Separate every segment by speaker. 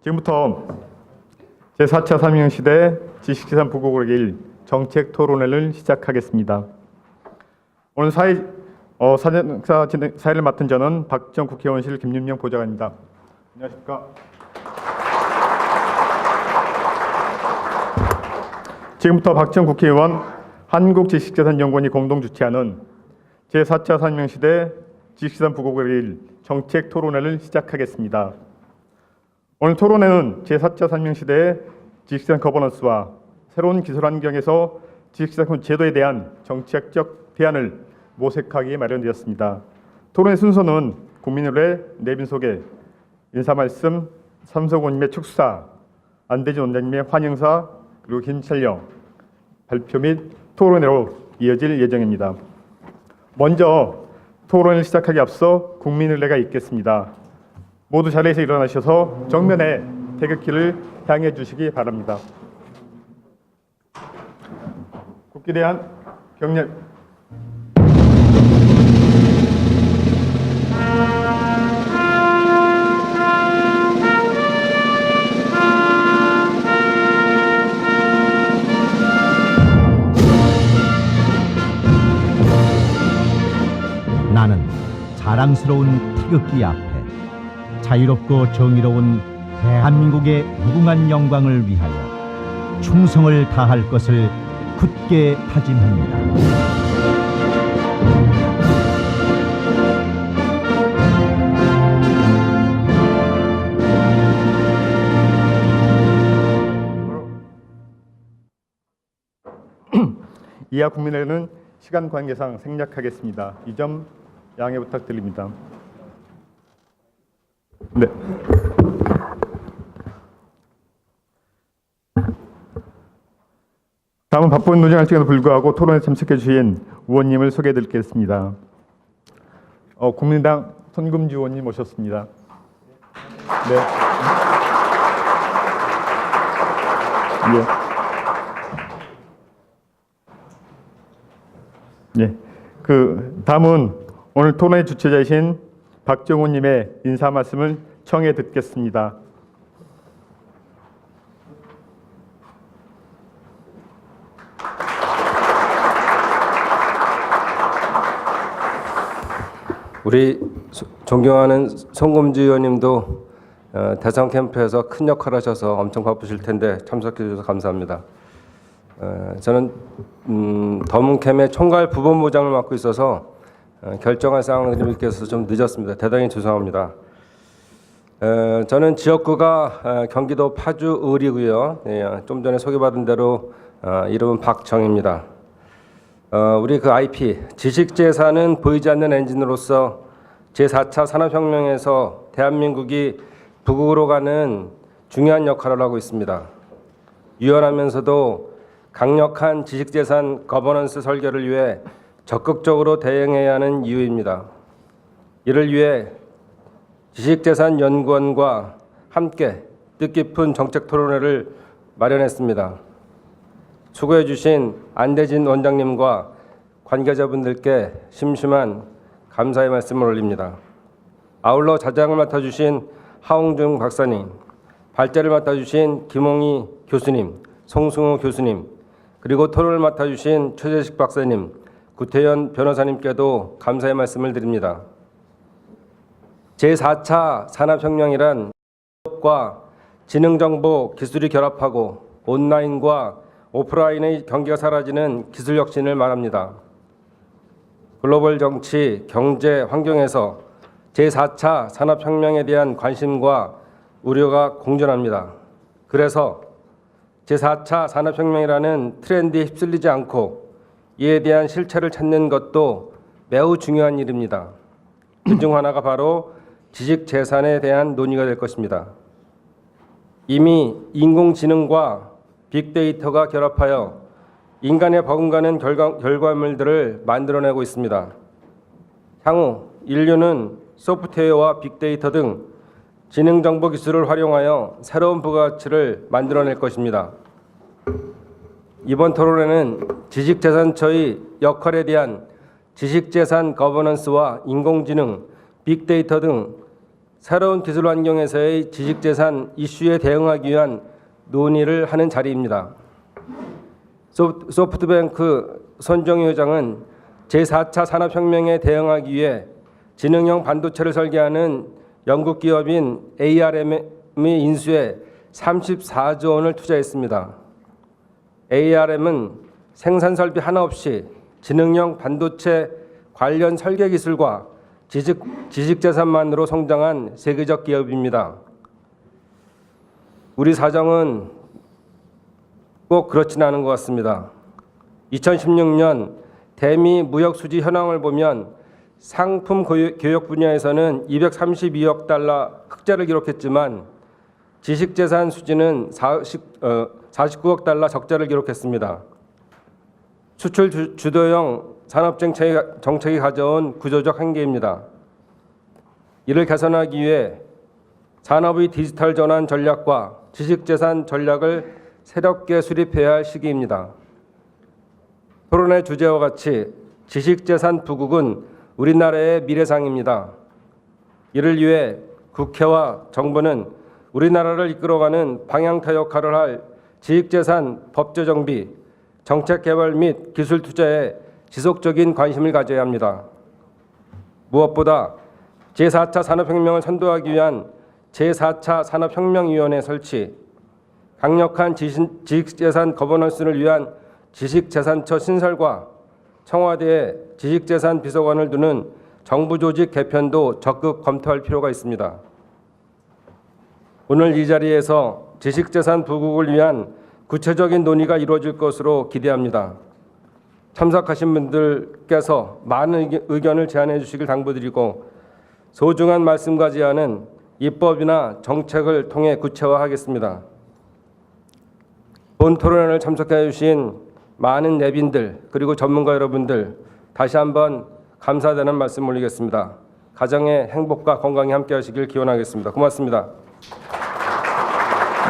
Speaker 1: 지금부터 제4차 삼형시대 지식재산 부국을 일 정책 토론회를 시작하겠습니다. 오늘 사회를 맡은 저는 박지원 국회의원실 김윤명 보좌관입니다. 안녕하십니까? 지금부터 박지원 국회의원 한국지식재산연구원이 공동 주최하는 제4차 삼형시대 지식재산 부국을 일 정책 토론회를 시작하겠습니다. 오늘 토론회는 제4차 삼형시대의 지식재산 거버넌스와 새로운 기술 환경에서 지식재산 제도에 대한 정책적 대안을 모색하기 위해 마련되었습니다. 토론의 순서는 국민의회 내빈 소개, 인사말씀, 삼성원님의 축사, 안대진 원장님의 환영사, 그리고 김철영 발표 및 토론회로 이어질 예정입니다. 먼저 토론을 시작하기 앞서 국민의례가 있겠습니다. 모두 자리에서 일어나셔서 정면에 태극기를 향해 주시기 바랍니다. 국기에 대한 경례.
Speaker 2: 나는 자랑스러운 태극기 앞에 자유롭고 정의로운 대한민국의 무궁한 영광을 위하여 충성을 다할 것을 굳게 다짐합니다.
Speaker 1: 이하 국민회는 시간 관계상 생략하겠습니다. 이 점 양해 부탁드립니다. 네. 다음은 바쁜 노정할 시간에도 불구하고 토론에 참석해 주신 의원님을 소개해 드리겠습니다. 국민의당 손금주 의원님 모셨습니다. 네. 예. 예. 다음은 오늘 토론의 주최자이신 박정호님의 인사 말씀을 청해 듣겠습니다.
Speaker 3: 우리 존경하는 손금주 의원님도 대선 캠프에서 큰 역할을 하셔서 엄청 바쁘실 텐데 참석해 주셔서 감사합니다. 저는 더문캠의 총괄 부본부장을 맡고 있어서 결정할 사항들이 있어서 좀 늦었습니다. 대단히 죄송합니다. 저는 지역구가 경기도 파주 을이고요. 좀 전에 소개받은 대로 이름은 박정입니다. 우리 IP 지식재산은 보이지 않는 엔진으로서 제4차 산업혁명에서 대한민국이 부국으로 가는 중요한 역할을 하고 있습니다. 유연하면서도 강력한 지식재산 거버넌스 설계를 위해 적극적으로 대응해야 하는 이유입니다. 이를 위해 지식재산연구원과 함께 뜻깊은 정책 토론회를 마련했습니다. 수고해 주신 안대진 원장님과 관계자분들께 심심한 감사의 말씀을 올립니다. 아울러 자장을 맡아주신 하홍중 박사님, 발제를 맡아주신 김홍희 교수님, 송승우 교수님, 그리고 토론을 맡아주신 최재식 박사님, 구태현 변호사님께도 감사의 말씀을 드립니다. 제4차 산업혁명이란 기업과 지능정보 기술이 결합하고 온라인과 오프라인의 경계가 사라지는 기술 혁신을 말합니다. 글로벌 정치, 경제 환경에서 제4차 산업혁명에 대한 관심과 우려가 공존합니다. 그래서 제4차 산업혁명이라는 트렌드에 휩쓸리지 않고 이에 대한 실체를 찾는 것도 매우 중요한 일입니다. 그중 하나가 바로 지식재산에 대한 논의가 될 것입니다. 이미 인공지능과 빅데이터가 결합하여 인간의 버금가는 결과물들을 만들어내고 있습니다. 향후 인류는 소프트웨어와 빅데이터 등 지능정보 기술을 활용하여 새로운 부가가치를 만들어낼 것입니다. 이번 토론회는 지식재산처의 역할에 대한 지식재산 거버넌스와 인공지능, 빅데이터 등 새로운 기술 환경에서의 지식재산 이슈에 대응하기 위한 논의를 하는 자리입니다. 소프트뱅크 손정희 회장은 제4차 산업혁명에 대응하기 위해 지능형 반도체를 설계하는 영국 기업인 ARM의 인수에 34조 원을 투자했습니다. ARM은 생산 설비 하나 없이 지능형 반도체 관련 설계 기술과 지식재산만으로 성장한 세계적 기업입니다. 우리 사정은 꼭 그렇지는 않은 것 같습니다. 2016년 대미 무역 수지 현황을 보면 상품 교역 분야에서는 232억 달러 흑자를 기록했지만 지식재산 수지는 49억 달러 적자를 기록했습니다. 수출 주도형 산업 정책이 가져온 구조적 한계입니다. 이를 개선하기 위해 산업의 디지털 전환 전략과 지식재산 전략을 새롭게 수립해야 할 시기입니다. 토론의 주제와 같이 지식재산 부국은 우리나라의 미래상입니다. 이를 위해 국회와 정부는 우리나라를 이끌어가는 방향타 역할을 할 지식재산 법제 정비, 정책 개발 및 기술 투자에 지속적인 관심을 가져야 합니다. 무엇보다 제4차 산업혁명을 선도하기 위한 제4차 산업혁명위원회 설치, 강력한 지식재산 거버넌스를 위한 지식재산처 신설과 청와대에 지식재산 비서관을 두는 정부 조직 개편도 적극 검토할 필요가 있습니다. 오늘 이 자리에서 지식재산 부국을 위한 구체적인 논의가 이루어질 것으로 기대합니다. 참석하신 분들께서 많은 의견을 제안해 주시길 당부드리고 소중한 말씀과 제안은 입법이나 정책을 통해 구체화하겠습니다. 본 토론회를 참석해 주신 많은 내빈들 그리고 전문가 여러분들 다시 한번 감사드리는 말씀 올리겠습니다. 가정의 행복과 건강이 함께 하시길 기원하겠습니다. 고맙습니다.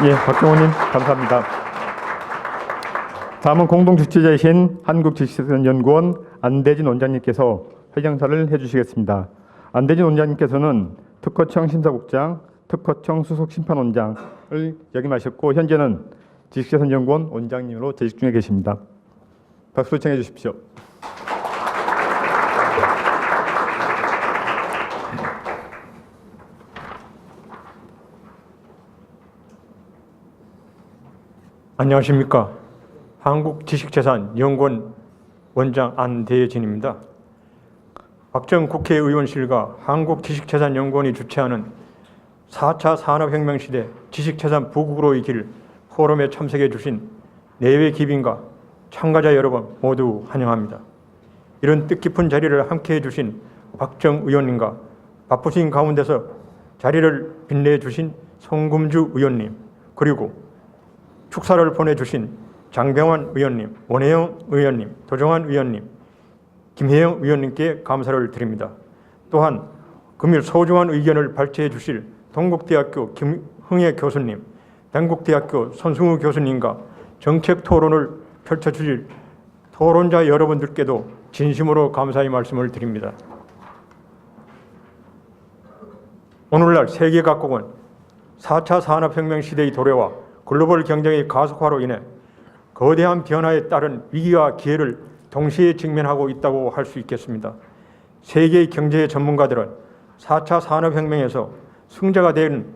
Speaker 1: 예, 박경호님 감사합니다. 다음은 공동주최자이신 한국지식재산연구원 안대진 원장님께서 회장사를 해주시겠습니다. 안대진 원장님께서는 특허청 심사국장, 특허청 수석심판원장을 역임하셨고 현재는 지식재산연구원 원장님으로 재직 중에 계십니다. 박수로 청해 주십시오.
Speaker 4: 안녕하십니까. 한국지식재산연구원 원장 안대진입니다. 박정 국회의원실과 한국지식재산연구원이 주최하는 4차 산업혁명 시대 지식재산 부국으로의 길 포럼에 참석해 주신 내외 기빈과 참가자 여러분 모두 환영합니다. 이런 뜻깊은 자리를 함께해 주신 박정 의원님과 바쁘신 가운데서 자리를 빛내 주신 송금주 의원님, 그리고 축사를 보내주신 장병환 의원님, 원혜영 의원님, 도정환 의원님, 김혜영 의원님께 감사를 드립니다. 또한 금일 소중한 의견을 발제해 주실 동국대학교 김흥애 교수님, den국대학교 손승우 교수님과 정책 토론을 펼쳐주실 토론자 여러분들께도 진심으로 감사의 말씀을 드립니다. 오늘날 세계 각국은 4차 산업혁명 시대의 도래와 글로벌 경쟁의 가속화로 인해 거대한 변화에 따른 위기와 기회를 동시에 직면하고 있다고 할 수 있겠습니다. 세계의 경제 전문가들은 4차 산업혁명에서 승자가 된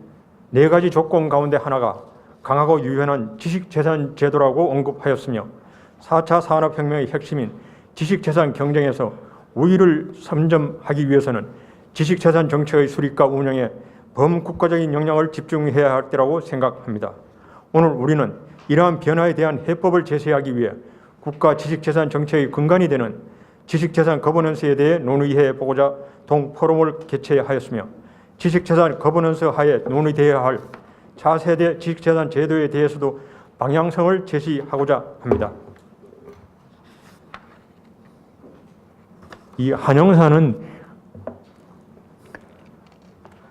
Speaker 4: 4가지 조건 가운데 하나가 강하고 유연한 지식재산 제도라고 언급하였으며 4차 산업혁명의 핵심인 지식재산 경쟁에서 우위를 선점하기 위해서는 지식재산 정책의 수립과 운영에 범국가적인 역량을 집중해야 할 때라고 생각합니다. 오늘 우리는 이러한 변화에 대한 해법을 제시하기 위해 국가 지식재산 정책의 근간이 되는 지식재산 거버넌스에 대해 논의해 보고자 동포럼을 개최하였으며 지식재산 거버넌스 하에 논의되어야 할 차세대 지식재산 제도에 대해서도 방향성을 제시하고자 합니다. 이 한영사는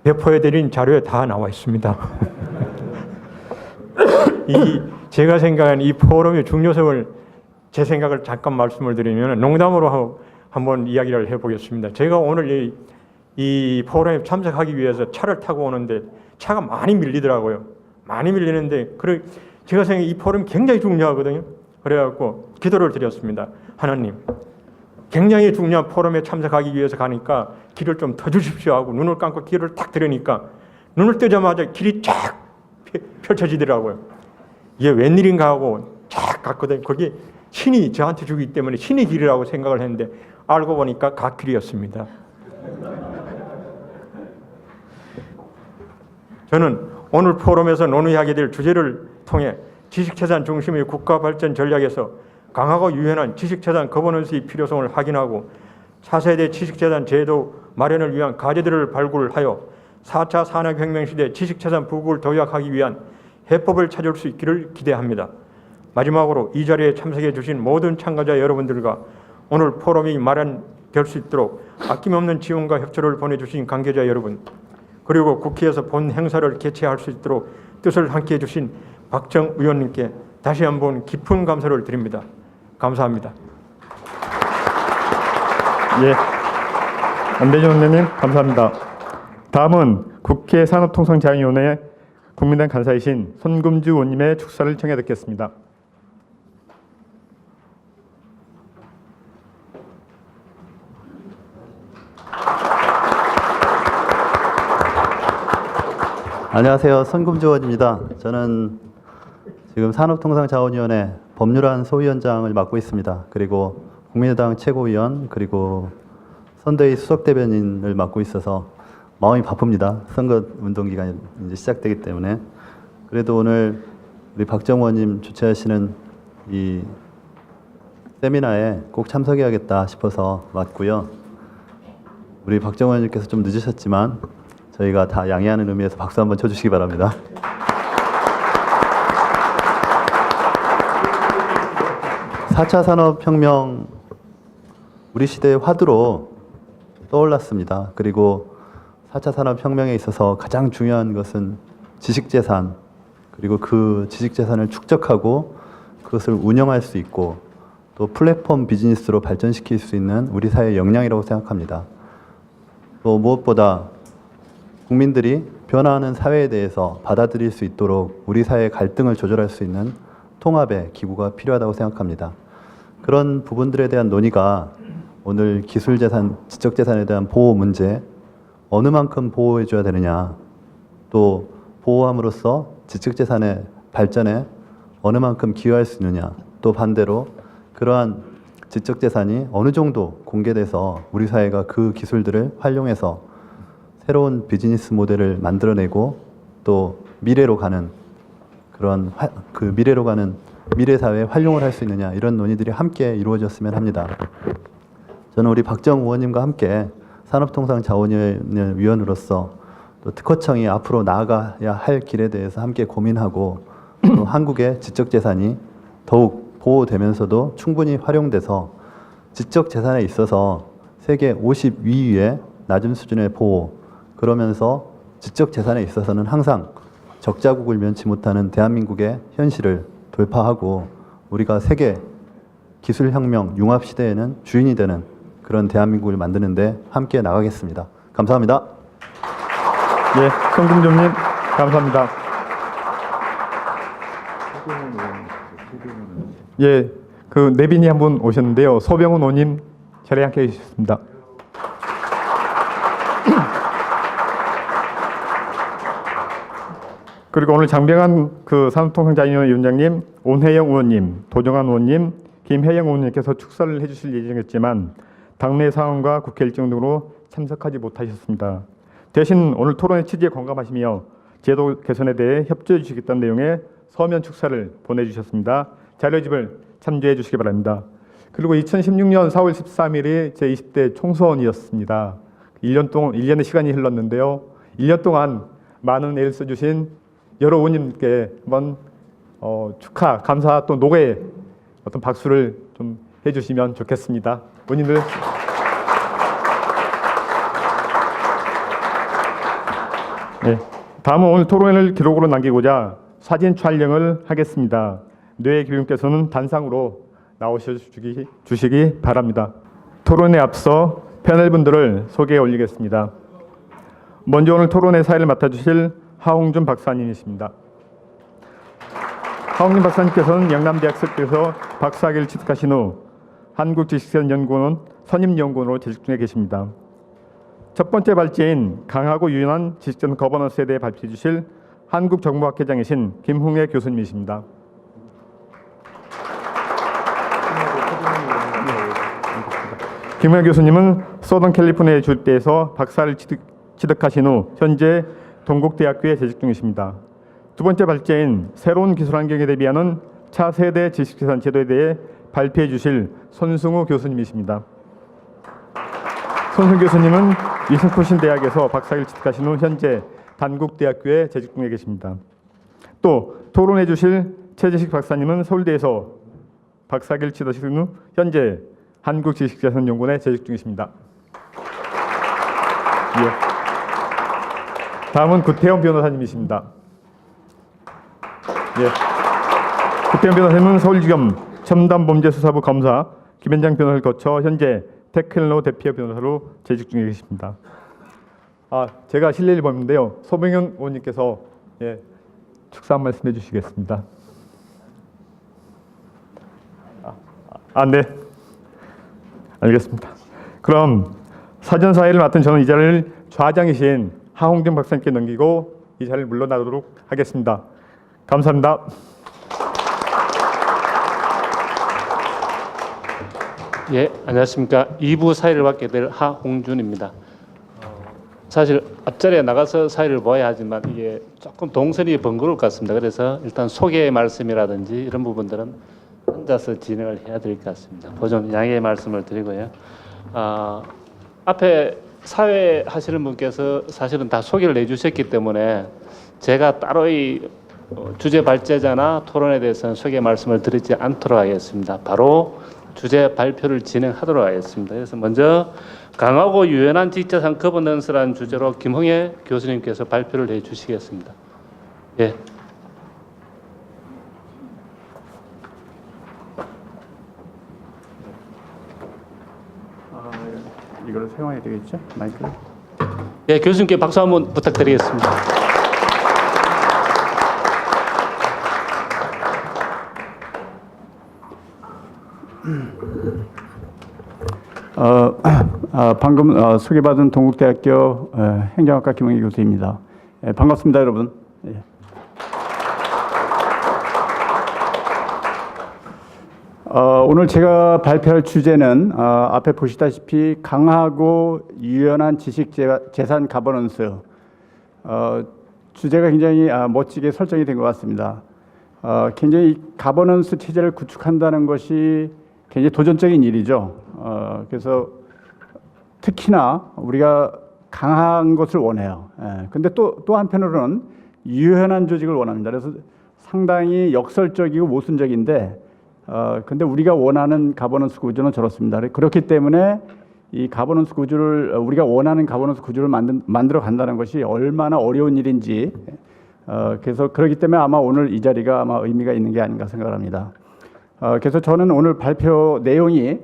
Speaker 4: 배포해드린 자료에 다 나와 있습니다. 제가 생각하는 이 포럼의 중요성을 제 생각을 잠깐 말씀을 드리면 농담으로 한번 이야기를 해보겠습니다. 제가 오늘 이 포럼에 참석하기 위해서 차를 타고 오는데 차가 많이 밀리더라고요. 많이 밀리는데 제가 생각해 이 포럼이 굉장히 중요하거든요. 그래갖고 기도를 드렸습니다. 하나님, 굉장히 중요한 포럼에 참석하기 위해서 가니까 길을 좀 터주십시오 하고 눈을 감고 길을 탁 들으니까 눈을 뜨자마자 길이 쫙 펼쳐지더라고요. 이게 웬일인가 하고 쫙 갔거든요. 거기 신이 저한테 주기 때문에 신의 길이라고 생각을 했는데 알고 보니까 갓길이었습니다. 저는 오늘 포럼에서 논의하게 될 주제를 통해 지식재산 중심의 국가발전 전략에서 강하고 유연한 지식재산 거버넌스의 필요성을 확인하고 차세대 지식재산 제도 마련을 위한 과제들을 발굴하여 4차 산업혁명 시대 지식재산 부국을 도약하기 위한 해법을 찾을 수 있기를 기대합니다. 마지막으로 이 자리에 참석해 주신 모든 참가자 여러분들과 오늘 포럼이 마련될 수 있도록 아낌없는 지원과 협조를 보내주신 관계자 여러분, 그리고 국회에서 본 행사를 개최할 수 있도록 뜻을 함께해 주신 박정 의원님께 다시 한번 깊은 감사를 드립니다. 감사합니다.
Speaker 1: 예, 안대진 원장님 감사합니다. 다음은 국회 산업통상자원위원회 국민당 간사이신 손금주 의원님의 축사를 청해 듣겠습니다.
Speaker 5: 안녕하세요. 손금주 의원입니다. 저는 지금 산업통상자원위원회 법률안 소위원장을 맡고 있습니다. 그리고 국민의당 최고위원 그리고 선대위 수석대변인을 맡고 있어서 마음이 바쁩니다. 선거운동 기간이 이제 시작되기 때문에. 그래도 오늘 우리 박정 의원님 주최하시는 이 세미나에 꼭 참석해야겠다 싶어서 왔고요. 우리 박정 의원님께서 좀 늦으셨지만 저희가 다 양해하는 의미에서 박수 한번 쳐주시기 바랍니다. (4차) 산업혁명 우리 시대의 화두로 떠올랐습니다. 그리고 4차 산업혁명에 있어서 가장 중요한 것은 지식재산, 그리고 그 지식재산을 축적하고 그것을 운영할 수 있고 또 플랫폼 비즈니스로 발전시킬 수 있는 우리 사회의 역량이라고 생각합니다. 또 무엇보다 국민들이 변화하는 사회에 대해서 받아들일 수 있도록 우리 사회의 갈등을 조절할 수 있는 통합의 기구가 필요하다고 생각합니다. 그런 부분들에 대한 논의가 오늘 기술재산, 지적재산에 대한 보호 문제, 어느 만큼 보호해줘야 되느냐, 또 보호함으로써 지적재산의 발전에 어느 만큼 기여할 수 있느냐, 또 반대로 그러한 지적재산이 어느 정도 공개돼서 우리 사회가 그 기술들을 활용해서 새로운 비즈니스 모델을 만들어내고 또 미래로 가는 그런 미래로 가는 미래 사회에 활용을 할 수 있느냐, 이런 논의들이 함께 이루어졌으면 합니다. 저는 우리 박정 의원님과 함께 산업통상자원위원으로서 또 특허청이 앞으로 나아가야 할 길에 대해서 함께 고민하고 또 한국의 지적재산이 더욱 보호되면서도 충분히 활용돼서 지적재산에 있어서 세계 52위의 낮은 수준의 보호, 그러면서 지적재산에 있어서는 항상 적자국을 면치 못하는 대한민국의 현실을 돌파하고 우리가 세계 기술혁명 융합시대에는 주인이 되는 그런 대한민국을 만드는데 함께 나가겠습니다. 감사합니다.
Speaker 1: 예, 손금주님 감사합니다. 예, 그 내빈이 한 분 오셨는데요. 소병훈 의원님 자리에 함께 해주셨습니다. 그리고 오늘 장병환 그 산업통상자원위원회 위원장님, 온혜영 의원님, 도정환 의원님, 김혜영 의원님께서 축사를 해주실 예정이었지만 당내 상황과 국회 일정 등으로 참석하지 못하셨습니다. 대신 오늘 토론의 취지에 공감하시며 제도 개선에 대해 협조해 주시겠다는 내용의 서면 축사를 보내주셨습니다. 자료집을 참조해 주시기 바랍니다. 그리고 2016년 4월 13일이 제20대 총선이었습니다. 1년의 시간이 흘렀는데요. 1년 동안 많은 애를 써주신 여러 의원님께 한번 축하, 감사 또 노래의 어떤 박수를 좀 해주시면 좋겠습니다. 의원님들. 네, 다음은 오늘 토론회를 기록으로 남기고자 사진 촬영을 하겠습니다. 뇌 교육께서는 단상으로 나오셔주시기 바랍니다. 토론에 앞서 패널분들을 소개해 올리겠습니다. 먼저 오늘 토론회 사회를 맡아주실 하홍준 박사님이십니다. 하홍준 박사님께서는 영남대학교에서 박사학위를 취득하신 후 한국지식재산연구원 선임연구원으로 재직 중에 계십니다. 첫 번째 발제인 강하고 유연한 지식재산 거버넌스에 대해 발표해 주실 한국정보학회장이신 김홍애 교수님이십니다. 김홍애 교수님은 소던 캘리포니아 주대에서 박사를 취득하신 후 현재 동국대학교에 재직 중이십니다. 두 번째 발제인 새로운 기술 환경에 대비하는 차세대 지식재산 제도에 대해 발표해 주실 손승우 교수님이십니다. 손승우 교수님은 위스콘신 대학에서 박사학위를 취득하신 후 현재 단국대학교에 재직 중에 계십니다. 또 토론해 주실 최재식 박사님은 서울대에서 박사학위를 취득하신 후 현재 한국지식재산연구원에 재직 중이십니다. 예. 다음은 구태현 변호사님이십니다. 예. 구태현 변호사님은 서울지검 첨단범죄수사부 검사 김현장 변호사를 거쳐 현재 테크노 대표 변호사로 재직 중에 계십니다. 제가 실례를 범인데요. 소병현 의원님께서 축사 한 말씀 해주시겠습니다. 네. 알겠습니다. 그럼 사전사회를 맡은 저는 이 자리를 좌장이신 하홍준 박사님께 넘기고 이 자리를 물러나도록 하겠습니다. 감사합니다.
Speaker 6: 예, 안녕하십니까. 2부 사회를 맡게 될 하홍준입니다. 사실 앞자리에 나가서 사회를 보아야 하지만 이게 조금 동선이 번거로울 것 같습니다. 그래서 일단 소개 말씀이라든지 이런 부분들은 혼자서 진행을 해야 될 것 같습니다. 좀 양해의 말씀을 드리고요. 앞에 사회 하시는 분께서 사실은 다 소개를 해주셨기 때문에 제가 따로 이 주제 발제자나 토론에 대해서는 소개 말씀을 드리지 않도록 하겠습니다. 바로 주제 발표를 진행하도록 하겠습니다. 그래서 먼저 강하고 유연한 지식재산 거버넌스라는 주제로 김홍애 교수님께서 발표를 해주시겠습니다. 예.
Speaker 7: 이걸 사용해야 되겠죠? 마이크.
Speaker 6: 예, 교수님께 박수 한번 부탁드리겠습니다.
Speaker 7: 방금 소개받은 동국대학교 행정학과 김홍희 교수입니다. 반갑습니다, 여러분. 예. 오늘 제가 발표할 주제는 앞에 보시다시피 강하고 유연한 지식재산 가버넌스. 주제가 굉장히 멋지게 설정이 된 것 같습니다. 굉장히 가버넌스 체제를 구축한다는 것이 굉장히 도전적인 일이죠. 그래서 특히나 우리가 강한 것을 원해요. 근데 또 한편으로는 유연한 조직을 원합니다. 그래서 상당히 역설적이고 모순적인데 근데 우리가 원하는 가버넌스 구조는 저렇습니다. 그렇기 때문에 이 가버넌스 구조를 우리가 원하는 가버넌스 구조를 만들어 간다는 것이 얼마나 어려운 일인지 그래서 그렇기 때문에 아마 오늘 이 자리가 아마 의미가 있는 게 아닌가 생각합니다. 그래서 저는 오늘 발표 내용이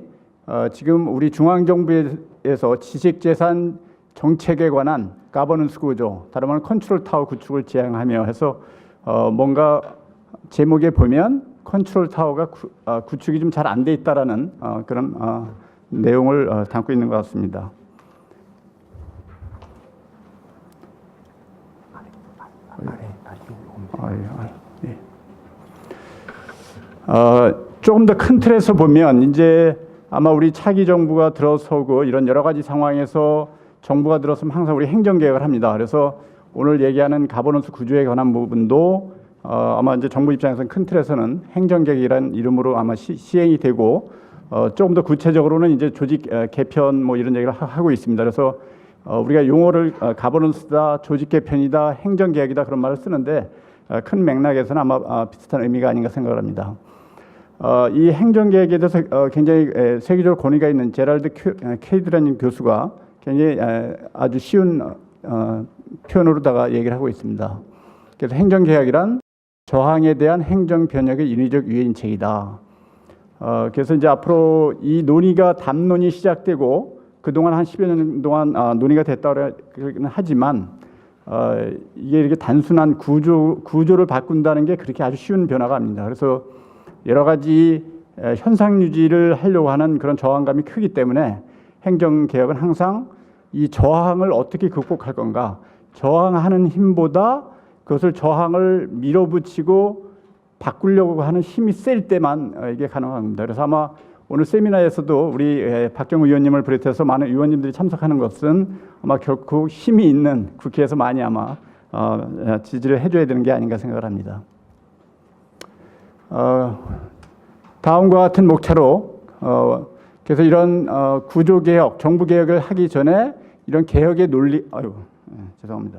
Speaker 7: 지금 우리 중앙정부에서 지식재산 정책에 관한 가버넌스 구조, 다른 말로 컨트롤 타워 구축을 지향하며 해서 뭔가 제목에 보면 컨트롤 타워가 구축이 좀 잘 안 돼 있다라는 그런 내용을 담고 있는 것 같습니다. 조금 더 큰 틀에서 보면 이제 아마 우리 차기 정부가 들어서고 이런 여러 가지 상황에서 정부가 들어서면 항상 우리 행정개혁을 합니다. 그래서 오늘 얘기하는 가버넌스 구조에 관한 부분도 아마 이제 정부 입장에서는 큰 틀에서는 행정개혁이라는 이름으로 아마 시행이 되고 조금 더 구체적으로는 이제 조직 개편 뭐 이런 얘기를 하고 있습니다. 그래서 우리가 용어를 가버넌스다, 조직 개편이다, 행정개혁이다 그런 말을 쓰는데 큰 맥락에서는 아마 비슷한 의미가 아닌가 생각을 합니다. 이 행정개혁에 대해서 굉장히 세계적으로 권위가 있는 제랄드 케이드라는 교수가 굉장히 아주 쉬운 표현으로다가 얘기를 하고 있습니다. 그래서 행정개혁이란 저항에 대한 행정변혁의 인위적 유인책이다. 그래서 이제 앞으로 이 논의가 담론이 시작되고 그동안 한 10여 년 동안 논의가 됐다고 하지만 이게 이렇게 단순한 구조를 바꾼다는 게 그렇게 아주 쉬운 변화가 아닙니다. 그래서 여러 가지 현상 유지를 하려고 하는 그런 저항감이 크기 때문에 행정개혁은 항상 이 저항을 어떻게 극복할 건가, 저항하는 힘보다 그것을 저항을 밀어붙이고 바꾸려고 하는 힘이 셀 때만 이게 가능합니다. 그래서 아마 오늘 세미나에서도 우리 박정우 의원님을 비롯해서 많은 의원님들이 참석하는 것은 아마 결코 힘이 있는 국회에서 많이 아마 지지를 해줘야 되는 게 아닌가 생각을 합니다. 다음과 같은 목차로 그래서 이런 구조개혁, 정부개혁을 하기 전에 이런 개혁의 논리, 죄송합니다.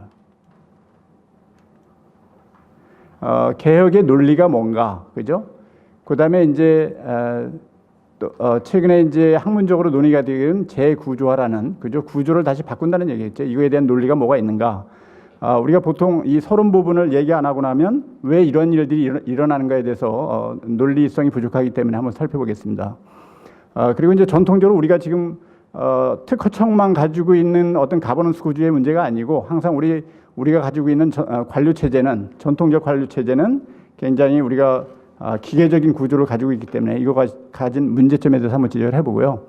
Speaker 7: 개혁의 논리가 뭔가, 그죠? 그 다음에 이제 최근에 이제 학문적으로 논의가 되는 재구조화라는, 그죠? 구조를 다시 바꾼다는 얘기겠죠. 이거에 대한 논리가 뭐가 있는가? 우리가 보통 이 서론 부분을 얘기 안 하고 나면 왜 이런 일들이 일어나는가에 대해서 논리성이 부족하기 때문에 한번 살펴보겠습니다. 그리고 이제 전통적으로 우리가 지금 특허청만 가지고 있는 어떤 가버넌스 구조의 문제가 아니고 항상 우리가 가지고 있는 관료 체제는, 전통적 관료 체제는 굉장히 우리가 기계적인 구조를 가지고 있기 때문에 이거가 가진 문제점에 대해서 한번 지적을 해보고요.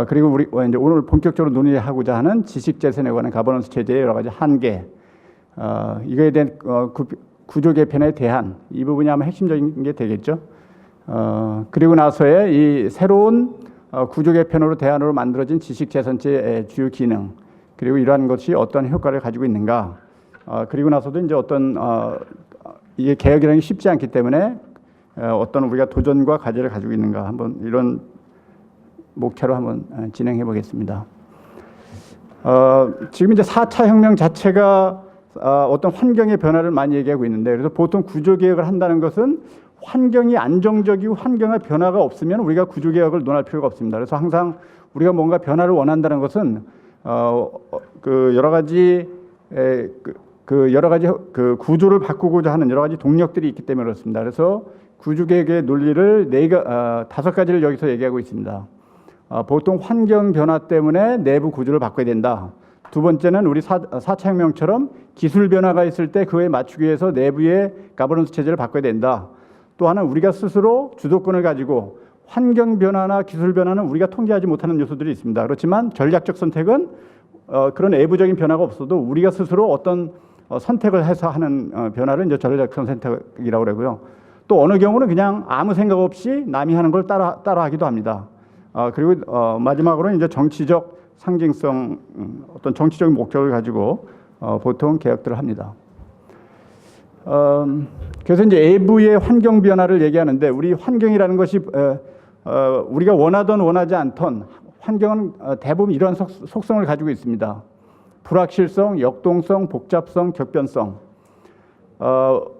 Speaker 7: 그리고 우리 이제 오늘 본격적으로 논의하고자 하는 지식 재산에 관한 가버넌스 체제의 여러 가지 한계, 이거에 대한 구조 개편에 대한 이 부분이 아마 핵심적인 게 되겠죠. 그리고 나서의 이 새로운 구조 개편으로 대안으로 만들어진 지식 재산체의 주요 기능, 그리고 이러한 것이 어떤 효과를 가지고 있는가. 그리고 나서도 이제 어떤 이게 개혁이라는 게 쉽지 않기 때문에 어떤 우리가 도전과 과제를 가지고 있는가, 한번 이런 목차로 한번 진행해 보겠습니다. 지금 이제 4차 혁명 자체가 어떤 환경의 변화를 많이 얘기하고 있는데, 그래서 보통 구조개혁을 한다는 것은 환경이 안정적이고 환경의 변화가 없으면 우리가 구조개혁을 논할 필요가 없습니다. 그래서 항상 우리가 뭔가 변화를 원한다는 것은 그 여러 가지 그 구조를 바꾸고자 하는 여러 가지 동력들이 있기 때문에 그렇습니다. 그래서 구조개혁의 논리를 5가지를 여기서 얘기하고 있습니다. 보통 환경 변화 때문에 내부 구조를 바꿔야 된다. 두 번째는 우리 4차 혁명처럼 기술 변화가 있을 때 그에 맞추기 위해서 내부의 가버넌스 체제를 바꿔야 된다. 또 하나는 우리가 스스로 주도권을 가지고 환경 변화나 기술 변화는 우리가 통제하지 못하는 요소들이 있습니다. 그렇지만 전략적 선택은 그런 외부적인 변화가 없어도 우리가 스스로 어떤 선택을 해서 하는 변화를 이제 전략적 선택이라고 그러고요. 또 어느 경우는 그냥 아무 생각 없이 남이 하는 걸 따라하기도 합니다. 그리고 마지막으로 이제 정치적 상징성, 어떤 정치적인 목적을 가지고 보통 개혁들을 합니다. 그래서 이제 외부의 환경 변화를 얘기하는데, 우리 환경이라는 것이 우리가 원하든 원하지 않던 환경은 대부분 이러한 속성을 가지고 있습니다. 불확실성, 역동성, 복잡성, 격변성.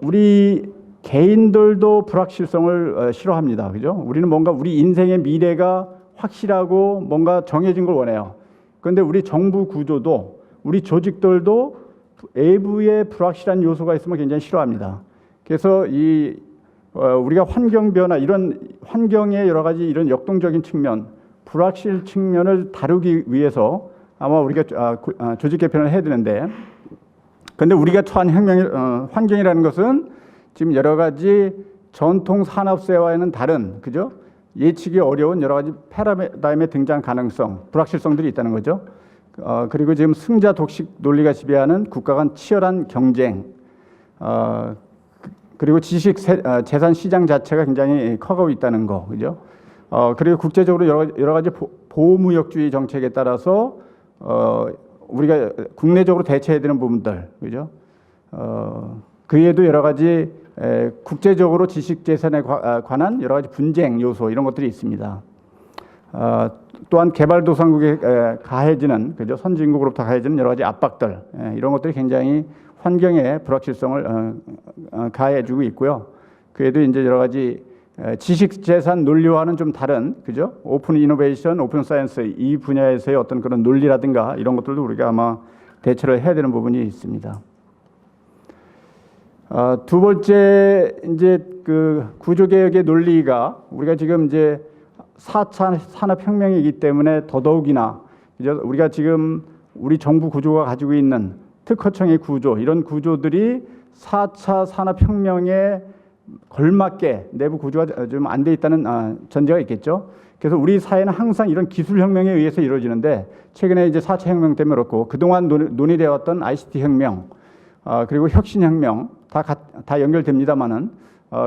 Speaker 7: 우리 개인들도 불확실성을 싫어합니다. 그죠? 우리는 뭔가 우리 인생의 미래가 확실하고 뭔가 정해진 걸 원해요. 그런데 우리 정부 구조도, 우리 조직들도 외부의 불확실한 요소가 있으면 굉장히 싫어합니다. 그래서 우리가 환경 변화, 이런 환경의 여러 가지 이런 역동적인 측면, 불확실 측면을 다루기 위해서 아마 우리가 조직 개편을 해야 되는데, 그런데 우리가 처한 환경이라는 것은 지금 여러 가지 전통 산업체와는 다른, 그죠? 예측이 어려운 여러 가지 패러다임의 등장 가능성, 불확실성들이 있다는 거죠. 그리고 지금 승자 독식 논리가 지배하는 국가 간 치열한 경쟁, 그리고 지식 재산 시장 자체가 굉장히 커가고 있다는 거, 그죠? 그리고 국제적으로 여러 가지 보호무역주의 정책에 따라서 우리가 국내적으로 대처해야 되는 부분들, 그죠? 그 외에도 여러 가지 국제적으로 지식 재산에 관한 여러 가지 분쟁 요소, 이런 것들이 있습니다. 또한 개발도상국에 가해지는, 그죠? 선진국으로부터 가해지는 여러 가지 압박들, 이런 것들이 굉장히 환경의 불확실성을 가해주고 있고요. 그에도 이제 여러 가지 지식 재산 논리와는 좀 다른, 그죠? 오픈 이노베이션, 오픈 사이언스, 이 분야에서의 어떤 그런 논리라든가 이런 것들도 우리가 아마 대처를 해야 되는 부분이 있습니다. 두 번째, 이제 그 구조개혁의 논리가 우리가 지금 이제 4차 산업혁명이기 때문에 더더욱이나 그죠? 우리가 지금 우리 정부 구조가 가지고 있는 특허청의 구조, 이런 구조들이 4차 산업혁명에 걸맞게 내부 구조가 좀 안 돼 있다는 전제가 있겠죠. 그래서 우리 사회는 항상 이런 기술혁명에 의해서 이루어지는데, 최근에 이제 4차 혁명 때문에 그렇고 그동안 논의되어 왔던 ICT 혁명, 그리고 혁신혁명 다 연결됩니다만은,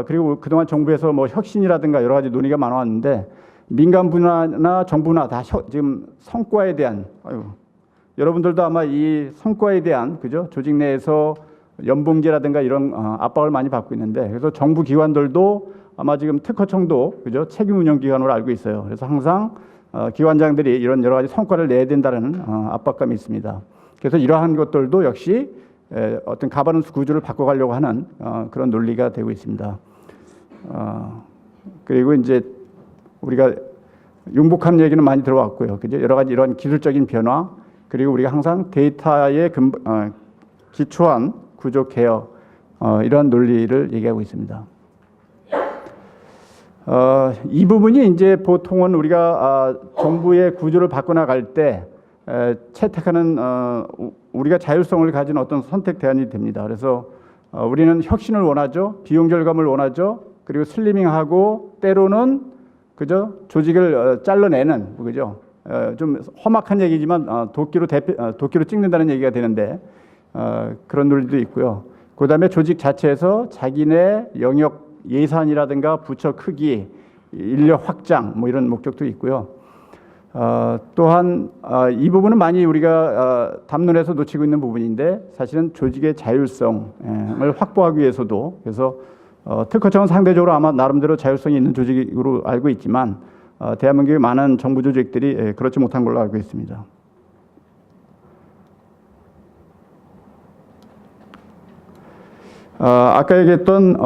Speaker 7: 그리고 그동안 정부에서 뭐 혁신이라든가 여러 가지 논의가 많아왔는데, 민간 분야나 정부나 다 지금 성과에 대한, 여러분들도 아마 이 성과에 대한, 그죠? 조직 내에서 연봉제라든가 이런 압박을 많이 받고 있는데, 그래서 정부 기관들도 아마 지금 특허청도, 그죠? 책임 운영 기관으로 알고 있어요. 그래서 항상 기관장들이 이런 여러 가지 성과를 내야 된다는 압박감이 있습니다. 그래서 이러한 것들도 역시 어떤 가버넌스 구조를 바꿔가려고 하는 그런 논리가 되고 있습니다. 그리고 이제 우리가 융복합 얘기는 많이 들어왔고요. 그죠? 여러 가지 이런 기술적인 변화, 그리고 우리가 항상 데이터에 기초한 구조 개혁, 이러한 논리를 얘기하고 있습니다. 이 부분이 이제 보통은 우리가 정부의 구조를 바꿔나갈 때 채택하는 우리가 자율성을 가진 어떤 선택 대안이 됩니다. 그래서 우리는 혁신을 원하죠. 비용 절감을 원하죠. 그리고 슬리밍하고 때로는, 그죠? 조직을 잘라내는, 그죠? 좀 험악한 얘기지만 도끼로 찍는다는 얘기가 되는데, 그런 논리도 있고요. 그다음에 조직 자체에서 자기네 영역 예산이라든가 부처 크기, 인력 확장, 뭐 이런 목적도 있고요. 또한 이 부분은 많이 우리가 담론에서 놓치고 있는 부분인데, 사실은 조직의 자율성을 확보하기 위해서도, 그래서 특허청은 상대적으로 아마 나름대로 자율성이 있는 조직으로 알고 있지만, 대한민국의 많은 정부 조직들이 그렇지 못한 걸로 알고 있습니다. 아까 얘기했던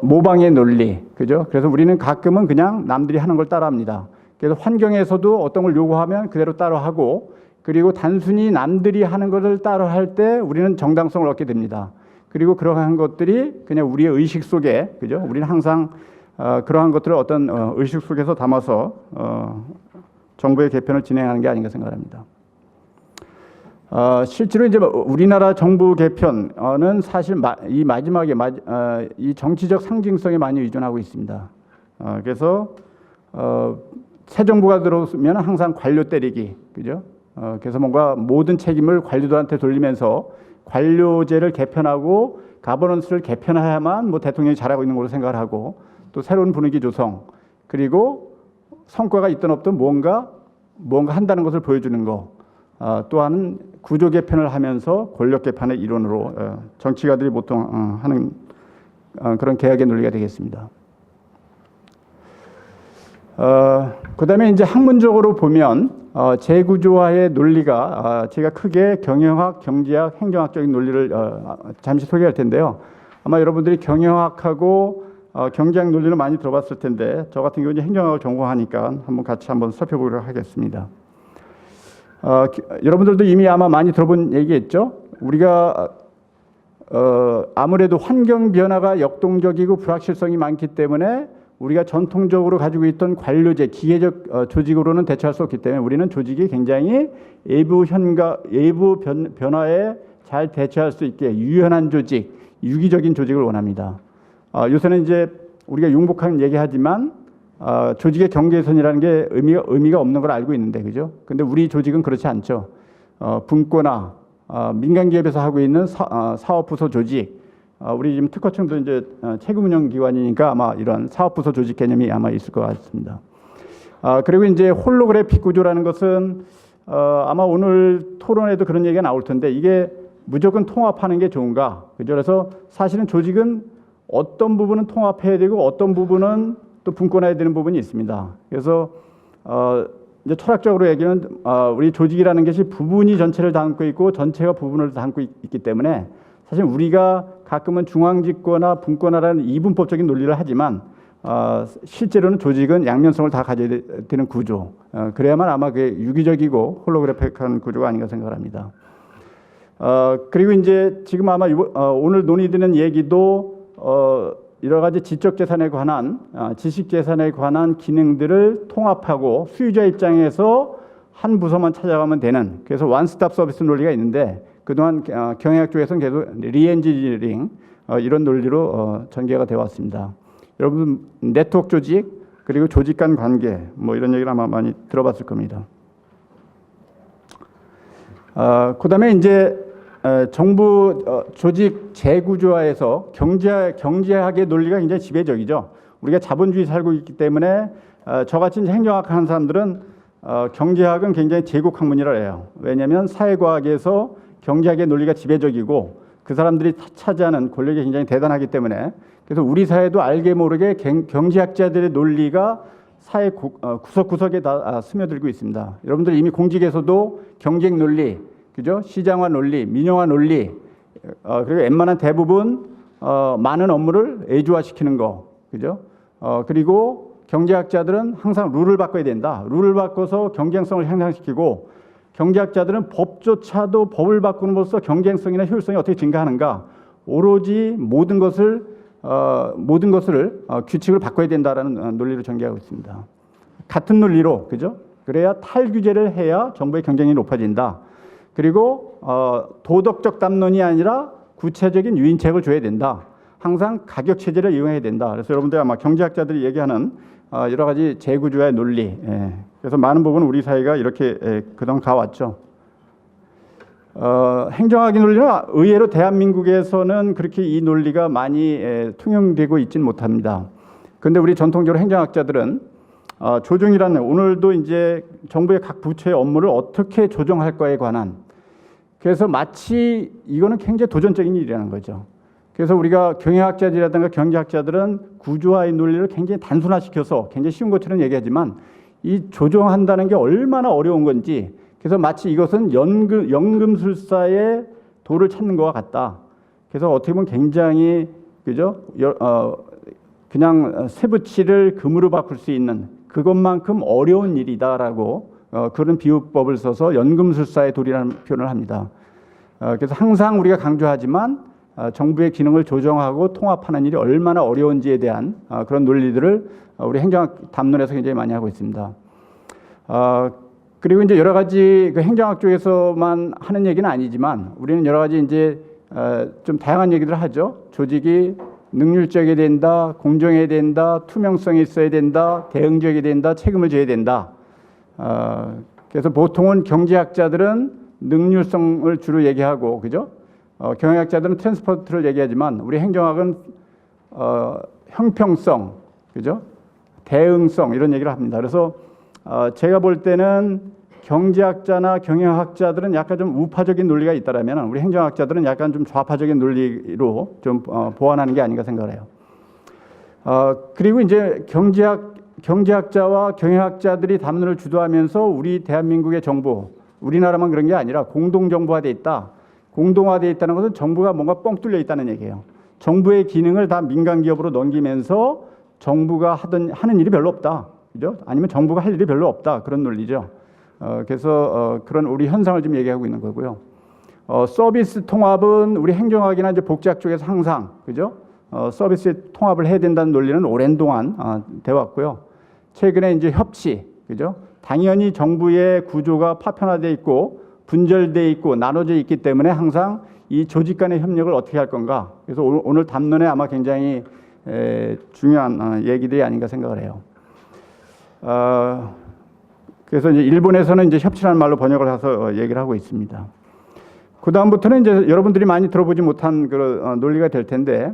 Speaker 7: 모방의 논리, 그죠? 그래서 우리는 가끔은 그냥 남들이 하는 걸 따라합니다. 그래서 환경에서도 어떤 걸 요구하면 그대로 따라하고, 그리고 단순히 남들이 하는 것을 따라할 때 우리는 정당성을 얻게 됩니다. 그리고 그러한 것들이 그냥 우리의 의식 속에, 그죠? 우리는 항상 그러한 것들을 어떤 의식 속에서 담아서 정부의 개편을 진행하는 게 아닌가 생각합니다. 실제로 이제 우리나라 정부 개편은 사실 이 마지막에 이 정치적 상징성에 많이 의존하고 있습니다. 그래서 새 정부가 들어오면 항상 관료 때리기, 그죠? 그래서 뭔가 모든 책임을 관료들한테 돌리면서 관료제를 개편하고 가버넌스를 개편해야만 뭐 대통령이 잘하고 있는 걸로 생각을 하고, 또 새로운 분위기 조성, 그리고 성과가 있든 없든 뭔가 한다는 것을 보여주는 거, 또한 구조 개편을 하면서 권력 개편의 일원으로 정치가들이 보통 하는 그런 개혁의 논리가 되겠습니다. 그다음에 이제 학문적으로 보면 재구조화의 논리가 제가 크게 경영학, 경제학, 행정학적인 논리를 잠시 소개할 텐데요. 아마 여러분들이 경영학하고 경제학 논리를 많이 들어봤을 텐데, 저 같은 경우는 행정학을 전공하니까 같이 살펴보도록 하겠습니다. 여러분들도 이미 아마 많이 들어본 얘기겠죠. 우리가 아무래도 환경 변화가 역동적이고 불확실성이 많기 때문에 우리가 전통적으로 가지고 있던 관료제, 기계적 조직으로는 대처할 수 없기 때문에 우리는 조직이 굉장히 외부 변화에 잘 대처할 수 있게 유연한 조직, 유기적인 조직을 원합니다. 요새는 이제 우리가 융복한 얘기하지만 조직의 경계선이라는 게 의미가 없는 걸 알고 있는데, 그죠? 근데 우리 조직은 그렇지 않죠. 분과나 민간 기업에서 하고 있는 사업부서 조직, 우리 지금 특허청도 이제 책임운영기관이니까 아마 이런 사업부서 조직 개념이 아마 있을 것 같습니다. 그리고 이제 홀로그래픽 구조라는 것은 아마 오늘 토론에도 그런 얘기가 나올 텐데, 이게 무조건 통합하는 게 좋은가? 그죠? 그래서 사실은 조직은 어떤 부분은 통합해야 되고 어떤 부분은 또 분권해야 되는 부분이 있습니다. 그래서 이제 철학적으로 얘기는 우리 조직이라는 것이 부분이 전체를 담고 있고 전체가 부분을 담고 있기 때문에, 사실 우리가 가끔은 중앙집권화, 분권화라는 이분법적인 논리를 하지만 실제로는 조직은 양면성을 다 가져야 되는 구조. 그래야만 아마 그게 유기적이고 홀로그래픽한 구조가 아닌가 생각합니다. 그리고 이제 지금 아마 오늘 논의되는 얘기도 여러 가지 지적재산에 관한, 지식재산에 관한 기능들을 통합하고 수유자 입장에서 한 부서만 찾아가면 되는, 그래서 원스톱 서비스 논리가 있는데, 그동안 경영학 쪽에서는 계속 리엔지니어링 이런 논리로 전개가 되어 왔습니다. 여러분 네트워크 조직 그리고 조직 간 관계 뭐 이런 얘기를 아마 많이 들어봤을 겁니다. 그다음에 이제 정부 조직 재구조화에서 경제학의 논리가 굉장히 지배적이죠. 우리가 자본주의 살고 있기 때문에 저같이 이제 행정학 하는 사람들은 경제학은 굉장히 제국 학문이라 해요. 왜냐하면 사회과학에서 경제학의 논리가 지배적이고 그 사람들이 차지하는 권력이 굉장히 대단하기 때문에, 그래서 우리 사회도 알게 모르게 경제학자들의 논리가 사회 구석구석에 다 스며들고 있습니다. 여러분들 이미 공직에서도 경쟁 논리, 그죠? 시장화 논리, 민영화 논리, 그리고 웬만한 대부분 많은 업무를 애주화시키는 거, 그죠? 그리고 경제학자들은 항상 룰을 바꿔야 된다. 룰을 바꿔서 경쟁성을 향상시키고, 경제학자들은 법조차도 법을 바꾸는으로써 경쟁성이나 효율성이 어떻게 증가하는가, 오로지 모든 것을 규칙을 바꿔야 된다라는 논리를 전개하고 있습니다. 같은 논리로, 그죠? 그래야 탈규제를 해야 정부의 경쟁력이 높아진다. 그리고 도덕적 담론이 아니라 구체적인 유인책을 줘야 된다. 항상 가격 체제를 이용해야 된다. 그래서 여러분들 아마 경제학자들이 얘기하는 여러 가지 재구조화의 논리. 그래서 많은 부분 우리 사회가 이렇게 그동안 가왔죠. 행정학의 논리는 의외로 대한민국에서는 그렇게 이 논리가 많이 통용되고 있지는 못합니다. 그런데 우리 전통적으로 행정학자들은 조정이라는, 오늘도 이제 정부의 각 부처의 업무를 어떻게 조정할까에 관한, 그래서 마치 이거는 굉장히 도전적인 일이라는 거죠. 그래서 우리가 경영학자들이라든가 경제학자들은 구조화의 논리를 굉장히 단순화시켜서 굉장히 쉬운 것처럼 얘기하지만, 이 조정한다는 게 얼마나 어려운 건지, 그래서 마치 이것은 연금술사의 도를 찾는 것과 같다. 그래서 어떻게 보면 굉장히, 그죠? 그냥 쇠붙이를 금으로 바꿀 수 있는 그것만큼 어려운 일이다라고 그런 비유법을 써서 연금술사의 돌이라는 표현을 합니다. 그래서 항상 우리가 강조하지만 정부의 기능을 조정하고 통합하는 일이 얼마나 어려운지에 대한 그런 논리들을 우리 행정학 담론에서 굉장히 많이 하고 있습니다. 그리고 이제 여러 가지 그 행정학 쪽에서만 하는 얘기는 아니지만, 우리는 여러 가지 이제 좀 다양한 얘기들을 하죠. 조직이 능률적이 된다, 공정해야 된다, 투명성이 있어야 된다, 대응적이 된다, 책임을 져야 된다. 그래서 보통은 경제학자들은 능률성을 주로 얘기하고, 그죠? 경영학자들은 트랜스포트를 얘기하지만, 우리 행정학은 형평성, 그죠? 대응성 이런 얘기를 합니다. 그래서 제가 볼 때는 경제학자나 경영학자들은 약간 좀 우파적인 논리가 있다라면, 우리 행정학자들은 약간 좀 좌파적인 논리로 좀 보완하는 게 아닌가 생각을 해요. 그리고 이제 경제학자와 경영학자들이 담론을 주도하면서 우리 대한민국의 정부, 우리나라만 그런 게 아니라 공동정부화돼 있다. 공동화되어 있다는 것은 정부가 뭔가 뻥 뚫려 있다는 얘기예요. 정부의 기능을 다 민간기업으로 넘기면서 정부가 하는 일이 별로 없다. 그죠? 아니면 정부가 할 일이 별로 없다. 그런 논리죠. 그래서 그런 우리 현상을 좀 얘기하고 있는 거고요. 서비스 통합은 우리 행정학이나 이제 복지학 쪽에서 항상, 그죠? 서비스 통합을 해야 된다는 논리는 오랜 동안 돼 왔고요. 최근에 이제 협치, 그죠? 당연히 정부의 구조가 파편화돼 있고 분절돼 있고 나눠져 있기 때문에 항상 이 조직 간의 협력을 어떻게 할 건가. 그래서 오늘 담론에 아마 굉장히 중요한 얘기들이 아닌가 생각을 해요. 그래서 이제 일본에서는 이제 협치라는 말로 번역을 해서 얘기를 하고 있습니다. 그 다음부터는 이제 여러분들이 많이 들어보지 못한 그런 논리가 될 텐데,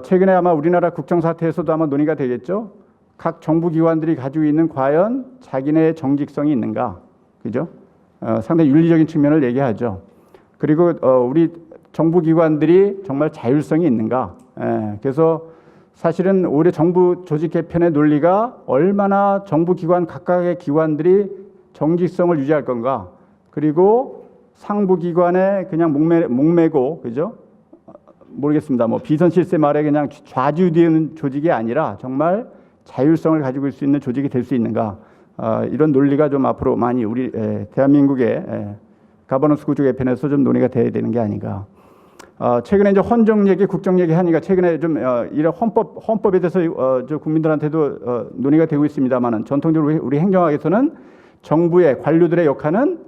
Speaker 7: 최근에 아마 우리나라 국정사태에서도 아마 논의가 되겠죠. 각 정부기관들이 가지고 있는 과연 자기네의 정직성이 있는가, 그죠? 상당히 윤리적인 측면을 얘기하죠. 그리고 우리 정부기관들이 정말 자율성이 있는가. 그래서 사실은 올해 정부 조직 개편의 논리가 얼마나 정부기관 각각의 기관들이 정직성을 유지할 건가. 그리고 상부기관에 그냥 목매고, 그죠? 모르겠습니다. 뭐 비선실세 말에 그냥 좌지우지하는 조직이 아니라 정말 자율성을 가지고 있을 수 있는 조직이 될 수 있는가. 이런 논리가 좀 앞으로 많이 우리 대한민국의 가버넌스 구조 개편에서 좀 논의가 돼야 되는 게 아닌가. 최근에 이제 헌정 얘기, 국정 얘기 하니까 최근에 좀 이런 헌법에 대해서 저 국민들한테도 논의가 되고 있습니다만은, 전통적으로 우리 행정학에서는 정부의 관료들의 역할은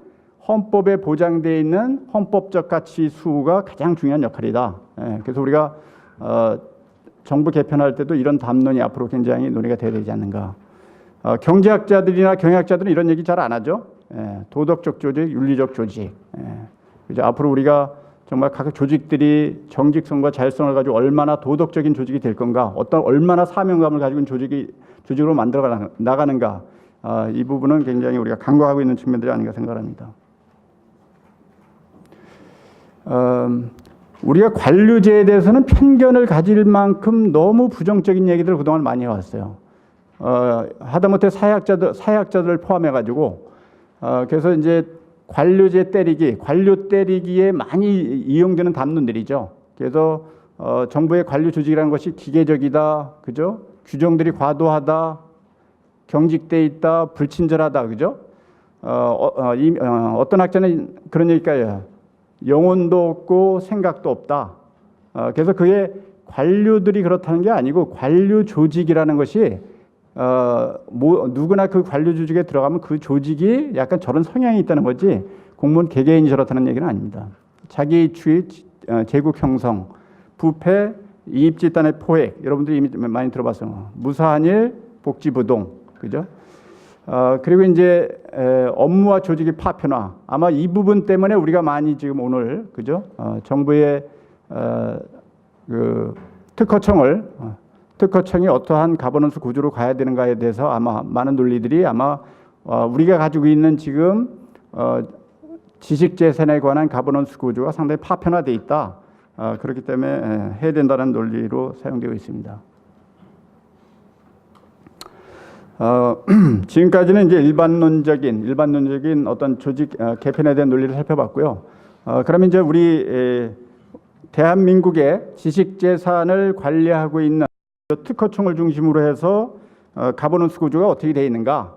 Speaker 7: 헌법에 보장되어 있는 헌법적 가치 수호가 가장 중요한 역할이다. 그래서 우리가 정부 개편할 때도 이런 담론이 앞으로 굉장히 논의가 돼야 되지 않는가. 경제학자들이나 경영학자들은 이런 얘기 잘 안 하죠. 도덕적 조직, 윤리적 조직. 그죠? 앞으로 우리가 정말 각 조직들이 정직성과 자율성을 가지고 얼마나 도덕적인 조직이 될 건가, 얼마나 사명감을 가지고 있는 조직으로 만들어 나가는가, 이 부분은 굉장히 우리가 간과하고 있는 측면들이 아닌가 생각합니다. 우리가 관료제에 대해서는 편견을 가질 만큼 너무 부정적인 얘기들을 그동안 많이 해왔어요. 하다못해 사회학자들을 포함해가지고, 그래서 이제 관료제 때리기, 관료 때리기에 많이 이용되는 담론들이죠. 그래서 정부의 관료 조직이라는 것이 기계적이다, 그죠? 규정들이 과도하다, 경직돼 있다, 불친절하다, 그죠? 어떤 학자는 그런 얘기까지 영혼도 없고 생각도 없다. 그래서 그게 관료들이 그렇다는 게 아니고 관료 조직이라는 것이 누구나 그 관료 조직에 들어가면 그 조직이 약간 저런 성향이 있다는 거지 공무원 개개인이 저렇다는 얘기는 아닙니다. 자기 추이, 제국 형성, 부패, 이입집단의 포획, 여러분들이 이미 많이 들어봤어요. 무사한 일, 복지부동, 그죠? 그리고 이제 업무와 조직의 파편화, 아마 이 부분 때문에 우리가 많이 지금 오늘, 그죠? 정부의 그 특허청이 어떠한 가버넌스 구조로 가야 되는가에 대해서 아마 많은 논리들이 아마 우리가 가지고 있는 지금 지식재산에 관한 가버넌스 구조가 상당히 파편화되어 있다. 그렇기 때문에 해야 된다는 논리로 사용되고 있습니다. 지금까지는 이제 일반론적인 어떤 조직 개편에 대한 논리를 살펴봤고요. 그러면 이제 우리 대한민국의 지식재산을 관리하고 있는 특허청을 중심으로 해서 가버넌스 구조가 어떻게 되어 있는가.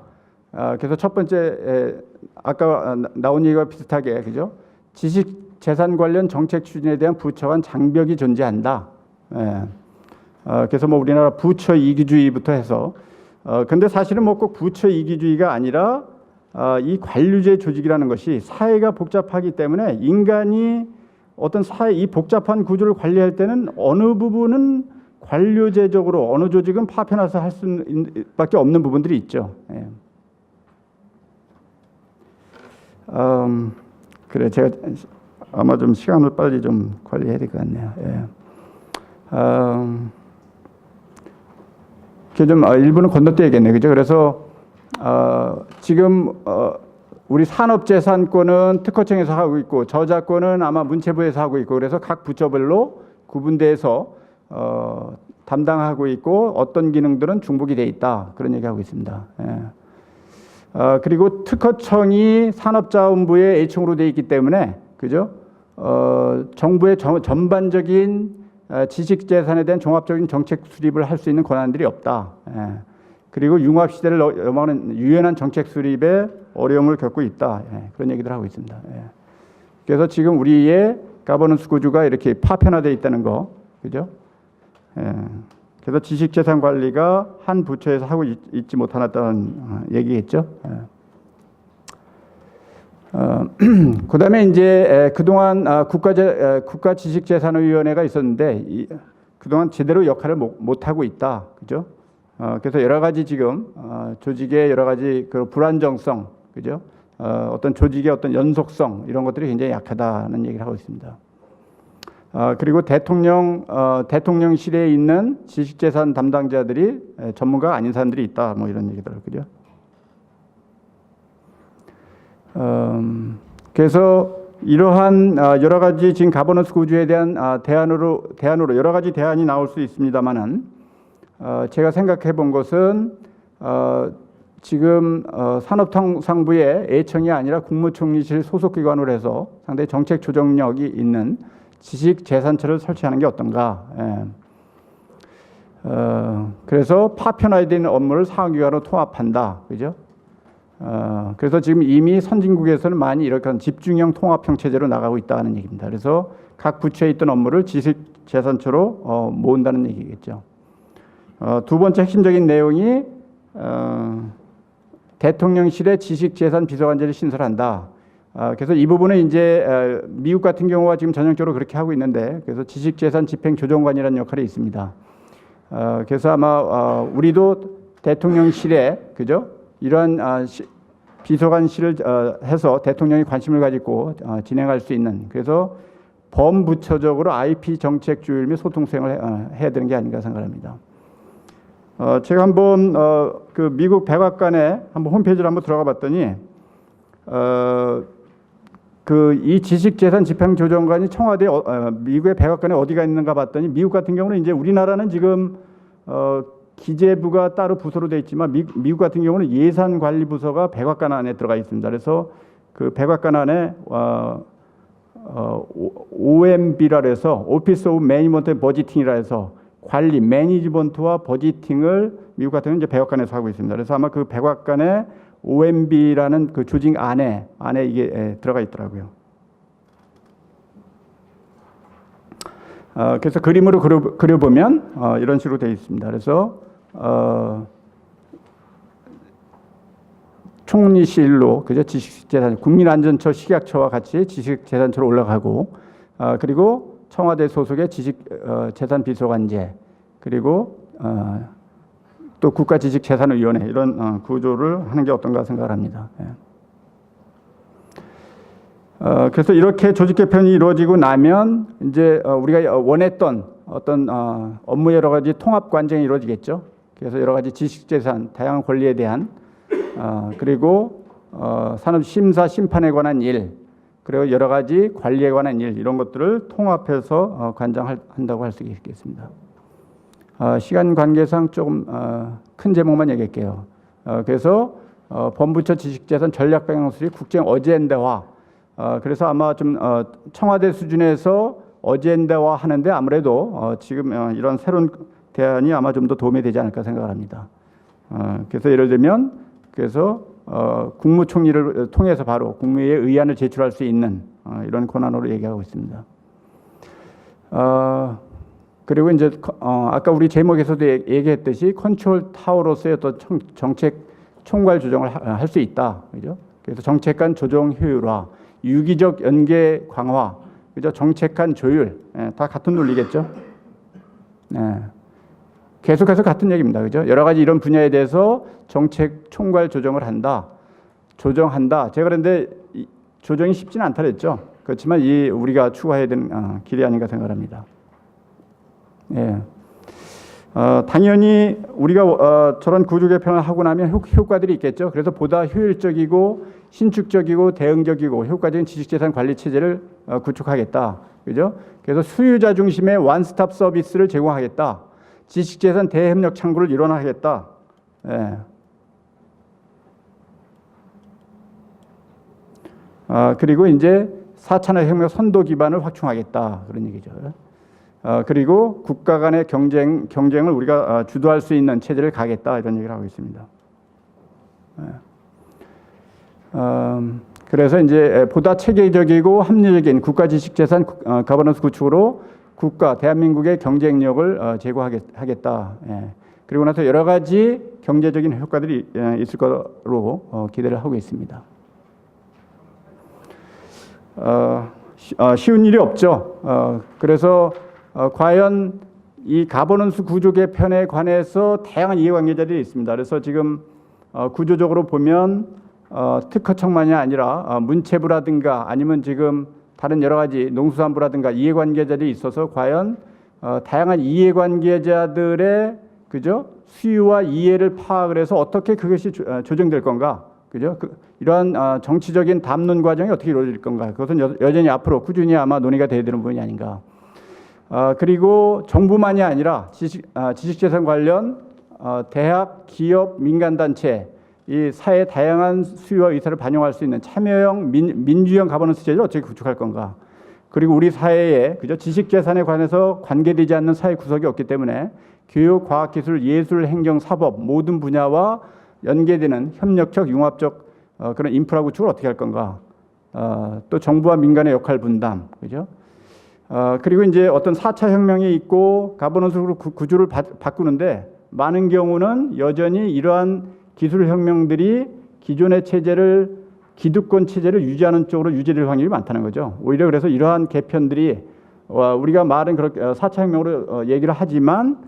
Speaker 7: 그래서 첫 번째 아까 나온 얘기와 비슷하게, 그죠? 지식재산 관련 정책 추진에 대한 부처 간 장벽이 존재한다. 그래서 뭐 우리나라 부처 이기주의부터 해서 근데 사실은 뭐 꼭 부처 이기주의가 아니라 이 관료제 조직이라는 것이 사회가 복잡하기 때문에 인간이 어떤 이 복잡한 구조를 관리할 때는 어느 부분은 관료제적으로 어느 조직은 파편화해서 할 수밖에 없는 부분들이 있죠. 그래, 제가 아마 좀 시간을 빨리 좀 관리해야 될 것 같네요. 좀 일부는 건너뛰어야겠네요. 그죠? 그래서 지금 우리 산업재산권은 특허청에서 하고 있고 저작권은 아마 문체부에서 하고 있고 그래서 각 부처별로 구분돼서 담당하고 있고 어떤 기능들은 중복이 돼 있다. 그런 얘기하고 있습니다. 그리고 특허청이 산업자원부의 H청으로 돼 있기 때문에 그죠? 정부의 전반적인 지식재산에 대한 종합적인 정책 수립을 할 수 있는 권한들이 없다. 그리고 융합시대를 넘어가는 유연한 정책 수립에 어려움을 겪고 있다. 그런 얘기들 하고 있습니다. 그래서 지금 우리의 가버넌스 구조가 이렇게 파편화되어 있다는 거, 그죠? 그래서 지식재산 관리가 한 부처에서 하고 있지 못하다는 얘기겠죠. 그다음에 이제 그동안 국가지식재산위원회가 있었는데 그동안 제대로 역할을 못 하고 있다, 그죠? 그래서 여러 가지 지금 조직의 여러 가지 그 불안정성, 그죠? 어떤 조직의 어떤 연속성 이런 것들이 굉장히 약하다는 얘기를 하고 있습니다. 그리고 대통령실에 있는 지식재산 담당자들이 전문가가 아닌 사람들이 있다, 뭐 이런 얘기들, 그죠? 그래서 이러한 여러 가지 지금 가버넌스 구조에 대한 대안으로 여러 가지 대안이 나올 수 있습니다만은 제가 생각해 본 것은 지금 산업통상부의 A청이 아니라 국무총리실 소속기관으로 해서 상당히 정책 조정력이 있는 지식재산처를 설치하는 게 어떤가. 그래서 파편화된 업무를 상호기관으로 통합한다, 그죠? 그래서 지금 이미 선진국에서는 많이 이렇게 집중형 통합형 체제로 나가고 있다는 얘기입니다. 그래서 각 부처에 있던 업무를 지식재산처로 모은다는 얘기겠죠. 두 번째 핵심적인 내용이 대통령실의 지식재산 비서관제를 신설한다. 그래서 이 부분은 이제 미국 같은 경우가 지금 전형적으로 그렇게 하고 있는데, 그래서 지식재산 집행조정관이라는 역할이 있습니다. 그래서 아마 우리도 대통령실에 그죠? 이러한 비서관실을 해서 대통령이 관심을 가지고 진행할 수 있는, 그래서 범부처적으로 IP 정책 조율 및 소통 수행을 해야 되는 게 아닌가 생각합니다. 제가 한번 그 미국 백악관에 한번 홈페이지를 한번 들어가 봤더니 그 이 지식재산 집행조정관이 청와대 미국의 백악관에 어디가 있는가 봤더니, 미국 같은 경우는 이제 우리나라는 지금 기재부가 따로 부서로 되어 있지만 미국 같은 경우는 예산관리부서가 백악관 안에 들어가 있습니다. 그래서 그 백악관 안에 OMB라 해서 오피스 오브 매니지먼트 버지팅이라 해서 관리, 매니지먼트와 버지팅을 미국 같은 경우는 이제 백악관에서 하고 있습니다. 그래서 아마 그 백악관에 OMB라는 그 조직 안에 이게 들어가 있더라고요. 그래서 그림으로 그려보면 이런 식으로 되어 있습니다. 그래서 총리실로 그죠, 지식재산 국민안전처 식약처와 같이 지식재산처로 올라가고, 그리고 청와대 소속의 지식재산비서관제, 그리고 또 국가지식재산위원회, 이런 구조를 하는 게 어떤가 생각합니다. 그래서 이렇게 조직 개편이 이루어지고 나면 이제 우리가 원했던 어떤 업무 여러 가지 통합 관정이 이루어지겠죠. 그래서 여러 가지 지식재산 다양한 권리에 대한 그리고 산업 심사 심판에 관한 일, 그리고 여러 가지 관리에 관한 일, 이런 것들을 통합해서 관장한다고 할 수 있겠습니다. 시간 관계상 조금 큰 제목만 얘기할게요. 그래서 범부처 지식재산 전략방향수리 국정 어젠다화. 그래서 아마 좀 청와대 수준에서 어젠다화 하는데 아무래도 지금 이런 새로운 대안이 아마 좀 더 도움이 되지 않을까 생각을 합니다. 그래서 예를 들면 그래서 국무총리를 통해서 바로 국무회의에 의안을 제출할 수 있는 이런 권한으로 얘기하고 있습니다. 그리고 이제 아까 우리 제목에서도 얘기했듯이 컨트롤 타워로서의 어떤 정책 총괄 조정을 할 수 있다, 그죠? 그래서 정책 간 조정 효율화, 유기적 연계 강화, 그죠? 정책 간 조율, 다 같은 논리겠죠? 계속해서 같은 얘기입니다, 그죠? 여러 가지 이런 분야에 대해서 정책 총괄 조정을 한다, 조정한다. 제가 그런데 조정이 쉽지는 않다 그랬죠. 그렇지만 이 우리가 추구해야 되는 길이 아닌가 생각합니다. 당연히 우리가 저런 구조 개편을 하고 나면 효과들이 있겠죠. 그래서 보다 효율적이고 신축적이고 대응적이고 효과적인 지식재산 관리 체제를 구축하겠다, 그죠? 그래서 수요자 중심의 원스톱 서비스를 제공하겠다. 지식재산 대협력 창구를 일원화하겠다. 그리고 이제 4차 혁명 선도 기반을 확충하겠다, 그런 얘기죠. 그리고 국가 간의 경쟁을 우리가 주도할 수 있는 체제를 가겠다, 이런 얘기를 하고 있습니다. 그래서 이제 보다 체계적이고 합리적인 국가 지식재산 거버넌스 구축으로 국가 대한민국의 경쟁력을 제고하겠다. 그리고 나서 여러 가지 경제적인 효과들이 있을 거로 기대를 하고 있습니다. 쉬운 일이 없죠. 그래서 과연 이 가버넌스 구조 개편에 관해서 다양한 이해관계자들이 있습니다. 그래서 지금 구조적으로 보면 특허청만이 아니라 문체부라든가 아니면 지금 다른 여러 가지 농수산부라든가 이해관계자들이 있어서 과연 다양한 이해관계자들의 그죠? 수요와 이해를 파악을 해서 어떻게 그것이 조정될 건가, 그죠? 이러한 정치적인 담론 과정이 어떻게 이루어질 건가, 그것은 여전히 앞으로 꾸준히 아마 논의가 돼야 되는 부분이 아닌가. 그리고 정부만이 아니라 지식재산 관련 대학, 기업, 민간단체, 이 사회의 다양한 수요와 의사를 반영할 수 있는 참여형 민주형 가버넌스 체제를 어떻게 구축할 건가. 그리고 우리 사회에 그죠? 지식재산에 관해서 관계되지 않는 사회 구석이 없기 때문에 교육, 과학, 기술, 예술, 행정, 사법 모든 분야와 연계되는 협력적, 융합적 그런 인프라 구축을 어떻게 할 건가. 또 정부와 민간의 역할 분담, 그죠? 그리고 이제 어떤 4차 혁명이 있고 가버넌스 구조를 바꾸는데 많은 경우는 여전히 이러한 기술 혁명들이 기존의 체제를 기득권 체제를 유지하는 쪽으로 유지될 확률이 많다는 거죠. 오히려 그래서 이러한 개편들이 우리가 말은 그렇게 4차 혁명으로 얘기를 하지만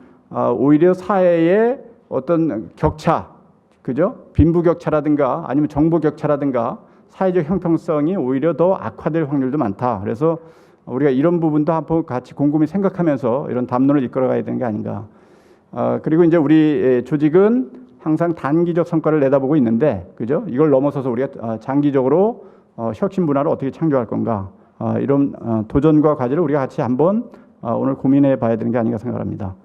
Speaker 7: 오히려 사회의 어떤 격차, 그죠? 빈부격차라든가 아니면 정보격차라든가 사회적 형평성이 오히려 더 악화될 확률도 많다. 그래서 우리가 이런 부분도 한번 같이 곰곰이 생각하면서 이런 담론을 이끌어가야 되는 게 아닌가. 그리고 이제 우리 조직은 항상 단기적 성과를 내다보고 있는데, 그죠? 이걸 넘어서서 우리가 장기적으로 혁신 문화를 어떻게 창조할 건가. 이런 도전과 과제를 우리가 같이 한번 오늘 고민해 봐야 되는 게 아닌가 생각합니다.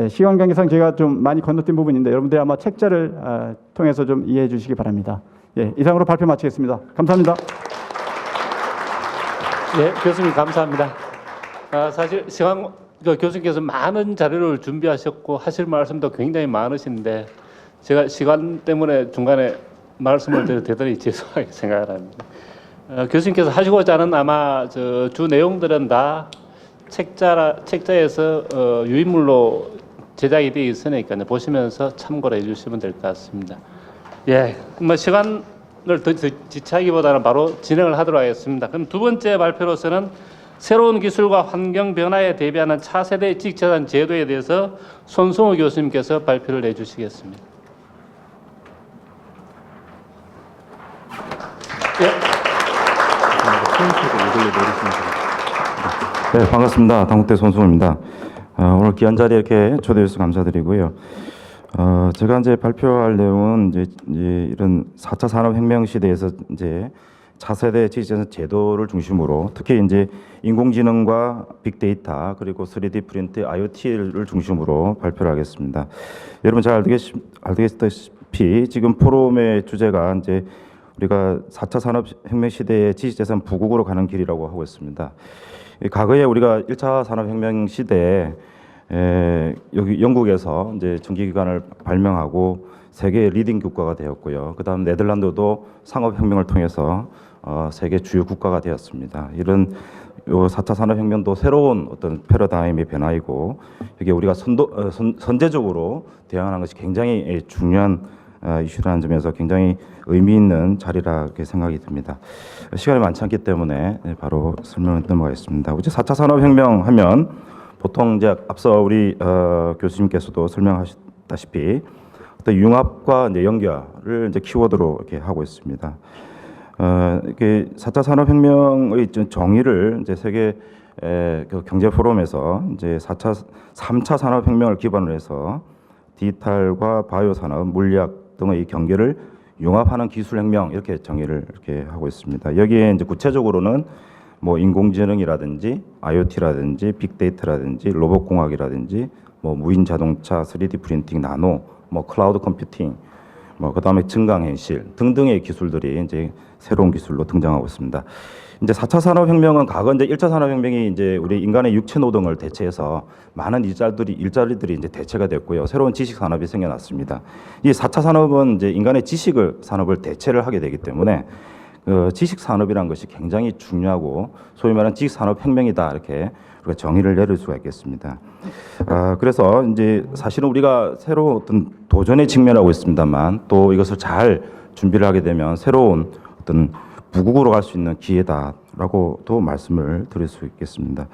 Speaker 7: 시간 관계상 제가 좀 많이 건너뛴 부분인데 여러분들이 아마 책자를 통해서 좀 이해해 주시기 바랍니다. 예, 이상으로 발표 마치겠습니다. 감사합니다.
Speaker 6: 네, 교수님 감사합니다. 사실 시간 교수님께서 많은 자료를 준비하셨고 하실 말씀도 굉장히 많으신데 제가 시간 때문에 중간에 말씀을 드려 대단히 죄송하게 생각을 합니다. 교수님께서 하시고자 하는 아마 주 내용들은 다 책자에서 유인물로 제작이 되어 있으니까 보시면서 참고를 해주시면 될 것 같습니다. 예, 뭐 시간을 더 지체하기보다는 바로 진행을 하도록 하겠습니다. 그럼 두 번째 발표로서는 새로운 기술과 환경 변화에 대비하는 차세대 지식재산 제도에 대해서 손승호 교수님께서 발표를 해주시겠습니다.
Speaker 8: 네, 반갑습니다. 당국대 손승호입니다. 오늘 귀한 자리에 이렇게 초대해 주셔서 감사드리고요. 제가 이제 발표할 내용은 이제 이런 4차 산업혁명 시대에서 이제 차세대 지식재산 제도를 중심으로 특히 이제 인공지능과 빅데이터 그리고 3D 프린트, IoT를 중심으로 발표를 하겠습니다. 여러분 잘 알다시피 지금 포럼의 주제가 이제 우리가 4차 산업혁명 시대의 지식재산 부국으로 가는 길이라고 하고 있습니다. 과거에 우리가 1차 산업혁명 시대에 여기 영국에서 이제 전기기관을 발명하고 세계 리딩 국가가 되었고요. 그다음 네덜란드도 상업혁명을 통해서 세계 주요 국가가 되었습니다. 이런 요 4차 산업혁명도 새로운 어떤 패러다임의 변화이고 이게 우리가 선제적으로 대응하는 것이 굉장히 중요한 이슈라는 점에서 굉장히 의미 있는 자리라 이렇게 생각이 듭니다. 시간이 많지 않기 때문에 바로 설명을 넘어가겠습니다. 이제 4차 산업혁명 하면 보통 이제 앞서 우리 교수님께서도 설명하셨다시피 어떤 융합과 이제 연결을 이제 키워드로 이렇게 하고 있습니다. 이게 4차 산업혁명의 정의를 이제 세계 그 경제 포럼에서 이제 3차 산업혁명을 기반으로 해서 디지털과 바이오 산업, 물리학 등의 경계를 융합하는 기술혁명 이렇게 정의를 이렇게 하고 있습니다. 여기에 이제 구체적으로는 뭐 인공지능이라든지 IoT라든지 빅데이터라든지 로봇공학이라든지 뭐 무인 자동차, 3D 프린팅, 나노, 뭐 클라우드 컴퓨팅, 뭐 그다음에 증강현실 등등의 기술들이 이제 새로운 기술로 등장하고 있습니다. 이제 4차 산업혁명은 과거 이제 1차 산업혁명이 이제 우리 인간의 육체 노동을 대체해서 많은 일자리들이 이제 대체가 됐고요. 새로운 지식 산업이 생겨났습니다. 이 4차 산업은 이제 인간의 지식을 산업을 대체를 하게 되기 때문에 지식 산업이라는 것이 굉장히 중요하고 소위 말하는 지식 산업 혁명이다 이렇게 우리가 정의를 내릴 수가 있겠습니다. 그래서 이제 사실은 우리가 새로운 어떤 도전에 직면하고 있습니다만 또 이것을 잘 준비를 하게 되면 새로운 어떤 부국으로 갈 수 있는 기회다라고도 말씀을 드릴 수 있겠습니다.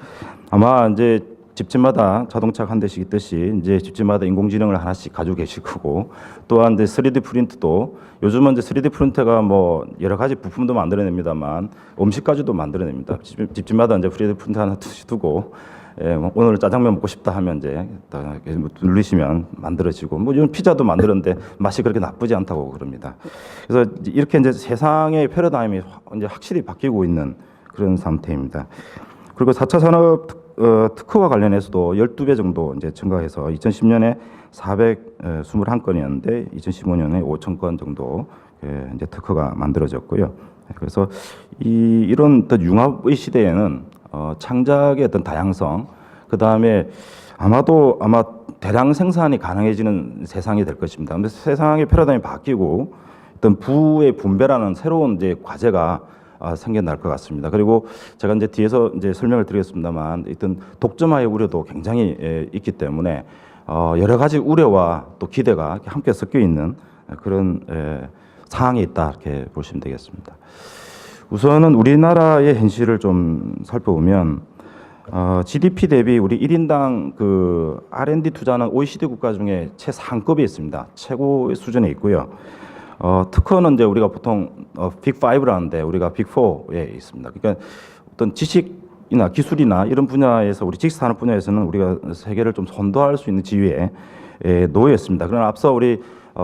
Speaker 8: 아마 이제 집집마다 자동차가 한 대씩 있듯이 이제 집집마다 인공지능을 하나씩 가지고 계실 거고 또한 이제 3D 프린트도 요즘은 이제 3D 프린터가 뭐 여러 가지 부품도 만들어냅니다만 음식까지도 만들어냅니다. 집집마다 이제 3D 프린터 하나 두고 뭐 오늘 짜장면 먹고 싶다 하면 이제 누르시면 만들어지고 뭐 이런 피자도 만드는데 맛이 그렇게 나쁘지 않다고 그럽니다. 그래서 이렇게 이제 세상의 패러다임이 이제 확실히 바뀌고 있는 그런 상태입니다. 그리고 4차 산업 특허와 관련해서도 12배 정도 이제 증가해서 2010년에 421건이었는데 2015년에 5,000건 정도 이제 특허가 만들어졌고요. 그래서 이런 어떤 융합의 시대에는 창작의 어떤 다양성, 그 다음에 아마 대량 생산이 가능해지는 세상이 될 것입니다. 근데 세상의 패러다임이 바뀌고 어떤 부의 분배라는 새로운 이제 과제가 생겨날 것 같습니다. 그리고 제가 이제 뒤에서 이제 설명을 드리겠습니다만, 어떤 독점화의 우려도 굉장히 있기 때문에 여러 가지 우려와 또 기대가 함께 섞여 있는 그런 상황에 있다 이렇게 보시면 되겠습니다. 우선은 우리나라의 현실을 좀 살펴보면 GDP 대비 우리 1인당 그 R&D 투자는 OECD 국가 중에 최상급에 있습니다. 최고의 수준에 있고요. 특허는 이제 우리가 보통 빅 5라는데 우리가 빅 4에 있습니다. 그러니까 어떤 지식이나 기술이나 이런 분야에서 우리 지식산업 분야에서는 우리가 세계를 좀 선도할 수 있는 지위에 놓여 있습니다. 그러나 앞서 우리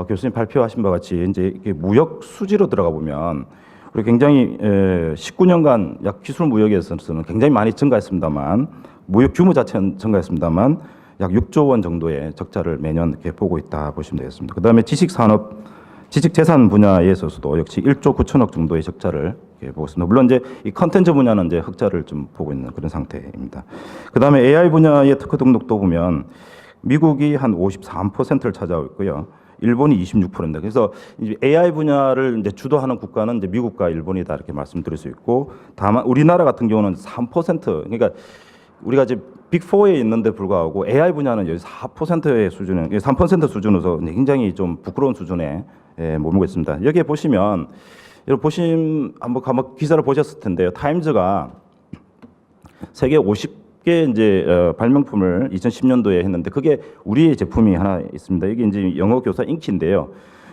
Speaker 8: 교수님 발표하신 바와 같이 이제 이게 무역 수지로 들어가 보면 우리 굉장히 19년간 약 기술 무역에서는 굉장히 많이 증가했습니다만 무역 규모 자체는 증가했습니다만 약 6조 원 정도의 적자를 매년 이렇게 보고 있다 보시면 되겠습니다. 그다음에 지식산업, 지식재산 분야에 있어서도 역시 1조 9천억 정도의 적자를 이렇게 보고 있습니다. 물론 이제 이 컨텐츠 분야는 이제 흑자를 좀 보고 있는 그런 상태입니다. 그다음에 AI 분야의 특허 등록도 보면 미국이 한 53%를 차지하고 있고요. 일본이 26%입니다. 그래서 이제 AI 분야를 이제 주도하는 국가는 이제 미국과 일본이다 이렇게 말씀드릴 수 있고, 다만 우리나라 같은 경우는 3%, 그러니까 우리가 이제 빅4에 있는데 불구하고 AI 분야는 여기 4%의 수준에 3% 수준으로서 굉장히 좀 부끄러운 수준에 머물고 있습니다. 여기에 보시면 여러분 한번 기사를 보셨을 텐데요. 타임즈가 세계 50개 이제 발명품을 2010년도에 했는데 그게 우리의 제품이 하나 있습니다. 이게 이제 영어 교사 인키인데요.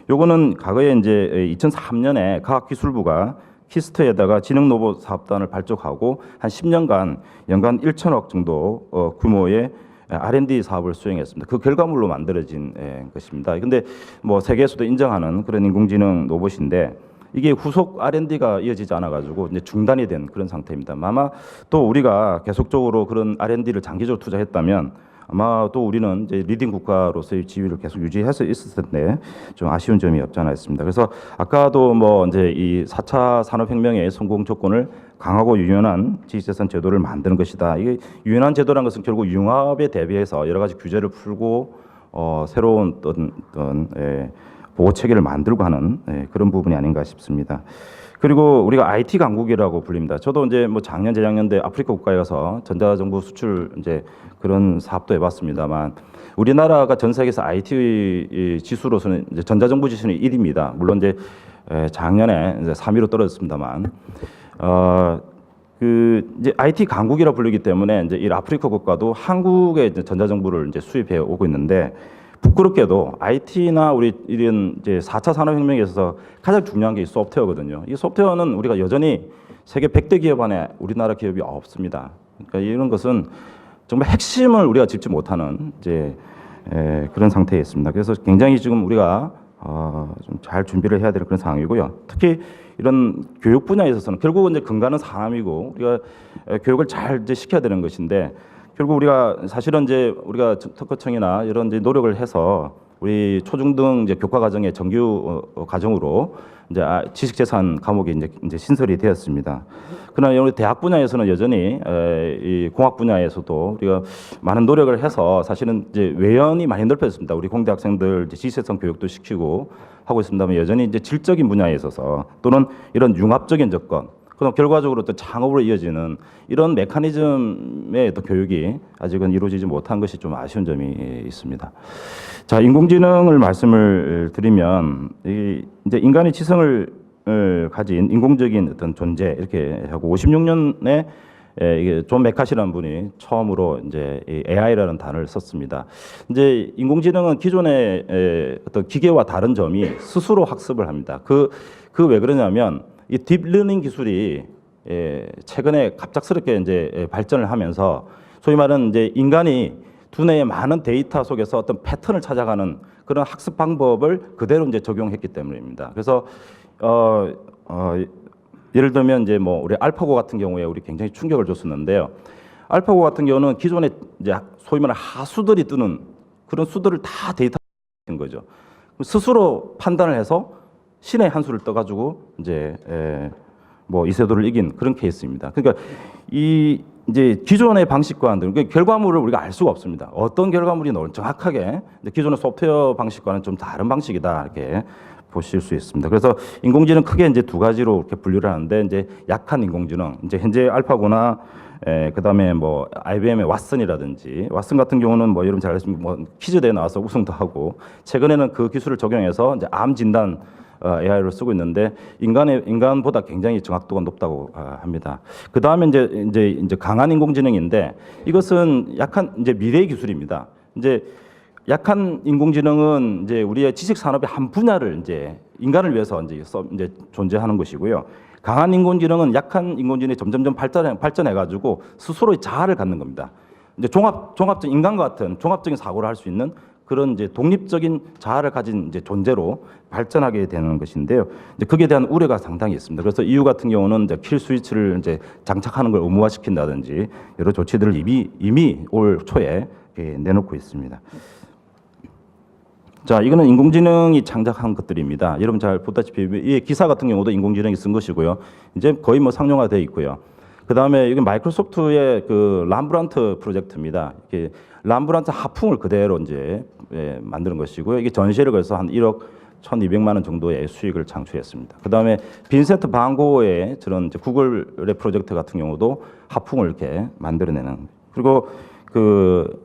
Speaker 8: 요거는 과거에 이제 2003년에 과학기술부가 키스트에다가 지능 로봇 사업단을 발족하고 한 10년간 연간 1천억 정도 규모의 R&D 사업을 수행했습니다. 그 결과물로 만들어진 것입니다. 근데 뭐 세계에서도 인정하는 그런 인공지능 로봇인데 이게 후속 R&D가 이어지지 않아 가지고 이제 중단이 된 그런 상태입니다. 아마 또 우리가 계속적으로 그런 R&D를 장기적으로 투자했다면 아마 또 우리는 이제 리딩 국가로서의 지위를 계속 유지해서 있을 텐데 좀 아쉬운 점이 없지 않아 있습니다. 그래서 아까도 뭐 이제 이 4차 산업혁명의 성공 조건을 강하고 유연한 지식재산 제도를 만드는 것이다. 이게 유연한 제도라는 것은 결국 융합에 대비해서 여러 가지 규제를 풀고 새로운 어떤 보호 체계를 만들고 하는 그런 부분이 아닌가 싶습니다. 그리고 우리가 IT 강국이라고 불립니다. 저도 이제 뭐 작년 재작년 때 아프리카 국가에 가서 전자정부 수출 이제 그런 사업도 해봤습니다만 우리나라가 전 세계에서 IT 지수로서는 이제 전자정부 지수는 1위입니다. 물론 이제 작년에 이제 3위로 떨어졌습니다만 그 이제 IT 강국이라 불리기 때문에 이제 이 아프리카 국가도 한국의 이제 전자정부를 이제 수입해 오고 있는데. 부끄럽게도 IT나 우리 이런 이제 4차 산업혁명에 있어서 가장 중요한 게 이 소프트웨어거든요. 이 소프트웨어는 우리가 여전히 세계 100대 기업 안에 우리나라 기업이 없습니다. 그러니까 이런 것은 정말 핵심을 우리가 짚지 못하는 이제 그런 상태에 있습니다. 그래서 굉장히 지금 우리가 좀 잘 준비를 해야 될 그런 상황이고요. 특히 이런 교육 분야에 있어서는 결국은 이제 근간은 사람이고 우리가 교육을 잘 이제 시켜야 되는 것인데. 결국 우리가 사실은 이제 우리가 특허청이나 이런 이제 노력을 해서 우리 초중등 이제 교과 과정의 정규 과정으로 이제 지식재산 과목이 이제 신설이 되었습니다. 그러나 우리 대학 분야에서는 여전히 이 공학 분야에서도 우리가 많은 노력을 해서 사실은 이제 외연이 많이 넓혀졌습니다. 우리 공대 학생들 이제 지식재산 교육도 시키고 하고 있습니다만 여전히 이제 질적인 분야에 있어서 또는 이런 융합적인 접근. 그럼 결과적으로 또 창업으로 이어지는 이런 메커니즘의 또 교육이 아직은 이루어지지 못한 것이 좀 아쉬운 점이 있습니다. 자, 인공지능을 말씀을 드리면 이제 인간의 지성을 가진 인공적인 어떤 존재 이렇게 하고 56년에 이게 존 맥카시라는 분이 처음으로 이제 AI라는 단어를 썼습니다. 이제 인공지능은 기존의 어떤 기계와 다른 점이 스스로 학습을 합니다. 그 왜 그러냐면 이 딥러닝 기술이 최근에 갑작스럽게 이제 발전을 하면서 소위 말하는 이제 인간이 두뇌의 많은 데이터 속에서 어떤 패턴을 찾아가는 그런 학습 방법을 그대로 이제 적용했기 때문입니다. 그래서 예를 들면 이제 뭐 우리 알파고 같은 경우에 우리 굉장히 충격을 줬었는데요. 알파고 같은 경우는 기존에 이제 소위 말하는 하수들이 뜨는 그런 수들을 다 데이터인 거죠. 스스로 판단을 해서 신의 한 수를 떠가지고 이제 뭐 이세돌을 이긴 그런 케이스입니다. 그러니까 이 이제 기존의 방식과는 그러니까 결과물을 우리가 알 수가 없습니다. 어떤 결과물이 나올지 정확하게 기존의 소프트웨어 방식과는 좀 다른 방식이다 이렇게 보실 수 있습니다. 그래서 인공지능 크게 이제 두 가지로 이렇게 분류를 하는데 이제 약한 인공지능, 이제 현재 알파고나 그다음에 뭐 IBM의 왓슨이라든지 왓슨 같은 경우는 뭐 여러분 잘 아시면 뭐 퀴즈대회 나와서 우승도 하고 최근에는 그 기술을 적용해서 이제 암 진단 AI를 쓰고 있는데 인간보다 굉장히 정확도가 높다고 합니다. 그 다음에 이제 강한 인공지능인데 이것은 약한 이제 미래의 기술입니다. 이제 약한 인공지능은 이제 우리의 지식 산업의 한 분야를 이제 인간을 위해서 이제 존재하는 것이고요. 강한 인공지능은 약한 인공지능이 점점점 발전해 가지고 스스로의 자아를 갖는 겁니다. 이제 종합적 인간과 같은 종합적인 사고를 할 수 있는 그런 이제 독립적인 자아를 가진 이제 존재로 발전하게 되는 것인데요. 이제 거기에 대한 우려가 상당히 있습니다. 그래서 EU 같은 경우는 이제 킬 스위치를 이제 장착하는 걸 의무화시킨다든지 여러 조치들을 이미 올 초에 내놓고 있습니다. 자, 이거는 인공지능이 창작한 것들입니다. 여러분 잘 보다시피 이 기사 같은 경우도 인공지능이 쓴 것이고요. 이제 거의 뭐 상용화되어 있고요. 그 다음에 이게 마이크로소프트의 그 람브란트 프로젝트입니다. 이게 람브란트 하풍을 그대로 이제 만드는 것이고요. 이게 전시를 걸어서 한 1억 1,200만 원 정도의 수익을 창출했습니다. 그 다음에 빈센트 반 고흐의 저런 이제 구글의 프로젝트 같은 경우도 하풍을 이렇게 만들어내는. 그리고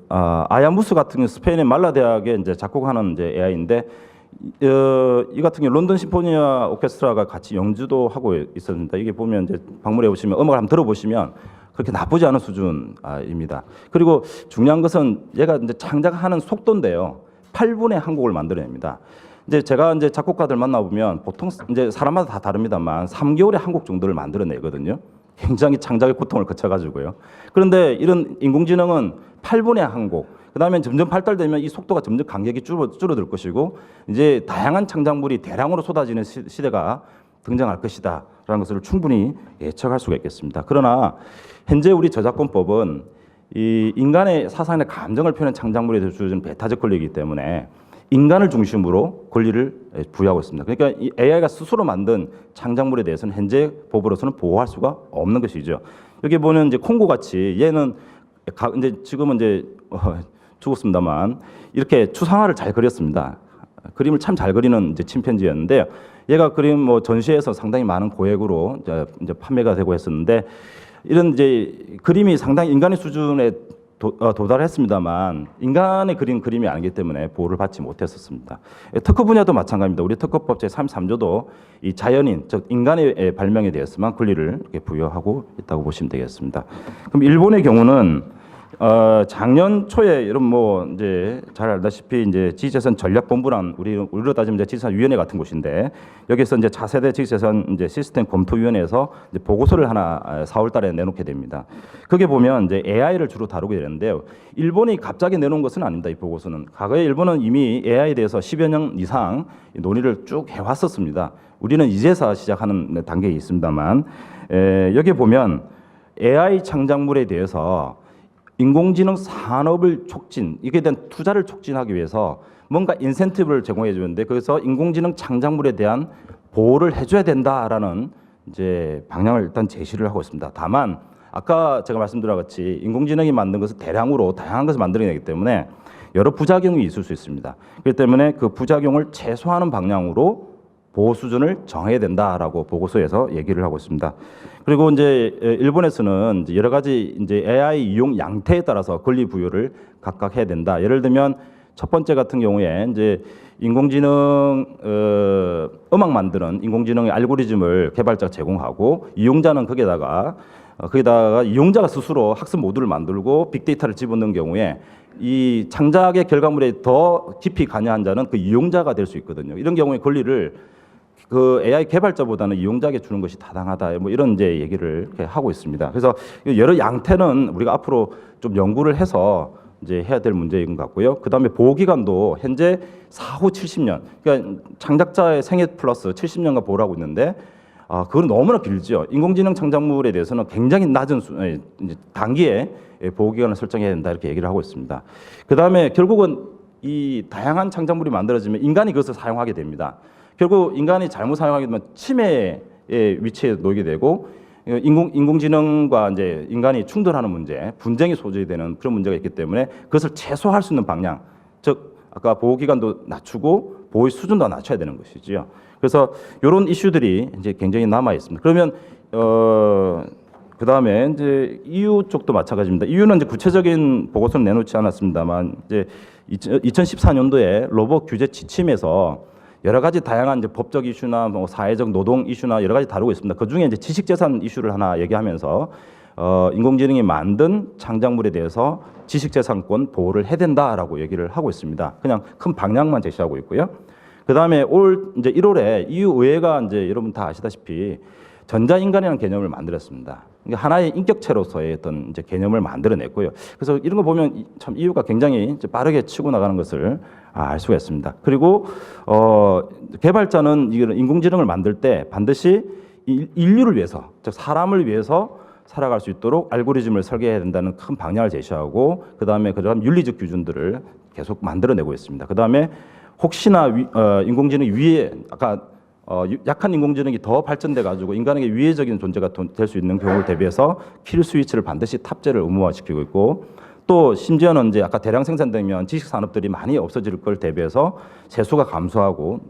Speaker 8: 아야무스 같은 경우 스페인의 말라 대학에 이제 작곡하는 이제 AI인데 이 같은 경우 런던 심포니아 오케스트라가 같이 연주도 하고 있었습니다. 이게 보면 이제 방문해 보시면 음악을 한번 들어보시면 그렇게 나쁘지 않은 수준입니다. 그리고 중요한 것은 얘가 이제 창작하는 속도인데요. 8분에 한 곡을 만들어냅니다. 이제 제가 이제 작곡가들 만나보면 보통 이제 사람마다 다 다릅니다만 3개월에 한 곡 정도를 만들어내거든요. 굉장히 창작의 고통을 거쳐가지고요. 그런데 이런 인공지능은 8분에 한 곡, 그 다음에 점점 발달되면 이 속도가 점점 간격이 줄어들 것이고 이제 다양한 창작물이 대량으로 쏟아지는 시대가 등장할 것이다라는 것을 충분히 예측할 수가 있겠습니다. 그러나 현재 우리 저작권법은 이 인간의 사상이나 감정을 표현한 창작물에 대해서 주어지는 배타적 권리이기 때문에 인간을 중심으로 권리를 부여하고 있습니다. 그러니까 이 AI가 스스로 만든 창작물에 대해서는 현재 법으로서는 보호할 수가 없는 것이죠. 여기 보면 이제 콩고 같이 얘는 이제 지금은 이제 죽었습니다만 이렇게 추상화를 잘 그렸습니다. 그림을 참 잘 그리는 이제 침팬지였는데요. 얘가 그림 뭐 전시에서 상당히 많은 고액으로 이제 판매가 되고 했었는데 이런 이제 그림이 상당히 인간의 수준에 도달했습니다만 인간의 그린 그림이 아니기 때문에 보호를 받지 못했었습니다. 특허 분야도 마찬가지입니다. 우리 특허법 제33조도 이 자연인, 즉 인간의 발명에 대해서만 권리를 이렇게 부여하고 있다고 보시면 되겠습니다. 그럼 일본의 경우는 작년 초에 여러분 뭐 이제 잘 알다시피 이제 지식재산 전략본부란 우리로 따지면 이제 지식재산위원회 같은 곳인데 여기서 이제 차세대 지식재산 이제 시스템 검토위원회에서 이제 보고서를 하나 4월달에 내놓게 됩니다. 거기에 보면 이제 AI를 주로 다루게 되는데요. 일본이 갑자기 내놓은 것은 아닙니다. 이 보고서는 과거에 일본은 이미 AI에 대해서 10여 년 이상 논의를 쭉 해왔었습니다. 우리는 이제서 시작하는 단계에 있습니다만 여기 보면 AI 창작물에 대해서 인공지능 산업을 이게 대한 투자를 촉진하기 위해서 뭔가 인센티브를 제공해 주는데 그래서 인공지능 창작물에 대한 보호를 해줘야 된다라는 이제 방향을 일단 제시를 하고 있습니다. 다만 아까 제가 말씀드린 것 같이 인공지능이 만든 것을 대량으로 다양한 것을 만들어내기 때문에 여러 부작용이 있을 수 있습니다. 그렇기 때문에 그 부작용을 최소화하는 방향으로 보호 수준을 정해야 된다라고 보고서에서 얘기를 하고 있습니다. 그리고 이제 일본에서는 이제 여러 가지 이제 AI 이용 양태에 따라서 권리 부여를 각각 해야 된다. 예를 들면 첫 번째 같은 경우에 이제 인공지능 음악 만드는 인공지능의 알고리즘을 개발자가 제공하고 이용자는 거기다가 이용자가 스스로 학습 모듈을 만들고 빅데이터를 집어넣는 경우에 이 창작의 결과물에 더 깊이 관여한 자는 그 이용자가 될 수 있거든요. 이런 경우에 권리를 그 AI 개발자보다는 이용자에게 주는 것이 타당하다. 뭐 이런 이제 얘기를 이렇게 하고 있습니다. 그래서 여러 양태는 우리가 앞으로 좀 연구를 해서 이제 해야 될 문제인 것 같고요. 그 다음에 보호 기간도 현재 4후 70년, 그러니까 창작자의 생애 플러스 70년간 보호를 하고 있는데 그건 너무나 길죠. 인공지능 창작물에 대해서는 굉장히 낮은 이제 단기에 보호 기간을 설정해야 된다 이렇게 얘기를 하고 있습니다. 그 다음에 결국은 이 다양한 창작물이 만들어지면 인간이 그것을 사용하게 됩니다. 결국 인간이 잘못 사용하게 되면 침해의 위치에 놓이게 되고 인공지능과 이제 인간이 충돌하는 문제, 분쟁이 소지되는 그런 문제가 있기 때문에 그것을 최소화할 수 있는 방향, 즉 아까 보호 기간도 낮추고 보호의 수준도 낮춰야 되는 것이지요. 그래서 이런 이슈들이 이제 굉장히 남아 있습니다. 그러면 그 다음에 이제 EU 쪽도 마찬가지입니다. EU는 이제 구체적인 보고서는 내놓지 않았습니다만 이제 2014년도에 로봇 규제 지침에서 여러 가지 다양한 이제 법적 이슈나 뭐 사회적 노동 이슈나 여러 가지 다루고 있습니다. 그 중에 이제 지식재산 이슈를 하나 얘기하면서 인공지능이 만든 창작물에 대해서 지식재산권 보호를 해야 된다라고 얘기를 하고 있습니다. 그냥 큰 방향만 제시하고 있고요. 그 다음에 올 이제 1월에 EU 의회가 이제 여러분 다 아시다시피 전자인간이라는 개념을 만들었습니다. 그러니까 하나의 인격체로서의 어떤 이제 개념을 만들어냈고요. 그래서 이런 거 보면 참 EU가 굉장히 이제 빠르게 치고 나가는 것을 알 수가 있습니다. 그리고 개발자는 이런 인공지능을 만들 때 반드시 인류를 위해서, 즉 사람을 위해서 살아갈 수 있도록 알고리즘을 설계해야 된다는 큰 방향을 제시하고 그다음에 그런 윤리적 기준들을 계속 만들어내고 있습니다. 그다음에 혹시나 인공지능이 위에 아까 약한 인공지능이 더 발전돼 가지고 인간에게 위해적인 존재가 될 수 있는 경우를 대비해서 킬 스위치를 반드시 탑재를 의무화시키고 있고 또 심지어는 이제 아까 대량 생산되면 지식 산업들이 많이 없어질 걸 대비해서 세수가 감소하고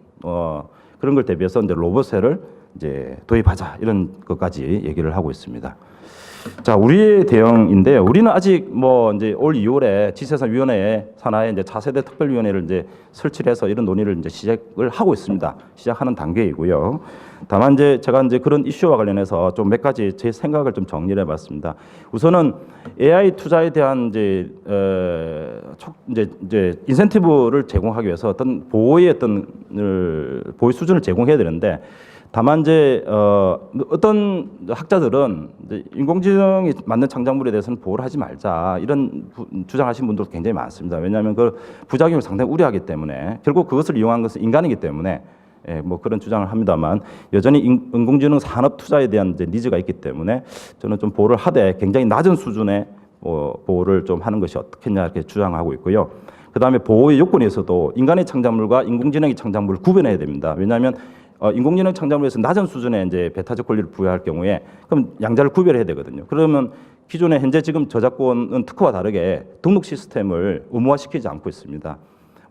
Speaker 8: 그런 걸 대비해서 이제 로봇세를 이제 도입하자 이런 것까지 얘기를 하고 있습니다. 자, 우리의 대응인데요. 우리는 아직 뭐 이제 올 2월에 지세상위원회에 산하의 이제 차세대 특별위원회를 이제 설치를 해서 이런 논의를 이제 시작을 하고 있습니다. 시작하는 단계이고요. 다만 이제 제가 이제 그런 이슈와 관련해서 좀 몇 가지 제 생각을 좀 정리를 해봤습니다. 우선은 AI 투자에 대한 이제 인센티브를 제공하기 위해서 어떤 보호의 어떤 보호 수준을 제공해야 되는데. 다만 이제 어떤 학자들은 이제 인공지능이 만든 창작물에 대해서는 보호를 하지 말자 이런 주장하신 분들도 굉장히 많습니다. 왜냐하면 그 부작용을 상당히 우려하기 때문에 결국 그것을 이용한 것은 인간이기 때문에 뭐 그런 주장을 합니다만 여전히 인공지능 산업 투자에 대한 이제 니즈가 있기 때문에 저는 좀 보호를 하되 굉장히 낮은 수준의 보호를 좀 하는 것이 어떻겠냐 이렇게 주장하고 있고요. 그 다음에 보호의 요건에서도 인간의 창작물과 인공지능의 창작물을 구분해야 됩니다. 왜냐하면 인공지능 창작물에서 낮은 수준의 이제 배타적 권리를 부여할 경우에 그럼 양자를 구별해야 되거든요. 그러면 기존에 현재 지금 저작권은 특허와 다르게 등록 시스템을 의무화시키지 않고 있습니다.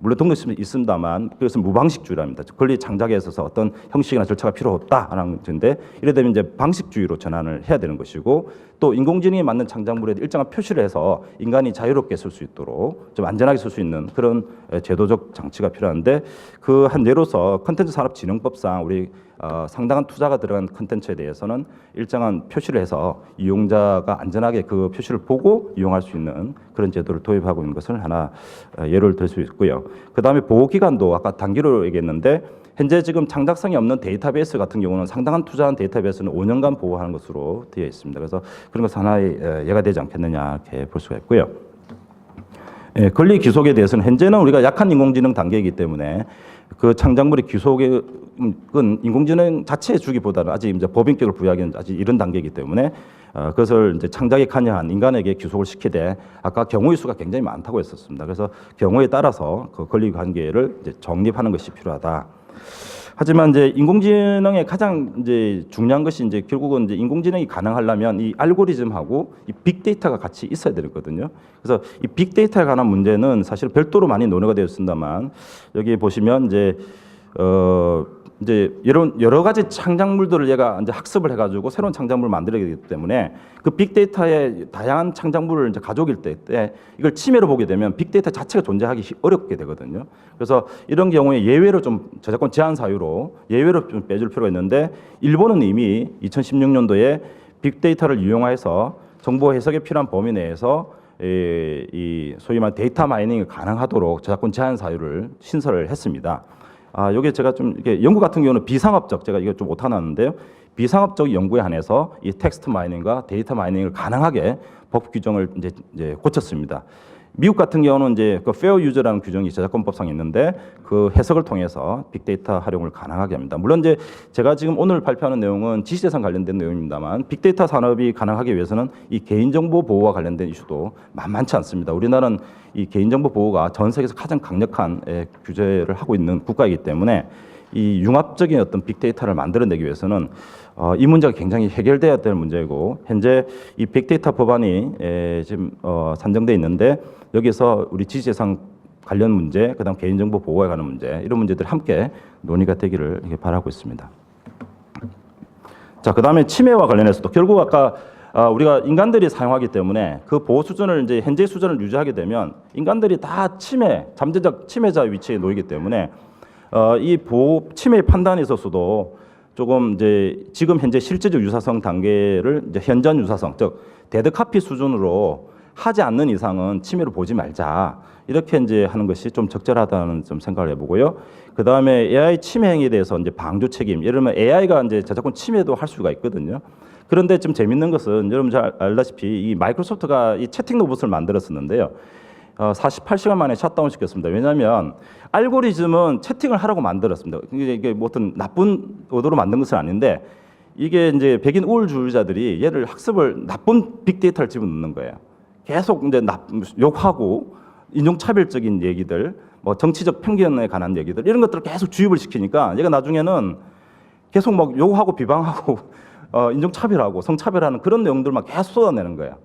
Speaker 8: 물론 등록 시스템이 있습니다만 그것은 무방식주의랍니다. 권리 창작에 있어서 어떤 형식이나 절차가 필요 없다라는 건데 이래 되면 이제 방식주의로 전환을 해야 되는 것이고 또 인공지능에 맞는 창작물에 일정한 표시를 해서 인간이 자유롭게 쓸 수 있도록 좀 안전하게 쓸 수 있는 그런 제도적 장치가 필요한데 그 한 예로서 컨텐츠산업진흥법상 우리 상당한 투자가 들어간 컨텐츠에 대해서는 일정한 표시를 해서 이용자가 안전하게 그 표시를 보고 이용할 수 있는 그런 제도를 도입하고 있는 것을 하나 예를 들 수 있고요. 그 다음에 보호기간도 아까 단기로 얘기했는데 현재 지금 창작성이 없는 데이터베이스 같은 경우는 상당한 투자한 데이터베이스는 5년간 보호하는 것으로 되어 있습니다. 그래서 그런 것 하나의 예가 되지 않겠느냐 이렇게 볼 수가 있고요. 권리 기속에 대해서는 현재는 우리가 약한 인공지능 단계이기 때문에 그 창작물의 기속은 인공지능 자체에 주기보다는 아직 이제 법인격을 부여하기는 아직 이런 단계이기 때문에 그것을 이제 창작에 관여한 인간에게 기속을 시키되 아까 경우의 수가 굉장히 많다고 했었습니다. 그래서 경우에 따라서 그 권리 관계를 이제 정립하는 것이 필요하다. 하지만 이제 인공지능의 가장 이제 중요한 것이 이제 결국은 이제 인공지능이 가능하려면 이 알고리즘하고 이 빅데이터가 같이 있어야 되거든요. 그래서 이 빅데이터에 관한 문제는 사실 별도로 많이 논의가 되어 있습니다만 여기 보시면 이제 여러 가지 창작물들을 얘가 이제 학습을 해가지고 새로운 창작물을 만들어야 되기 때문에 그 빅데이터의 다양한 창작물을 이제 가져오길 때 이걸 침해로 보게 되면 빅데이터 자체가 존재하기 어렵게 되거든요. 그래서 이런 경우에 예외로 좀 저작권 제한 사유로 예외로 좀 빼줄 필요가 있는데 일본은 이미 2016년도에 빅데이터를 이용해서 정보 해석에 필요한 범위 내에서 이 소위 말하는 데이터 마이닝이 가능하도록 저작권 제한 사유를 신설을 했습니다. 여기 제가 좀 이렇게 연구 같은 경우는 비상업적 제가 이거 좀 못하놨는데요. 비상업적 연구에 한해서 이 텍스트 마이닝과 데이터 마이닝을 가능하게 법 규정을 이제 고쳤습니다. 미국 같은 경우는 이제 그 페어 유저라는 규정이 저작권법상에 있는데 그 해석을 통해서 빅데이터 활용을 가능하게 합니다. 물론 이제 제가 지금 오늘 발표하는 내용은 지식재산 관련된 내용입니다만 빅데이터 산업이 가능하기 위해서는 이 개인정보 보호와 관련된 이슈도 만만치 않습니다. 우리나라는 이 개인정보 보호가 전 세계에서 가장 강력한 규제를 하고 있는 국가이기 때문에 이 융합적인 어떤 빅데이터를 만들어내기 위해서는 이 문제가 굉장히 해결돼야 될 문제이고 현재 이 빅데이터 법안이 지금 산정돼 있는데 여기서 우리 지식재산 관련 문제, 그다음 개인정보 보호에 관한 문제 이런 문제들이 함께 논의가 되기를 바라고 있습니다. 자, 그다음에 침해와 관련해서도 결국 아까 우리가 인간들이 사용하기 때문에 그 보호 수준을 이제 현재 수준을 유지하게 되면 인간들이 다 잠재적 침해자 위치에 놓이기 때문에 이 보호 침해 판단에 있어서도 조금 이제 지금 현재 실제적 유사성 단계를 이제 현존 유사성, 즉 데드 카피 수준으로 하지 않는 이상은 침해로 보지 말자. 이렇게 이제 하는 것이 좀 적절하다는 좀 생각을 해보고요. 그 다음에 AI 침해 행위에 대해서 이제 방조 책임. 예를 들면 AI가 이제 저작권 침해도 할 수가 있거든요. 그런데 좀 재밌는 것은 여러분 잘 알다시피 이 마이크로소프트가 이 채팅 로봇을 만들었었는데요. 48시간 만에 셧다운 시켰습니다. 왜냐하면 알고리즘은 채팅을 하라고 만들었습니다. 이게 뭐 어떤 나쁜 의도로 만든 것은 아닌데 이게 이제 백인 우월주의자들이 얘를 학습을 나쁜 빅데이터를 집어넣는 거예요. 계속 이제 욕하고 인종차별적인 얘기들, 뭐 정치적 편견에 관한 얘기들 이런 것들을 계속 주입을 시키니까 얘가 나중에는 계속 막 욕하고 비방하고 인종차별하고 성차별하는 그런 내용들만 계속 쏟아내는 거예요.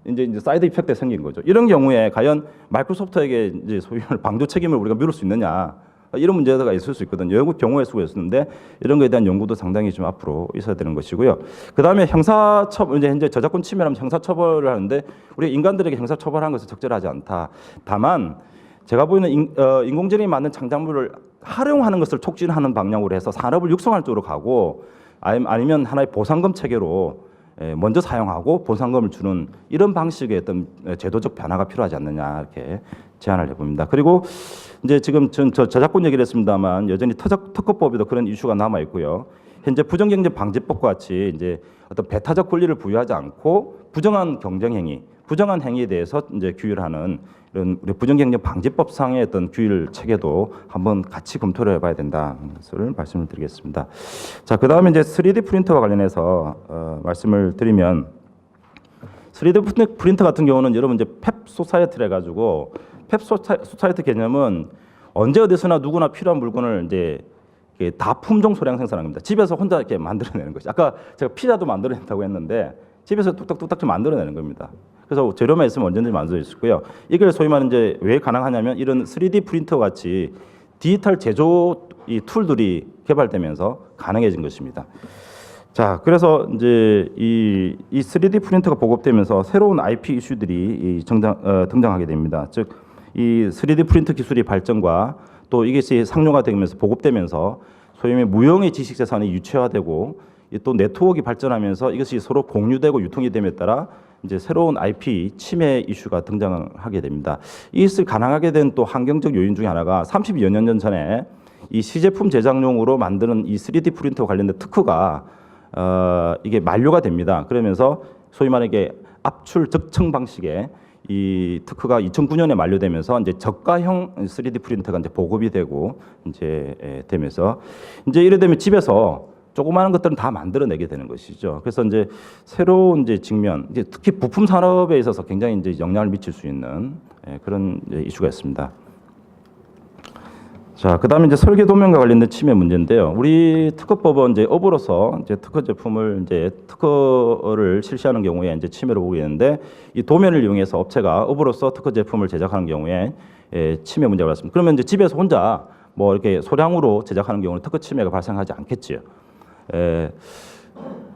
Speaker 8: 이제 사이드 이펙트가 생긴 거죠. 이런 경우에 과연 마이크로소프트에게 이제 소위 말하는 방조 책임을 우리가 미룰 수 있느냐 이런 문제가 있을 수 있거든요. 영국 경우의 수가 있었는데 이런 거에 대한 연구도 상당히 좀 앞으로 있어야 되는 것이고요. 그 다음에 형사처벌 이제 현재 저작권 침해라면 형사처벌을 하는데 우리 인간들에게 형사처벌하는 것은 적절하지 않다. 다만 제가 보이는 인공지능이 만든 창작물을 활용하는 것을 촉진하는 방향으로 해서 산업을 육성할 쪽으로 가고 아니면 하나의 보상금 체계로 먼저 사용하고 보상금을 주는 이런 방식의 어떤 제도적 변화가 필요하지 않느냐 이렇게 제안을 해봅니다. 그리고 이제 지금 전 저작권 얘기를 했습니다만 여전히 특허법에도 그런 이슈가 남아 있고요. 현재 부정경쟁 방지법과 같이 이제 어떤 배타적 권리를 부여하지 않고 부정한 경쟁 행위, 부정한 행위에 대해서 이제 규율을 하는 이런 우리 부정경쟁 방지법상의 어떤 규율 체계도 한번 같이 검토를 해봐야 된다는 것을 말씀을 드리겠습니다. 자, 그 다음에 이제 3D 프린터와 관련해서 말씀을 드리면 3D 프린터 같은 경우는 여러분 이제 펩 소사이어티를 해가지고 펩 소사이어티 개념은 언제 어디서나 누구나 필요한 물건을 이제 다 품종 소량 생산합니다. 집에서 혼자 이렇게 만들어내는 것이. 아까 제가 피자도 만들어낸다고 했는데 집에서 뚝딱뚝딱 좀 만들어내는 겁니다. 그래서 재료만 있으면 언제든지 만들 수 있고요. 이걸 소위 말하는 이제 왜 가능하냐면 이런 3D 프린터 같이 디지털 제조 이 툴들이 개발되면서 가능해진 것입니다. 자, 그래서 이제 이 3D 프린터가 보급되면서 새로운 IP 이슈들이 등장하게 됩니다. 즉, 이 3D 프린터 기술의 발전과 또 이것이 상용화 되면서 보급되면서 소위 말해 무형의 지식 재산이 유체화되고 또 네트워크가 발전하면서 이것이 서로 공유되고 유통이 됨에 따라 이제 새로운 IP 침해 이슈가 등장하게 됩니다. 이것을 가능하게 된 또 환경적 요인 중에 하나가 30여 년 전에 이 시제품 제작용으로 만드는 이 3D 프린터와 관련된 특허가 이게 만료가 됩니다. 그러면서 소위 말하게 압출 적층 방식의 이 특허가 2009년에 만료되면서 이제 저가형 3D 프린터가 이제 보급이 되고 이제 되면서 이제 이래 되면 집에서 조그마한 것들은 다 만들어내게 되는 것이죠. 그래서 이제 새로운 이제 직면, 이제 특히 부품 산업에 있어서 굉장히 이제 영향을 미칠 수 있는 그런 이제 이슈가 있습니다. 자, 그다음에 이제 설계 도면과 관련된 침해 문제인데요. 우리 특허법은 이제 업으로서 이제 특허 제품을 이제 특허를 실시하는 경우에 이제 침해로 보게 되는데 이 도면을 이용해서 업체가 업으로서 특허 제품을 제작하는 경우에 침해 문제가 발생합니다. 그러면 이제 집에서 혼자 뭐 이렇게 소량으로 제작하는 경우는 특허 침해가 발생하지 않겠지요.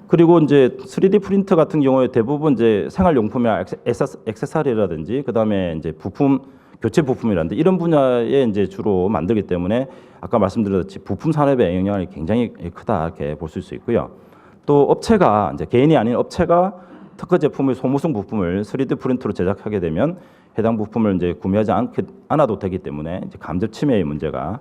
Speaker 8: 그리고 이제 3D 프린터 같은 경우에 대부분 이제 생활용품이나 액세서리라든지 그다음에 이제 부품 교체 부품이라든지 이런 분야에 이제 주로 만들기 때문에 아까 말씀드렸듯이 부품 산업의 영향이 굉장히 크다 이렇게 볼 수 있고요. 또 업체가 이제 개인이 아닌 업체가 특허 제품의 소모성 부품을 3D 프린터로 제작하게 되면 해당 부품을 이제 구매하지 않아도 되기 때문에 이제 간접 침해의 문제가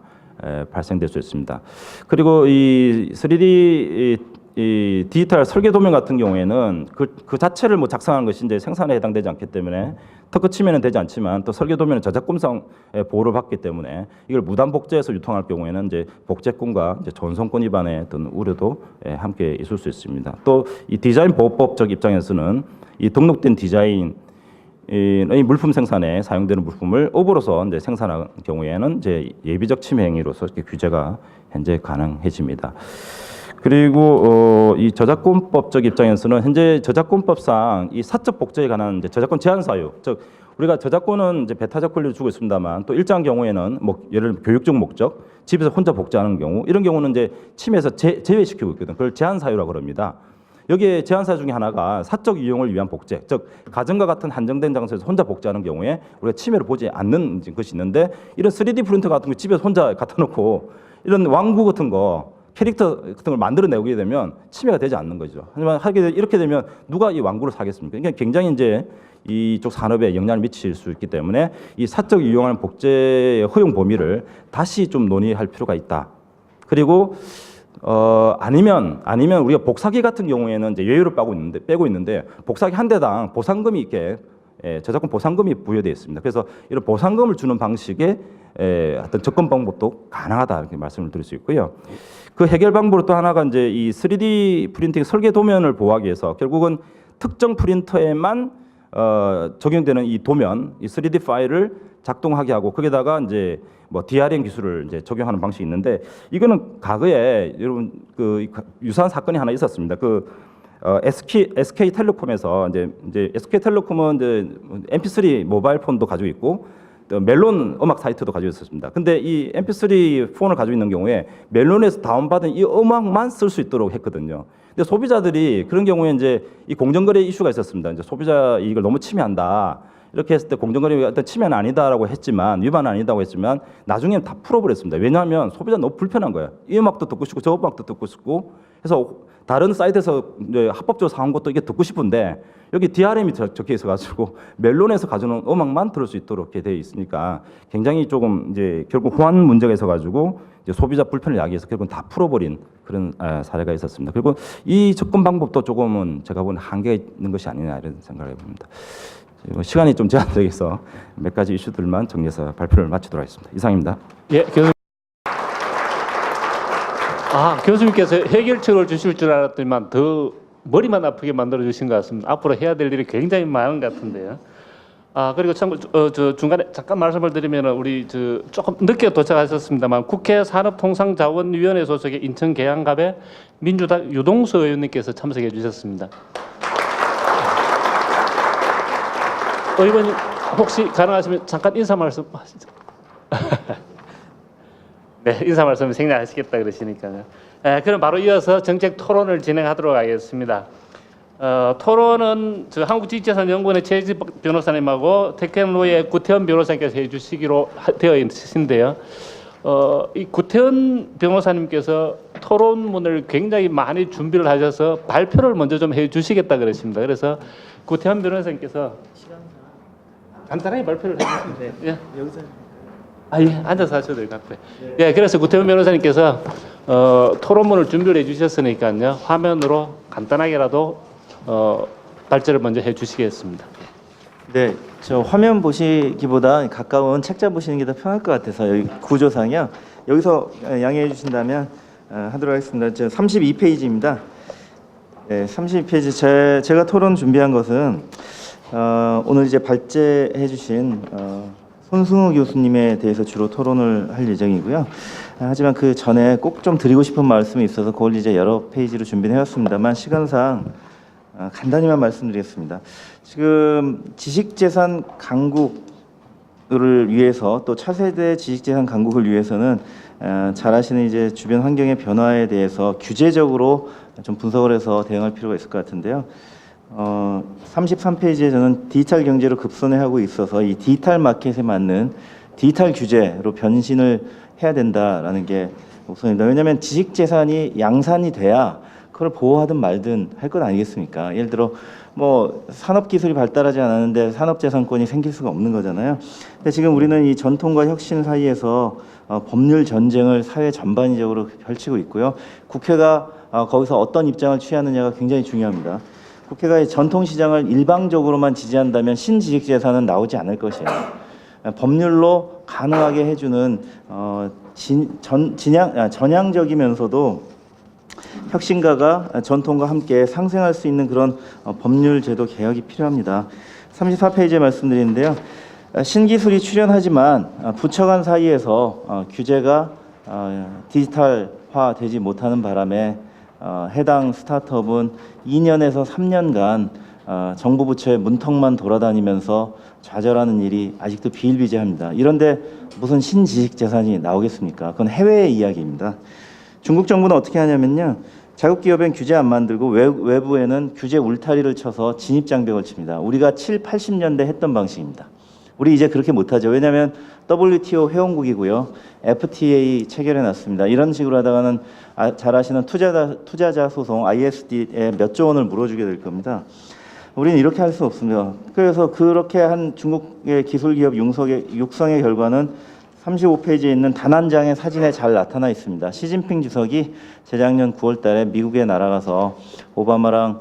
Speaker 8: 발생될 수 있습니다. 그리고 이 3D 이 디지털 설계 도면 같은 경우에는 그 자체를 뭐 작성하는 것이 이제 생산에 해당되지 않기 때문에 특허 침해는 되지 않지만 또 설계 도면은 저작권상 보호를 받기 때문에 이걸 무단 복제해서 유통할 경우에는 이제 복제권과 이제 전송권 위반의 어떤 우려도 함께 있을 수 있습니다. 또 이 디자인 보호법적 입장에서는 이 등록된 디자인 이 물품 생산에 사용되는 물품을 업으로서 이제 생산하는 경우에는 이제 예비적 침해 행위로서 이렇게 규제가 현재 가능해집니다. 그리고 이 저작권법적 입장에서는 현재 저작권법상 이 사적 복제에 관한 이제 저작권 제한 사유, 즉 우리가 저작권은 이제 배타적 권리를 주고 있습니다만 또 일정 경우에는 뭐 예를 들면 교육적 목적, 집에서 혼자 복제하는 경우 이런 경우는 이제 침해에서 제외시키고 있거든. 그걸 제한 사유라고 합니다. 여기에 제한사 중에 하나가 사적 이용을 위한 복제, 즉 가정과 같은 한정된 장소에서 혼자 복제하는 경우에 우리가 침해를 보지 않는 것이 있는데, 이런 3D 프린터 같은 거 집에서 혼자 갖다 놓고 이런 왕구 같은 거, 캐릭터 같은 걸 만들어내게 되면 침해가 되지 않는 거죠. 하지만 이렇게 되면 누가 이 왕구를 사겠습니까? 그러니까 굉장히 이제 이쪽 산업에 영향을 미칠 수 있기 때문에 이 사적 이용하는 복제의 허용 범위를 다시 좀 논의할 필요가 있다. 그리고 아니면 우리가 복사기 같은 경우에는 이제 예외를 빼고 있는데 복사기 한 대당 보상금이 이렇게 저작권 보상금이 부여되어 있습니다. 그래서 이런 보상금을 주는 방식의 어떤 접근 방법도 가능하다 이렇게 말씀을 드릴 수 있고요. 그 해결 방법으로 또 하나가 이제 이 3D 프린팅 설계 도면을 보호하기 위해서 결국은 특정 프린터에만 적용되는 이 도면, 이 3D 파일을 작동하게 하고 거기다가 이제 뭐 DRM 기술을 이제 적용하는 방식이 있는데, 이거는 과거에 여러분 그 유사한 사건이 하나 있었습니다. SK텔레콤에서 이제 SK텔레콤은 이제 MP3 모바일 폰도 가지고 있고 또 멜론 음악 사이트도 가지고 있었습니다. 근데 이 MP3 폰을 가지고 있는 경우에 멜론에서 다운받은 이 음악만 쓸 수 있도록 했거든요. 근데 소비자들이 그런 경우에 이제 이 공정거래 이슈가 있었습니다. 이제 소비자 이익을 너무 침해한다. 이렇게 했을 때 공정거래가 어떤 침해는 아니다라고 했지만, 위반은 아니다고 했지만 나중에는 다 풀어버렸습니다. 왜냐하면 소비자 너무 불편한 거예요. 이 음악도 듣고 싶고 저 음악도 듣고 싶고 해서 다른 사이트에서 이제 합법적으로 사온 것도 이게 듣고 싶은데 여기 DRM이 적혀 있어가지고 멜론에서 가져오는 음악만 들을 수 있도록 이렇게 되어 있으니까 굉장히 조금 이제 결국 호환 문제가 있어가지고 이제 소비자 불편을 야기해서 결국 다 풀어버린 그런 사례가 있었습니다. 그리고 이 접근 방법도 조금은 제가 보는 한계가 있는 것이 아니냐 이런 생각을 해봅니다. 시간이 좀 제한되어 있어 몇 가지 이슈들만 정리해서 발표를 마치도록 하겠습니다. 이상입니다.
Speaker 6: 예, 교수님. 교수님께서 해결책을 주실 줄 알았더니만 더 머리만 아프게 만들어 주신 것 같습니다. 앞으로 해야 될 일이 굉장히 많은 것 같은데요. 그리고 참 저 중간에 잠깐 말씀을 드리면은 우리 조금 늦게 도착하셨습니다만 국회 산업통상자원위원회 소속의 인천 계양갑의 민주당 유동수 의원님께서 참석해 주셨습니다. 의원님 혹시 가능하시면 잠깐 인사 말씀 하시죠. 네, 인사 말씀 생략하시겠다 그러시니까요. 그럼 바로 이어서 정책 토론을 진행하도록 하겠습니다. 토론은 한국지식재산연구원의 최혜지 변호사님하고 테크노의 구태현 변호사님께서 해주시기로 되어 있으신데요. 이 구태현 변호사님께서 토론문을 굉장히 많이 준비를 하셔서 발표를 먼저 좀 해주시겠다 그러십니다. 그래서 구태현 변호사님께서 간단하게 발표를 해주시면 돼요. 예. 여기서. 예, 앉아서 하셔도 될 것 같아요. 예, 그래서 구태현 변호사님께서 토론문을 준비를 해주셨으니까요. 화면으로 간단하게라도 발제를 먼저 해주시겠습니다.
Speaker 9: 네, 저 화면 보시기보다 가까운 책자 보시는 게 더 편할 것 같아서 여기 구조상이요. 여기서 양해해 주신다면 하도록 하겠습니다. 저 32페이지입니다. 네, 32페이지 제가 토론 준비한 것은 오늘 이제 발제해 주신 손승우 교수님에 대해서 주로 토론을 할 예정이고요. 하지만 그 전에 꼭 좀 드리고 싶은 말씀이 있어서 그걸 이제 여러 페이지로 준비해 왔습니다만 시간상 간단히만 말씀드리겠습니다. 지금 지식재산 강국을 위해서 또 차세대 지식재산 강국을 위해서는 잘 아시는 이제 주변 환경의 변화에 대해서 규제적으로 좀 분석을 해서 대응할 필요가 있을 것 같은데요. 33페이지에 저는 디지털 경제로 급선회하고 있어서 이 디지털 마켓에 맞는 디지털 규제로 변신을 해야 된다라는 게 우선입니다. 왜냐하면 지식재산이 양산이 돼야 그걸 보호하든 말든 할 것 아니겠습니까? 예를 들어 뭐 산업기술이 발달하지 않았는데 산업재산권이 생길 수가 없는 거잖아요. 근데 지금 우리는 이 전통과 혁신 사이에서 법률 전쟁을 사회 전반적으로 펼치고 있고요. 국회가 거기서 어떤 입장을 취하느냐가 굉장히 중요합니다. 국회가 전통시장을 일방적으로만 지지한다면 신지식재산은 나오지 않을 것이에요. 법률로 가능하게 해주는 전향적이면서도 혁신가가 전통과 함께 상생할 수 있는 그런 법률 제도 개혁이 필요합니다. 34페이지에 말씀드리는데요. 신기술이 출현하지만 부처 간 사이에서 규제가 디지털화되지 못하는 바람에 해당 스타트업은 2년에서 3년간 정부 부처의 문턱만 돌아다니면서 좌절하는 일이 아직도 비일비재합니다. 이런데 무슨 신지식재산이 나오겠습니까? 그건 해외의 이야기입니다. 중국 정부는 어떻게 하냐면요. 자국 기업엔 규제 안 만들고 외부에는 규제 울타리를 쳐서 진입 장벽을 칩니다. 우리가 7, 80년대 했던 방식입니다. 우리 이제 그렇게 못하죠. 왜냐하면 WTO 회원국이고요. FTA 체결해 놨습니다. 이런 식으로 하다가는 잘 아시는 투자자 소송 ISD에 몇 조 원을 물어주게 될 겁니다. 우리는 이렇게 할 수 없습니다. 그래서 그렇게 한 중국의 기술 기업 육성의 결과는 35페이지에 있는 단 한 장의 사진에 잘 나타나 있습니다. 시진핑 주석이 재작년 9월 달에 미국에 날아가서 오바마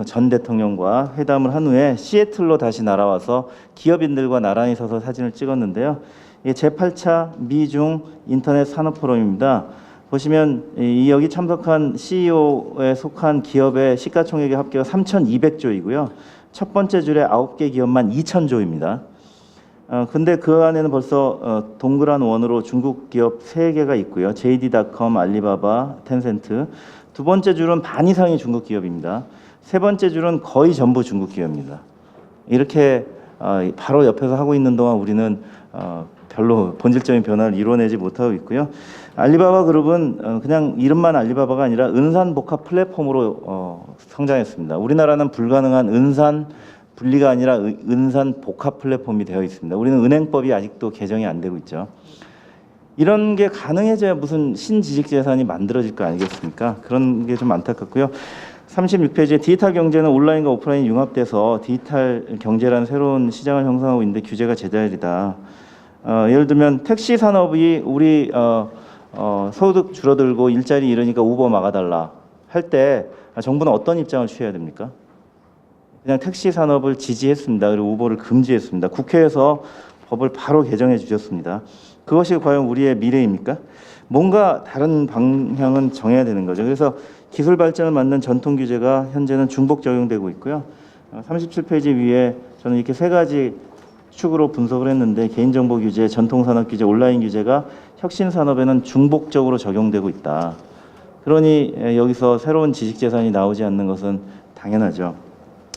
Speaker 9: 전 대통령과 회담을 한 후에 시애틀로 다시 날아와서 기업인들과 나란히 서서 사진을 찍었는데요. 이게 제8차 미중 인터넷 산업 포럼입니다. 보시면 여기 참석한 CEO에 속한 기업의 시가총액의 합계가 3,200조이고요. 첫 번째 줄에 9개 기업만 2,000조입니다. 근데 그 안에는 벌써 동그란 원으로 중국 기업 3개가 있고요. JD.com, 알리바바, 텐센트. 두 번째 줄은 반 이상이 중국 기업입니다. 세 번째 줄은 거의 전부 중국 기업입니다. 이렇게 바로 옆에서 하고 있는 동안 우리는 별로 본질적인 변화를 이뤄내지 못하고 있고요. 알리바바 그룹은 그냥 이름만 알리바바가 아니라 은산 복합 플랫폼으로 성장했습니다. 우리나라는 불가능한 은산 분리가 아니라 은산 복합 플랫폼이 되어 있습니다. 우리는 은행법이 아직도 개정이 안 되고 있죠. 이런 게 가능해져야 무슨 신지식재산이 만들어질 거 아니겠습니까? 그런 게 좀 안타깝고요. 36페이지에 디지털 경제는 온라인과 오프라인이 융합돼서 디지털 경제라는 새로운 시장을 형성하고 있는데 규제가 제자리다. 예를 들면 택시 산업이 우리 소득 줄어들고 일자리 잃으니까 우버 막아달라 할 때 정부는 어떤 입장을 취해야 됩니까? 그냥 택시 산업을 지지했습니다. 그리고 우버를 금지했습니다. 국회에서 법을 바로 개정해 주셨습니다. 그것이 과연 우리의 미래입니까? 뭔가 다른 방향은 정해야 되는 거죠. 그래서 기술 발전을 맞는 전통 규제가 현재는 중복 적용되고 있고요. 37페이지 위에 저는 이렇게 세 가지 축으로 분석을 했는데 개인정보 규제, 전통산업 규제, 온라인 규제가 혁신 산업에는 중복적으로 적용되고 있다. 그러니 여기서 새로운 지식재산이 나오지 않는 것은 당연하죠.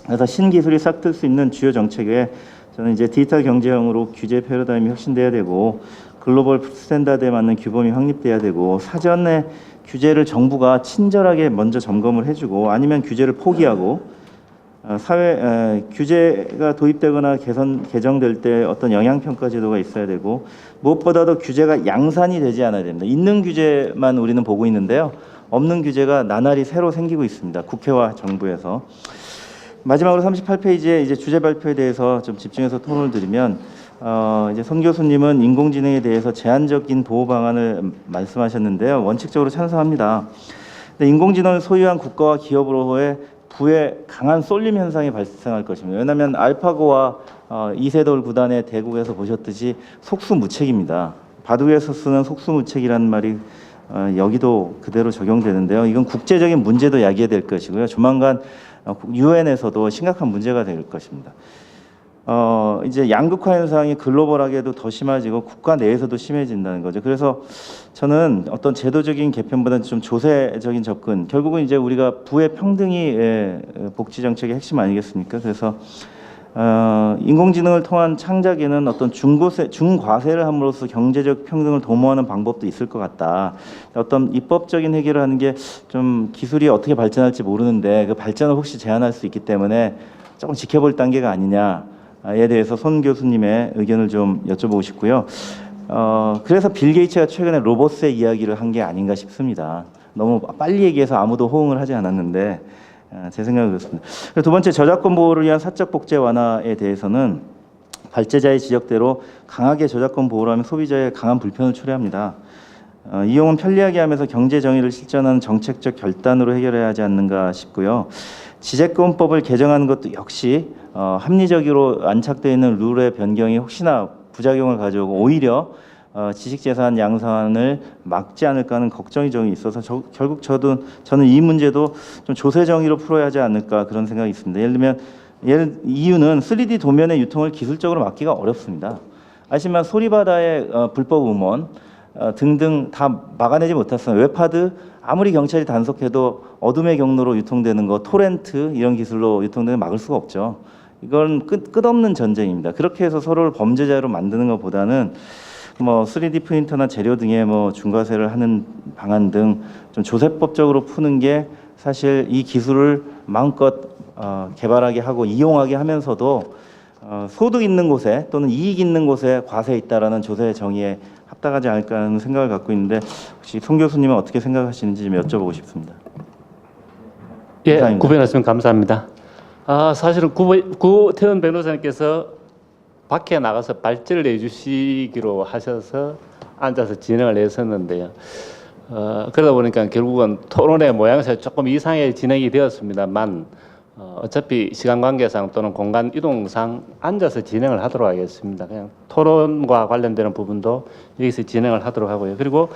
Speaker 9: 그래서 신기술이 싹틀 수 있는 주요 정책에 저는 이제 디지털 경제형으로 규제 패러다임이 혁신돼야 되고 글로벌 스탠다드에 맞는 규범이 확립돼야 되고 사전에 규제를 정부가 친절하게 먼저 점검을 해주고 아니면 규제를 포기하고 규제가 도입되거나 개정될 때 어떤 영향평가 제도가 있어야 되고 무엇보다도 규제가 양산이 되지 않아야 됩니다. 있는 규제만 우리는 보고 있는데요. 없는 규제가 나날이 새로 생기고 있습니다. 국회와 정부에서. 마지막으로 38페이지에 이제 주제 발표에 대해서 좀 집중해서 토론을 드리면 이제 손 교수님은 인공지능에 대해서 제한적인 보호 방안을 말씀하셨는데요. 원칙적으로 찬성합니다. 근데 인공지능을 소유한 국가와 기업으로의 부의 강한 쏠림 현상이 발생할 것입니다. 왜냐하면 알파고와 이세돌 구단의 대국에서 보셨듯이 속수무책입니다. 바둑에서 쓰는 속수무책이라는 말이 여기도 그대로 적용되는데요. 이건 국제적인 문제도 야기해야 될 것이고요. 조만간 유엔에서도 심각한 문제가 될 것입니다. 이제 양극화 현상이 글로벌하게도 더 심해지고 국가 내에서도 심해진다는 거죠. 그래서 저는 어떤 제도적인 개편보다는 좀 조세적인 접근, 결국은 이제 우리가 부의 평등이 복지 정책의 핵심 아니겠습니까? 그래서 인공지능을 통한 창작에는 어떤 중과세를 함으로써 경제적 평등을 도모하는 방법도 있을 것 같다. 어떤 입법적인 해결을 하는 게 좀 기술이 어떻게 발전할지 모르는데 그 발전을 혹시 제한할 수 있기 때문에 조금 지켜볼 단계가 아니냐에 대해서 손 교수님의 의견을 좀 여쭤보고 싶고요. 그래서 빌 게이츠가 최근에 로봇의 이야기를 한 게 아닌가 싶습니다. 너무 빨리 얘기해서 아무도 호응을 하지 않았는데 제 생각은 그렇습니다. 두 번째, 저작권 보호를 위한 사적 복제 완화에 대해서는 발제자의 지적대로 강하게 저작권 보호를 하면 소비자의 강한 불편을 초래합니다. 이용은 편리하게 하면서 경제 정의를 실천하는 정책적 결단으로 해결해야 하지 않는가 싶고요. 지재권법을 개정하는 것도 역시 합리적으로 안착되어 있는 룰의 변경이 혹시나 부작용을 가져오고 오히려 지식재산 양산을 막지 않을까 하는 걱정이 좀 있어서 결국 저는 이 문제도 좀 조세 정의로 풀어야 하지 않을까 그런 생각이 있습니다. 예를 들면 이유는 3D 도면의 유통을 기술적으로 막기가 어렵습니다. 아시지만 소리바다의 불법 음원 등등 다 막아내지 못했어요. 웹하드 아무리 경찰이 단속해도 어둠의 경로로 유통되는 거, 토렌트 이런 기술로 유통되는 막을 수가 없죠. 이건 끝없는 전쟁입니다. 그렇게 해서 서로를 범죄자로 만드는 것보다는 뭐 3D 프린터나 재료 등의 뭐 중과세를 하는 방안 등 좀 조세법적으로 푸는 게 사실 이 기술을 마음껏 개발하게 하고 이용하게 하면서도 소득 있는 곳에 또는 이익 있는 곳에 과세 있다라는 조세 정의에 합당하지 않을까 하는 생각을 갖고 있는데 혹시 송 교수님은 어떻게 생각하시는지 좀 여쭤보고 싶습니다.
Speaker 6: 예,
Speaker 9: 이상입니다.
Speaker 6: 구변하시면 감사합니다. 사실은 구태원 변호사님께서 밖에 나가서 발제를 내주시기로 하셔서 앉아서 진행을 했었는데요. 그러다 보니까 결국은 토론의 모양새가 조금 이상하게 진행이 되었습니다만 어차피 시간 관계상 또는 공간 이동상 앉아서 진행을 하도록 하겠습니다. 그냥 토론과 관련되는 부분도 여기서 진행을 하도록 하고요. 그리고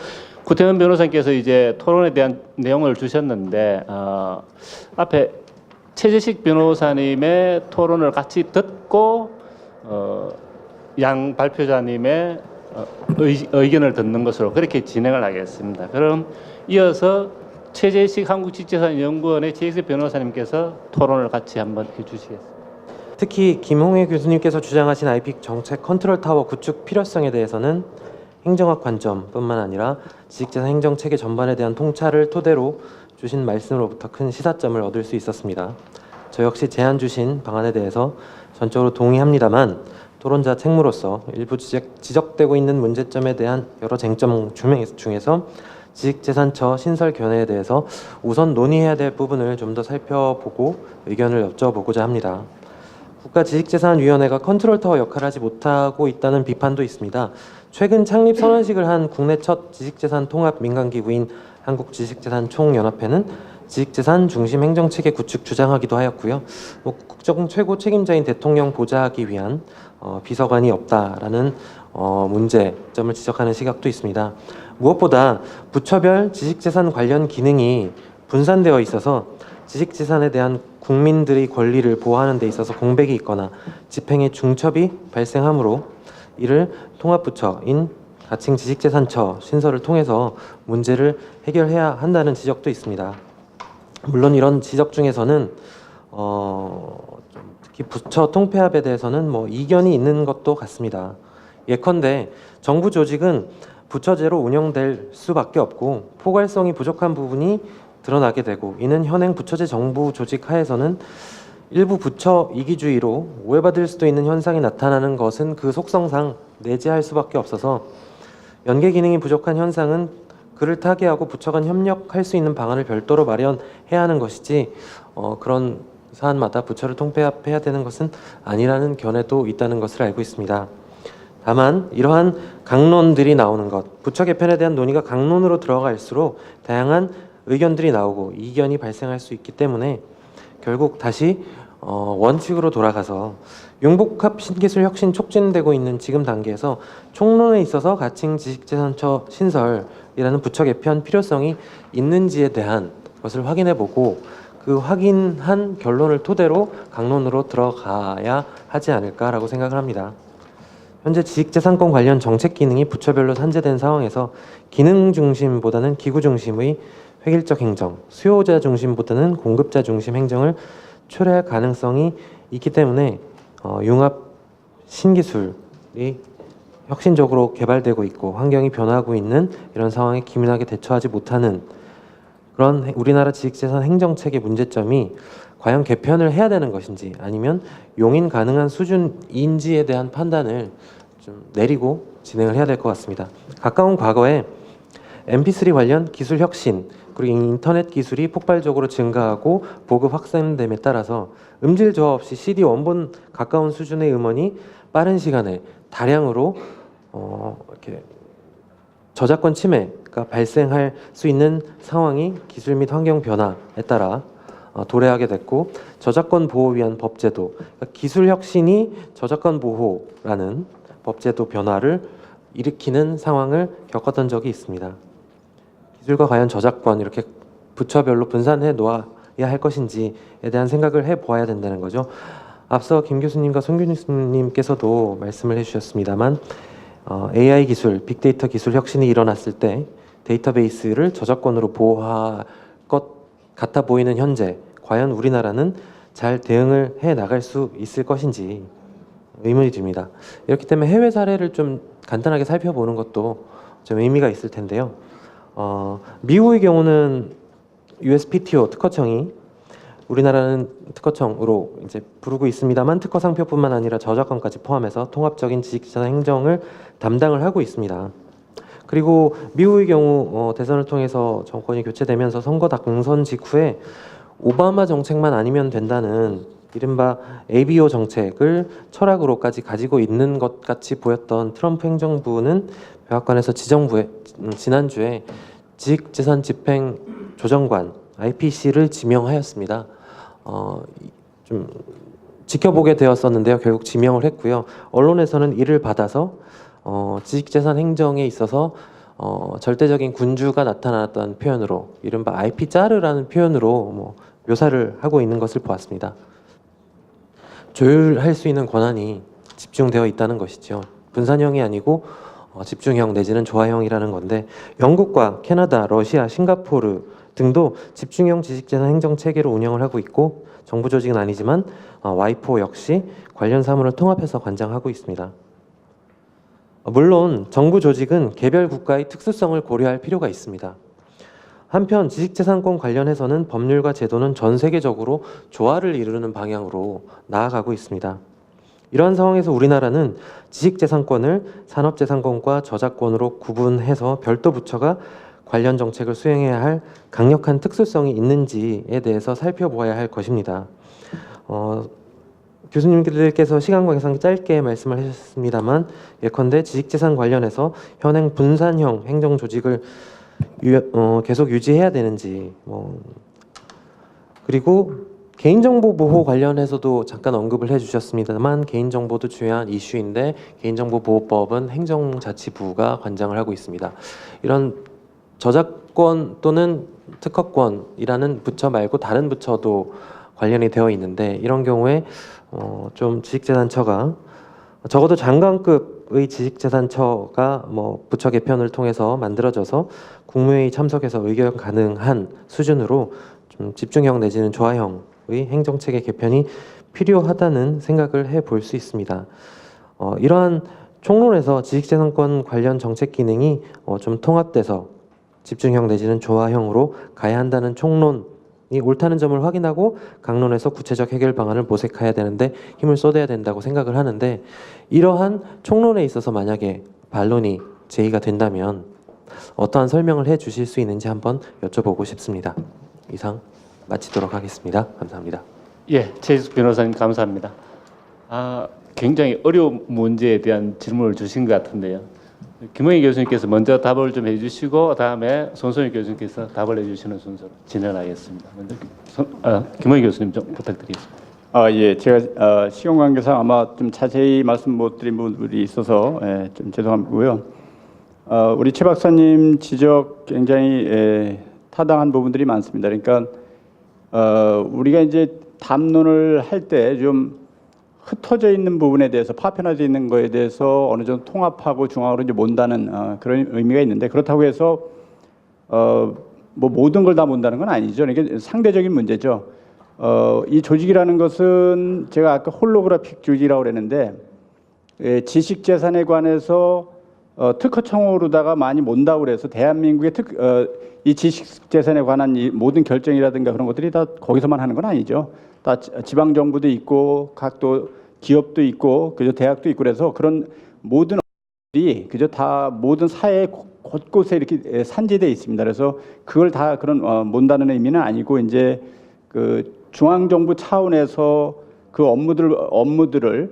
Speaker 6: 구태원 변호사님께서 이제 토론에 대한 내용을 주셨는데 앞에 최재식 변호사님의 토론을 같이 듣고 양 발표자님의 의견을 듣는 것으로 그렇게 진행을 하겠습니다. 그럼 이어서 최재식 한국직재산연구원의 최재식 변호사님께서 토론을 같이 한번 해주시겠습니다.
Speaker 10: 특히 김홍회 교수님께서 주장하신 IP 정책 컨트롤 타워 구축 필요성에 대해서는 행정학 관점뿐만 아니라 지식재산 행정 체계 전반에 대한 통찰을 토대로 주신 말씀으로부터 큰 시사점을 얻을 수 있었습니다. 저 역시 제안 주신 방안에 대해서 전적으로 동의합니다만 토론자 책무로서 일부 지적되고 있는 문제점에 대한 여러 쟁점 중에서 지식재산처 신설 견해에 대해서 우선 논의해야 될 부분을 좀 더 살펴보고 의견을 여쭤보고자 합니다. 국가지식재산위원회가 컨트롤타워 역할을 하지 못하고 있다는 비판도 있습니다. 최근 창립 선언식을 한 국내 첫 지식재산 통합 민간기구인 한국지식재산총연합회는 지식재산 중심 행정체계 구축 주장하기도 하였고요. 국정 최고 책임자인 대통령 보좌하기 위한 비서관이 없다라는 문제점을 지적하는 시각도 있습니다. 무엇보다 부처별 지식재산 관련 기능이 분산되어 있어서 지식재산에 대한 국민들의 권리를 보호하는 데 있어서 공백이 있거나 집행에 중첩이 발생하므로 이를 통합부처인 가칭 지식재산처 신설을 통해서 문제를 해결해야 한다는 지적도 있습니다. 물론 이런 지적 중에서는 특히 부처 통폐합에 대해서는 이견이 있는 것도 같습니다. 예컨대 정부 조직은 부처제로 운영될 수밖에 없고 포괄성이 부족한 부분이 드러나게 되고 이는 현행 부처제 정부 조직 하에서는 일부 부처 이기주의로 오해받을 수도 있는 현상이 나타나는 것은 그 속성상 내재할 수밖에 없어서 연계 기능이 부족한 현상은 그를 타개하고 부처 간 협력할 수 있는 방안을 별도로 마련해야 하는 것이지 그런 사안마다 부처를 통폐합해야 되는 것은 아니라는 견해도 있다는 것을 알고 있습니다. 다만 이러한 강론들이 나오는 것, 부처 개편에 대한 논의가 강론으로 들어갈수록 다양한 의견들이 나오고 이견이 발생할 수 있기 때문에 결국 다시 원칙으로 돌아가서 융복합 신기술 혁신 촉진되고 있는 지금 단계에서 총론에 있어서 가칭 지식재산처 신설이라는 부처 개편 필요성이 있는지에 대한 것을 확인해보고 그 확인한 결론을 토대로 강론으로 들어가야 하지 않을까라고 생각을 합니다. 현재 지식재산권 관련 정책 기능이 부처별로 산재된 상황에서 기능 중심보다는 기구 중심의 획일적 행정, 수요자 중심보다는 공급자 중심 행정을 초래할 가능성이 있기 때문에 융합 신기술이 혁신적으로 개발되고 있고 환경이 변화하고 있는 이런 상황에 기민하게 대처하지 못하는 그런 우리나라 지식재산 행정체계 문제점이 과연 개편을 해야 되는 것인지 아니면 용인 가능한 수준인지에 대한 판단을 좀 내리고 진행을 해야 될 것 같습니다. 가까운 과거에 MP3 관련 기술 혁신 그리고 인터넷 기술이 폭발적으로 증가하고 보급 확산됨에 따라서 음질 저하 없이 CD 원본 가까운 수준의 음원이 빠른 시간에 다량으로 이렇게 저작권 침해가 발생할 수 있는 상황이 기술 및 환경 변화에 따라 도래하게 됐고 저작권 보호 위한 법제도, 그러니까 기술 혁신이 저작권 보호라는 법제도 변화를 일으키는 상황을 겪었던 적이 있습니다. 기술과 과연 저작권 이렇게 부처별로 분산해 놓아야 할 것인지에 대한 생각을 해보아야 된다는 거죠. 앞서 김 교수님과 송 교수님께서도 말씀을 해주셨습니다만 AI 기술, 빅데이터 기술 혁신이 일어났을 때 데이터베이스를 저작권으로 보호할 것 같아 보이는 현재 과연 우리나라는 잘 대응을 해 나갈 수 있을 것인지 의문이 듭니다. 이렇기 때문에 해외 사례를 좀 간단하게 살펴보는 것도 좀 의미가 있을 텐데요. 미국의 경우는 USPTO 특허청이 우리나라는 특허청으로 이제 부르고 있습니다만 특허 상표뿐만 아니라 저작권까지 포함해서 통합적인 지식재산 행정을 담당을 하고 있습니다. 그리고 미국의 경우 대선을 통해서 정권이 교체되면서 선거 당선 직후에 오바마 정책만 아니면 된다는 이른바 ABO 정책을 철학으로까지 가지고 있는 것 같이 보였던 트럼프 행정부는 백악관에서 지난주에 지식재산집행조정관 IPC를 지명하였습니다. 좀 지켜보게 되었었는데요. 결국 지명을 했고요. 언론에서는 이를 받아서 지식재산 행정에 있어서 절대적인 군주가 나타났다는 표현으로 이른바 IP짜르라는 표현으로 뭐 묘사를 하고 있는 것을 보았습니다. 조율할 수 있는 권한이 집중되어 있다는 것이죠. 분산형이 아니고 집중형 내지는 조화형이라는 건데 영국과 캐나다, 러시아, 싱가포르 등도 집중형 지식재산 행정 체계로 운영을 하고 있고 정부 조직은 아니지만 와이포 역시 관련 사무를 통합해서 관장하고 있습니다. 물론 정부 조직은 개별 국가의 특수성을 고려할 필요가 있습니다. 한편 지식재산권 관련해서는 법률과 제도는 전 세계적으로 조화를 이루는 방향으로 나아가고 있습니다. 이러한 상황에서 우리나라는 지식재산권을 산업재산권과 저작권으로 구분해서 별도 부처가 관련 정책을 수행해야 할 강력한 특수성이 있는지에 대해서 살펴보아야 할 것입니다. 교수님들께서 시간 관계상 짧게 말씀을 하셨습니다만 예컨대 지식재산 관련해서 현행 분산형 행정조직을 계속 유지해야 되는지 그리고 개인정보 보호 관련해서도 잠깐 언급을 해주셨습니다만 개인정보도 중요한 이슈인데 개인정보보호법은 행정자치부가 관장을 하고 있습니다. 이런 저작권 또는 특허권이라는 부처 말고 다른 부처도 관련이 되어 있는데 이런 경우에 좀 지식재산처가 적어도 장관급의 지식재산처가 부처 개편을 통해서 만들어져서 국무회의 참석해서 의견 가능한 수준으로 좀 집중형 내지는 조화형의 행정체계 개편이 필요하다는 생각을 해볼 수 있습니다. 이러한 총론에서 지식재산권 관련 정책 기능이 좀 통합돼서 집중형 내지는 조화형으로 가야 한다는 총론이 옳다는 점을 확인하고 강론에서 구체적 해결 방안을 모색해야 되는데 힘을 쏟아야 된다고 생각을 하는데 이러한 총론에 있어서 만약에 반론이 제기가 된다면 어떠한 설명을 해 주실 수 있는지 한번 여쭤보고 싶습니다. 이상 마치도록 하겠습니다. 감사합니다.
Speaker 6: 예, 최희숙 변호사님 감사합니다. 굉장히 어려운 문제에 대한 질문을 주신 것 같은데요. 김홍희 교수님께서 먼저 답을 좀 해주시고 다음에 손소희 교수님께서 답을 해주시는 순서로 진행하겠습니다. 먼저 김홍희 교수님 좀 부탁드리겠습니다.
Speaker 7: 예, 제가 시간 관계상 아마 좀 자세히 말씀 못 드린 부분들이 있어서 좀 죄송하고요. 우리 최 박사님 지적 굉장히 타당한 부분들이 많습니다. 그러니까 우리가 이제 담론을 할 때 좀 흩어져 있는 부분에 대해서 파편화되어 있는 거에 대해서 어느 정도 통합하고 중앙으로 이제 몬다는 그런 의미가 있는데 그렇다고 해서 뭐 모든 걸 다 몬다는 건 아니죠. 이게 상대적인 문제죠. 이 조직이라는 것은 제가 아까 홀로그래픽 조직이라고 그랬는데 지식재산에 관해서 특허청으로다가 많이 몬다고 그래서 대한민국의 이 지식재산에 관한 이 모든 결정이라든가 그런 것들이 다 거기서만 하는 건 아니죠. 다 지방 정부도 있고 각 또 기업도 있고 그저 대학도 있고 그래서 그런 모든 이 그저 다 모든 사회 곳곳에 이렇게 산지되어 있습니다. 그래서 그걸 다 그런 몬다는 의미는 아니고 이제 그 중앙 정부 차원에서 그 업무들을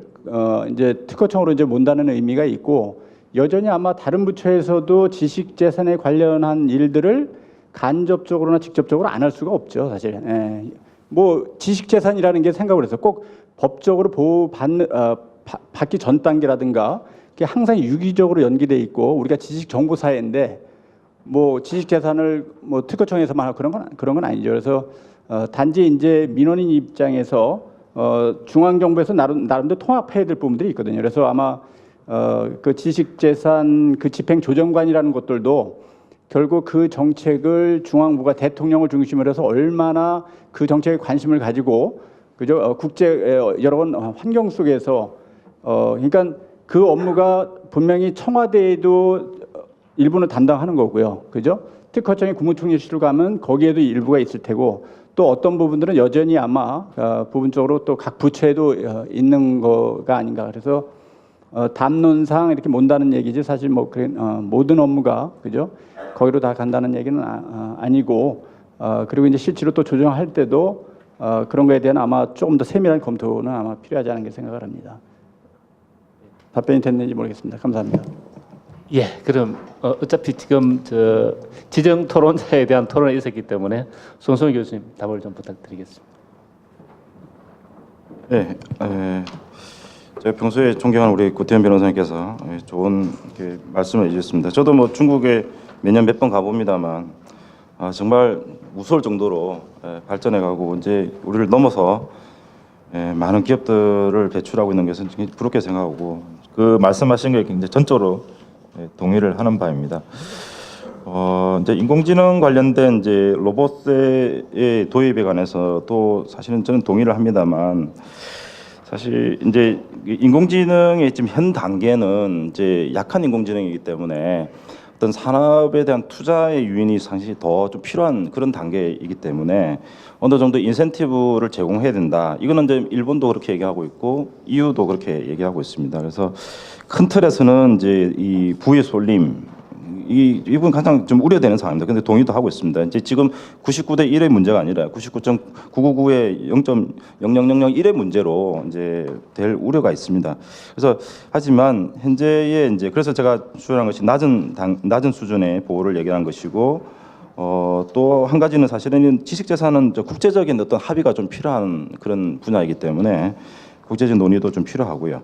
Speaker 7: 이제 특허청으로 이제 몬다는 의미가 있고 여전히 아마 다른 부처에서도 지식재산에 관련한 일들을 간접적으로나 직접적으로 안 할 수가 없죠, 사실. 뭐 지식재산이라는 게 생각을 해서 꼭 법적으로 보호받기 전 단계라든가 그게 항상 유기적으로 연기돼 있고 우리가 지식정보 사회인데 뭐 지식재산을 뭐 특허청에서만 하고 그런 건 아니죠. 그래서 단지 이제 민원인 입장에서 중앙정부에서 나름대로 통합해야 될 부분들이 있거든요. 그래서 아마 그 지식재산 그 집행조정관이라는 것들도 결국 그 정책을 중앙부가 대통령을 중심으로 해서 얼마나 그 정책에 관심을 가지고 그죠 국제 여러 번 환경 속에서 그러니까 그 업무가 분명히 청와대에도 일부는 담당하는 거고요. 그죠? 특허청이 국무총리실로 가면 거기에도 일부가 있을 테고 또 어떤 부분들은 여전히 아마 부분적으로 또 각 부처에도 있는 거가 아닌가. 그래서 담론상 이렇게 몬다는 얘기지 사실 뭐 모든 업무가 그죠? 거기로 다 간다는 얘기는 아니고 그리고 이제 실제로 또 조정할 때도 그런 거에 대한 아마 조금 더 세밀한 검토는 아마 필요하지 않은가 생각을 합니다. 답변이 됐는지 모르겠습니다. 감사합니다.
Speaker 6: 예, 그럼 어차피 지금 저 지정 토론자에 대한 토론이 있었기 때문에 손성희 교수님 답을 좀 부탁드리겠습니다.
Speaker 8: 네, 제가 평소에 존경하는 우리 구태현 변호사님께서 좋은 이렇게 말씀을 해주셨습니다. 저도 뭐 중국에 매년 몇 번 가봅니다만 정말 무서울 정도로 발전해가고 이제 우리를 넘어서 많은 기업들을 배출하고 있는 것은 굉장히 부럽게 생각하고 그 말씀하신 것에 굉장히 전적으로 동의를 하는 바입니다. 이제 인공지능 관련된 이제 로봇의 도입에 관해서도 사실은 저는 동의를 합니다만 사실 이제 인공지능의 지금 현 단계는 이제 약한 인공지능이기 때문에 어떤 산업에 대한 투자의 유인이 사실 더 좀 필요한 그런 단계이기 때문에 어느 정도 인센티브를 제공해야 된다. 이거는 이제 일본도 그렇게 얘기하고 있고 EU도 그렇게 얘기하고 있습니다. 그래서 큰 틀에서는 이제 이 부의 쏠림 이 부분 가장 좀 우려되는 상황입니다. 근데 동의도 하고 있습니다. 이제 지금 99대 1의 문제가 아니라 99.999의 0.00001의 문제로 이제 될 우려가 있습니다. 그래서 하지만 현재의 이제 그래서 제가 주장한 것이 낮은 수준의 보호를 얘기한 것이고 또 한 가지는 사실은 지식재산은 국제적인 어떤 합의가 좀 필요한 그런 분야이기 때문에 국제적 논의도 좀 필요하고요.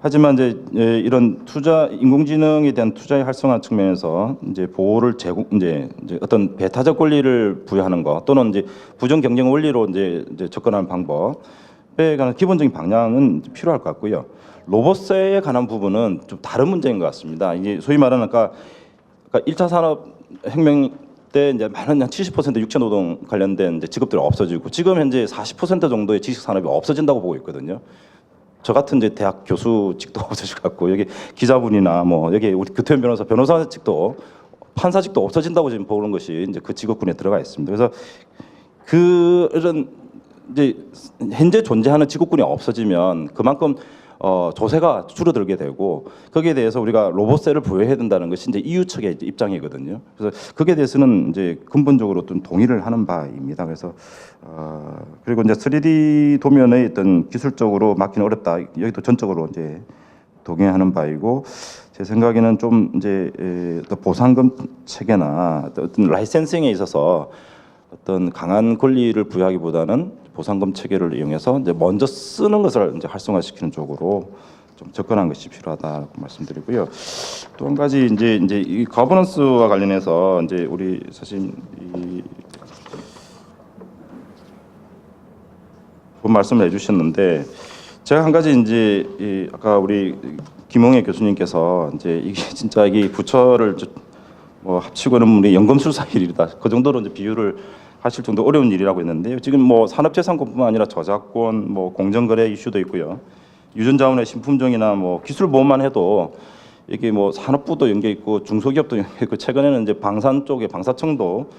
Speaker 8: 하지만 이제 이런 투자 인공지능에 대한 투자의 활성화 측면에서 이제 보호를 이제 어떤 배타적 권리를 부여하는 것 또는 이제 부정 경쟁 원리로 이제 접근하는 방법에 관한 기본적인 방향은 필요할 것 같고요. 로봇세에 관한 부분은 좀 다른 문제인 것 같습니다. 이게 소위 말하는 아까 1차 산업 혁명 때 이제 많은 한 70% 육체 노동 관련된 이제 직업들이 없어지고 지금 현재 40% 정도의 지식 산업이 없어진다고 보고 있거든요. 저 같은 이제 대학 교수직도 없어질 것 같고 여기 기자분이나 뭐 여기 우리 구태현 변호사직도 판사직도 없어진다고 지금 보는 것이 이제 그 직업군에 들어가 있습니다. 그래서 그런 이제 현재 존재하는 직업군이 없어지면 그만큼 조세가 줄어들게 되고 거기에 대해서 우리가 로봇세를 부여해야 된다는 것이 이제 EU 측의 입장이거든요. 그래서 거기에 대해서는 이제 근본적으로 좀 동의를 하는 바입니다. 그래서 그리고 이제 3D 도면의 어떤 기술적으로 막기는 어렵다. 여기도 전적으로 이제 동의하는 바이고 제 생각에는 좀 이제 보상금 체계나 어떤 라이센싱에 있어서 어떤 강한 권리를 부여하기보다는 보상금 체계를 이용해서 이제 먼저 쓰는 것을 이제 활성화시키는 쪽으로 좀 접근한 것이 필요하다고 말씀드리고요. 또 한 가지 이제 이 거버넌스와 관련해서 이제 우리 사실 본 말씀을 해주셨는데 제가 한 가지 이제 아까 우리 김홍애 교수님께서 이제 이게 진짜 이게 부처를 뭐 합치고는 우리 연금술사 일이다. 그 정도로 이제 비유를 하실 정도 어려운 일이라고 했는데요. 지금 뭐 산업재산권뿐만 아니라 저작권, 뭐 공정거래 이슈도 있고요. 유전자원의 신품종이나 뭐 기술보호만 해도 이게 뭐 산업부도 연계 있고 중소기업도 연계 있고 최근에는 이제 방산 쪽에 방사청도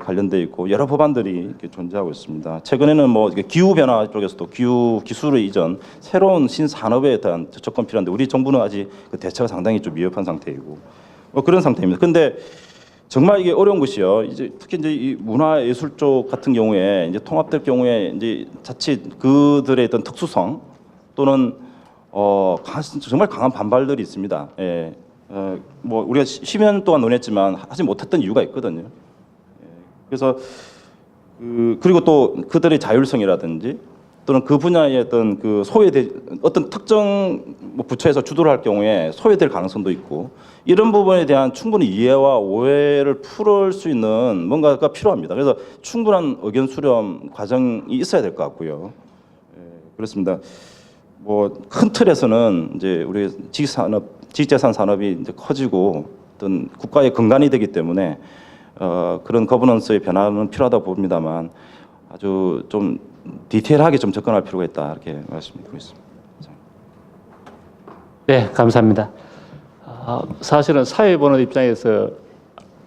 Speaker 8: 관련돼 있고 여러 법안들이 이렇게 존재하고 있습니다. 최근에는 뭐 기후 변화 쪽에서도 기후 기술의 이전, 새로운 신산업에 대한 접근 필요한데 우리 정부는 아직 그 대처가 상당히 좀 미흡한 상태이고 뭐 그런 상태입니다. 근데 정말 이게 어려운 것이요. 이제 특히 이제 이 문화예술 쪽 같은 경우에 이제 통합될 경우에 이제 자칫 그들의 어떤 특수성 또는 정말 강한 반발들이 있습니다. 예. 뭐 우리가 10년 동안 논했지만 하지 못했던 이유가 있거든요. 예. 그래서 그리고 또 그들의 자율성이라든지 또는 그 분야의 어떤 그 어떤 특정 뭐 부처에서 주도를 할 경우에 소외될 가능성도 있고 이런 부분에 대한 충분히 이해와 오해를 풀을 수 있는 뭔가가 필요합니다. 그래서 충분한 의견 수렴 과정이 있어야 될 것 같고요. 예, 그렇습니다. 뭐 큰 틀에서는 이제 우리 지식재산 산업이 이제 커지고 어떤 국가의 근간이 되기 때문에 그런 거버넌스의 변화는 필요하다고 봅니다만 아주 좀 디테일하게 좀 접근할 필요가 있다 이렇게 말씀드리고 있습니다.
Speaker 6: 네, 감사합니다. 사실은 사회 보는 입장에서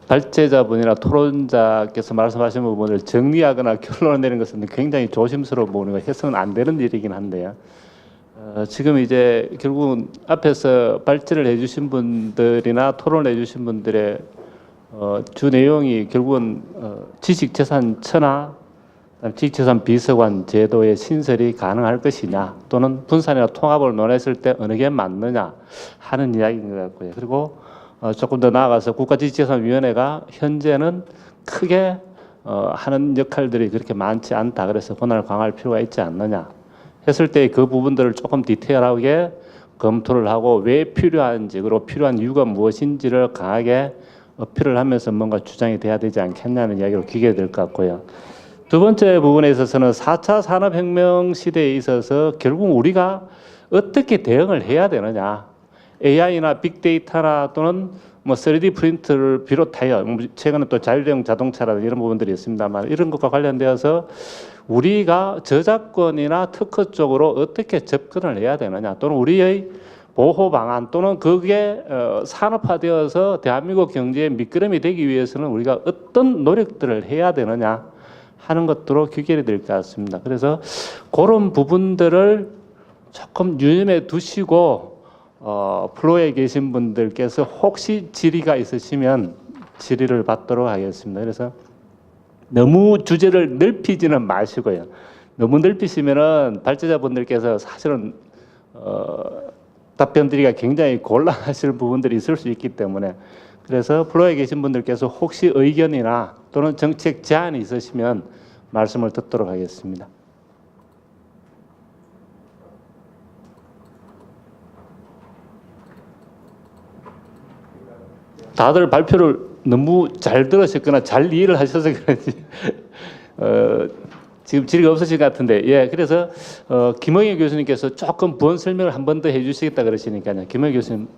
Speaker 6: 발제자분이나 토론자께서 말씀하신 부분을 정리하거나 결론을 내는 것은 굉장히 조심스러운 부분이고 해서는 안 되는 일이긴 한데요. 지금 이제 결국은 앞에서 발제를 해주신 분들이나 토론을 해주신 분들의 주 내용이 결국은 지식재산 천하, 지식재산 비서관 제도의 신설이 가능할 것이냐 또는 분산이나 통합을 논했을 때 어느 게 맞느냐 하는 이야기인 것 같고요. 그리고 조금 더 나아가서 국가지식재산위원회가 현재는 크게 하는 역할들이 그렇게 많지 않다. 그래서 권한을 강화할 필요가 있지 않느냐 했을 때 그 부분들을 조금 디테일하게 검토를 하고 왜 필요한지 그리고 필요한 이유가 무엇인지를 강하게 어필을 하면서 뭔가 주장이 돼야 되지 않겠냐는 이야기로 기게 될 것 같고요. 두 번째 부분에 있어서는 4차 산업혁명 시대에 있어서 결국 우리가 어떻게 대응을 해야 되느냐. AI나 빅데이터나 또는 뭐 3D 프린트를 비롯하여 최근에 또 자율주행 자동차라는 이런 부분들이 있습니다만 이런 것과 관련되어서 우리가 저작권이나 특허 쪽으로 어떻게 접근을 해야 되느냐 또는 우리의 보호 방안 또는 그게 산업화되어서 대한민국 경제의 밑거름이 되기 위해서는 우리가 어떤 노력들을 해야 되느냐 하는 것으로 귀결이 될 것 같습니다. 그래서 그런 부분들을 조금 유념해 두시고 플로에 계신 분들께서 혹시 질의가 있으시면 질의를 받도록 하겠습니다. 그래서 너무 주제를 넓히지는 마시고요. 너무 넓히시면은 발제자분들께서 사실은 답변 드리기가 굉장히 곤란하실 부분들이 있을 수 있기 때문에 그래서 플로에 계신 분들께서 혹시 의견이나 또는 정책 제안이 있으시면 말씀을 듣도록 하겠습니다. 다들 발표를 너무 잘 들으셨거나 잘 이해를 하셔서 그런지 지금 질의가 없으신 것 같은데 예 그래서 김영희 교수님께서 조금 부연 설명을 한 번 더 해주시겠다 그러시니까요. 김영희 교수님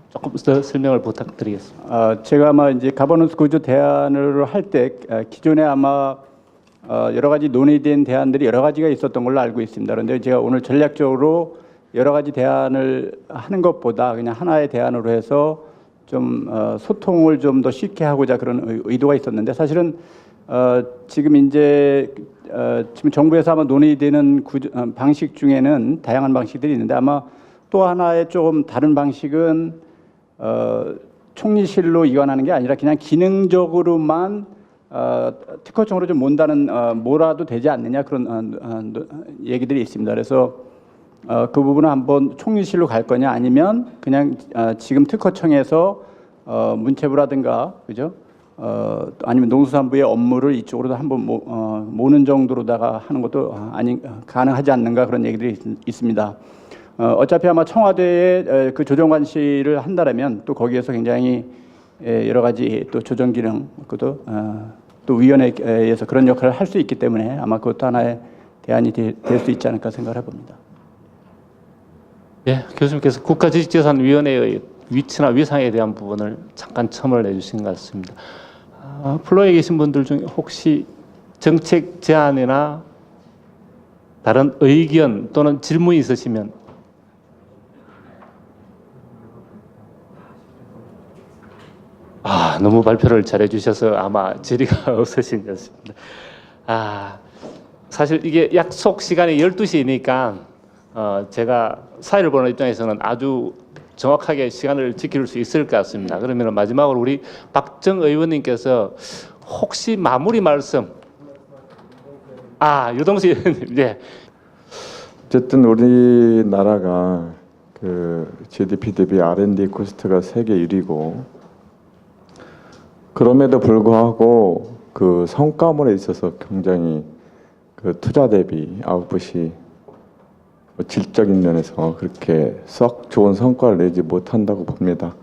Speaker 6: 조금 더 설명을 부탁드리겠습니다.
Speaker 7: 제가 아마 이제 가버넌스 구조 대안을 할 때 기존에 아마 여러 가지 논의된 대안들이 여러 가지가 있었던 걸로 알고 있습니다. 그런데 제가 오늘 전략적으로 여러 가지 대안을 하는 것보다 그냥 하나의 대안으로 해서 좀 소통을 좀 더 쉽게 하고자 그런 의도가 있었는데 사실은 지금 이제 지금 정부에서 아마 논의되는 방식 중에는 다양한 방식들이 있는데 아마 또 하나의 조금 다른 방식은 총리실로 이관하는 게 아니라 그냥 기능적으로만 특허청으로 좀 몰아도 되지 않느냐 그런 얘기들이 있습니다. 그래서 그 부분은 한번 총리실로 갈 거냐 아니면 그냥 지금 특허청에서 문체부라든가 그죠? 아니면 농수산부의 업무를 이쪽으로 한번 모는 정도로다가 하는 것도 가능하지 않는가 그런 얘기들이 있습니다. 어차피 아마 청와대에 그 조정관실을 한다라면 또 거기에서 굉장히 여러 가지 또 조정 기능 그것도 또 위원회에서 그런 역할을 할 수 있기 때문에 아마 그것도 하나의 대안이 될 수 있지 않을까 생각을 해봅니다.
Speaker 6: 예, 교수님께서 국가지식재산위원회의 위치나 위상에 대한 부분을 잠깐 첨언을 해주신 것 같습니다. 플로에 계신 분들 중에 혹시 정책 제안이나 다른 의견 또는 질문이 있으시면 너무 발표를 잘해 주셔서 아마 질의가 없으신 것 같습니다. 사실 이게 약속 시간이 12시니까 제가 사회를 보는 입장에서는 아주 정확하게 시간을 지킬 수 있을 것 같습니다. 그러면 마지막으로 우리 박정 의원님께서 혹시 마무리 말씀 유동수 의원님 네.
Speaker 11: 어쨌든 우리나라가 그 GDP 대비 R&D 코스트가 세계 1위고 그럼에도 불구하고 그 성과물에 있어서 굉장히 그 투자 대비 아웃풋이 질적인 면에서 그렇게 썩 좋은 성과를 내지 못한다고 봅니다.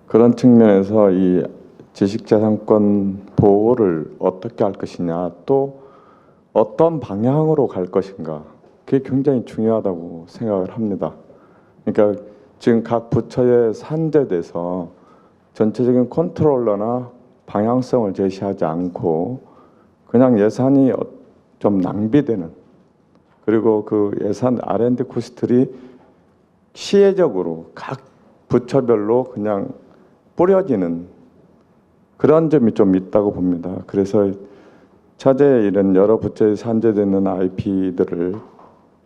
Speaker 11: 그런 측면에서 이 지식재산권 보호를 어떻게 할 것이냐 또 어떤 방향으로 갈 것인가 그게 굉장히 중요하다고 생각을 합니다. 그러니까 지금 각 부처에 산재돼서 전체적인 컨트롤러나 방향성을 제시하지 않고 그냥 예산이 좀 낭비되는 그리고 그 예산 R&D 코스트들이 시혜적으로 각 부처별로 그냥 뿌려지는 그런 점이 좀 있다고 봅니다. 그래서 차제에 이런 여러 부처에 산재되는 IP들을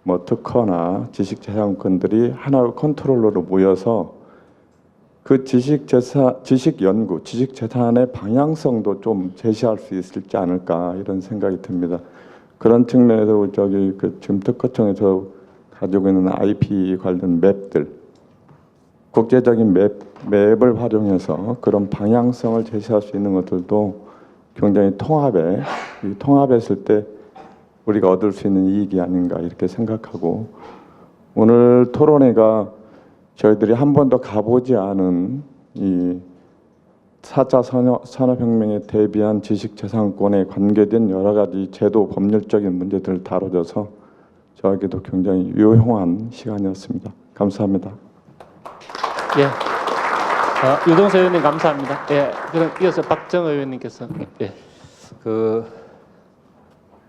Speaker 11: 뭐 특허나 지식재산권들이 하나의 컨트롤러로 모여서 그 지식 연구, 지식 재산의 방향성도 좀 제시할 수 있을지 않을까 이런 생각이 듭니다. 그런 측면에서 지금 특허청에서 가지고 있는 IP 관련 맵들, 국제적인 맵을 활용해서 그런 방향성을 제시할 수 있는 것들도 굉장히 통합했을 때 우리가 얻을 수 있는 이익이 아닌가 이렇게 생각하고, 오늘 토론회가 저희들이 한 번도 가보지 않은 이 4차 산업혁명에 대비한 지식재산권에 관계된 여러 가지 제도 법률적인 문제들을 다뤄져서 저에게도 굉장히 유용한 시간이었습니다. 감사합니다.
Speaker 6: 예. 유동수 의원님 감사합니다. 예. 그럼 이어서 박정 의원님께서 예.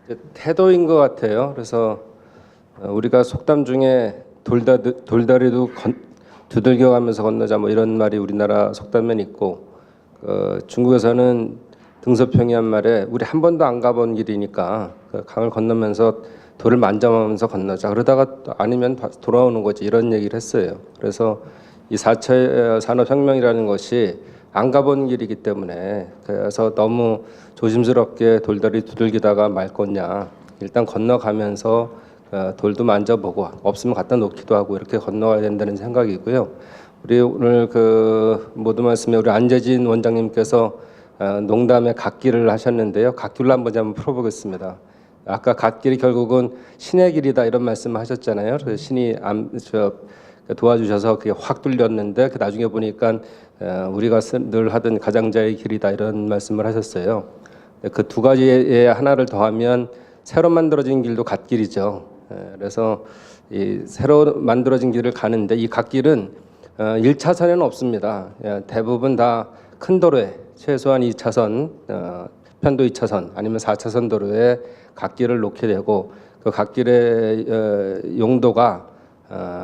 Speaker 3: 이제 태도인 것 같아요. 그래서 우리가 속담 중에 돌다리도 두들겨가면서 건너자 뭐 이런 말이 우리나라 속담에 있고, 중국에서는 등소평이한 말에 우리 한 번도 안 가본 길이니까 그 강을 건너면서 돌을 만져가면서 건너자, 그러다가 아니면 돌아오는 거지, 이런 얘기를 했어요. 그래서 이 4차 산업혁명이라는 것이 안 가본 길이기 때문에, 그래서 너무 조심스럽게 돌다리 두들기다가 말 거냐, 일단 건너가면서 돌도 만져보고 없으면 갖다 놓기도 하고 이렇게 건너가야 된다는 생각이고요. 우리 오늘 모든 말씀에 우리 안재진 원장님께서 농담에 갓길을 하셨는데요. 갓길로 한번 풀어보겠습니다. 아까 갓길이 결국은 신의 길이다 이런 말씀을 하셨잖아요. 그래서 신이 도와주셔서 그게 확 뚫렸는데 나중에 보니까 우리가 늘 하던 가장자의 길이다 이런 말씀을 하셨어요. 그 두 가지에 하나를 더하면 새로 만들어진 길도 갓길이죠. 그래서 이 새로 만들어진 길을 가는데 이 갓길은 1차선에는 없습니다. 대부분 다 큰 도로에 최소한 2차선, 편도 2차선 아니면 4차선 도로에 갓길을 놓게 되고, 그 갓길의 용도가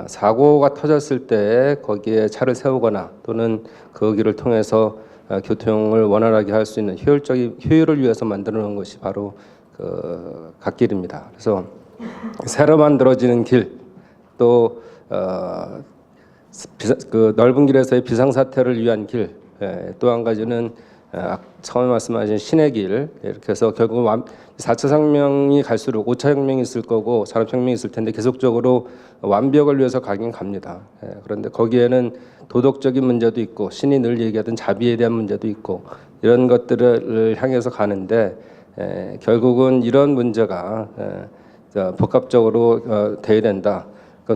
Speaker 3: 사고가 터졌을 때 거기에 차를 세우거나 또는 그 길을 통해서 교통을 원활하게 할 수 있는 효율을 위해서 만들어 놓은 것이 바로 그 갓길입니다. 그래서 새로 만들어지는 길, 또 그 넓은 길에서의 비상사태를 위한 길, 또 한 가지는 처음에 말씀하신 신의 길, 이렇게 해서 결국 4차 혁명이 갈수록 5차 혁명이 있을 거고 산업혁명이 있을 텐데 계속적으로 완벽을 위해서 가긴 갑니다. 그런데 거기에는 도덕적인 문제도 있고 신이 늘 얘기하던 자비에 대한 문제도 있고 이런 것들을 향해서 가는데, 결국은 이런 문제가 복합적으로 돼야 된다.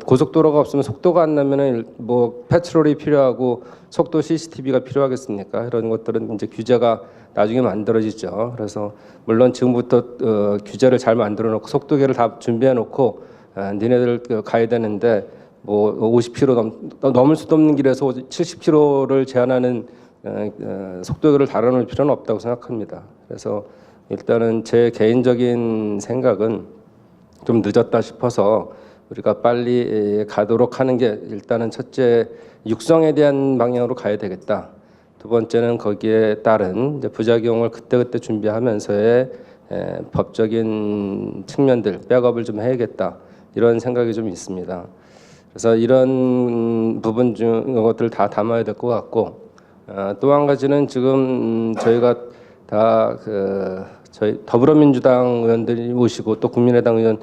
Speaker 3: 고속도로가 없으면 속도가 안 나면은 뭐 페트롤이 필요하고 속도 CCTV가 필요하겠습니까? 이런 것들은 이제 규제가 나중에 만들어지죠. 그래서 물론 지금부터 규제를 잘 만들어 놓고 속도계를 다 준비해 놓고 니네들 가야 되는데 뭐 50km 넘을 수도 없는 길에서 70km를 제한하는 속도계를 달아놓을 필요는 없다고 생각합니다. 그래서 일단은 제 개인적인 생각은 좀 늦었다 싶어서 우리가 빨리 가도록 하는 게 일단은 첫째, 육성에 대한 방향으로 가야 되겠다. 두 번째는 거기에 따른 이제 부작용을 그때그때 준비하면서의 법적인 측면들 백업을 좀 해야겠다, 이런 생각이 좀 있습니다. 그래서 이런 부분 중 것들 다 담아야 될 것 같고, 또 한 가지는 지금 저희가 다 저희 더불어민주당 의원들이 오시고 또 국민의당 의원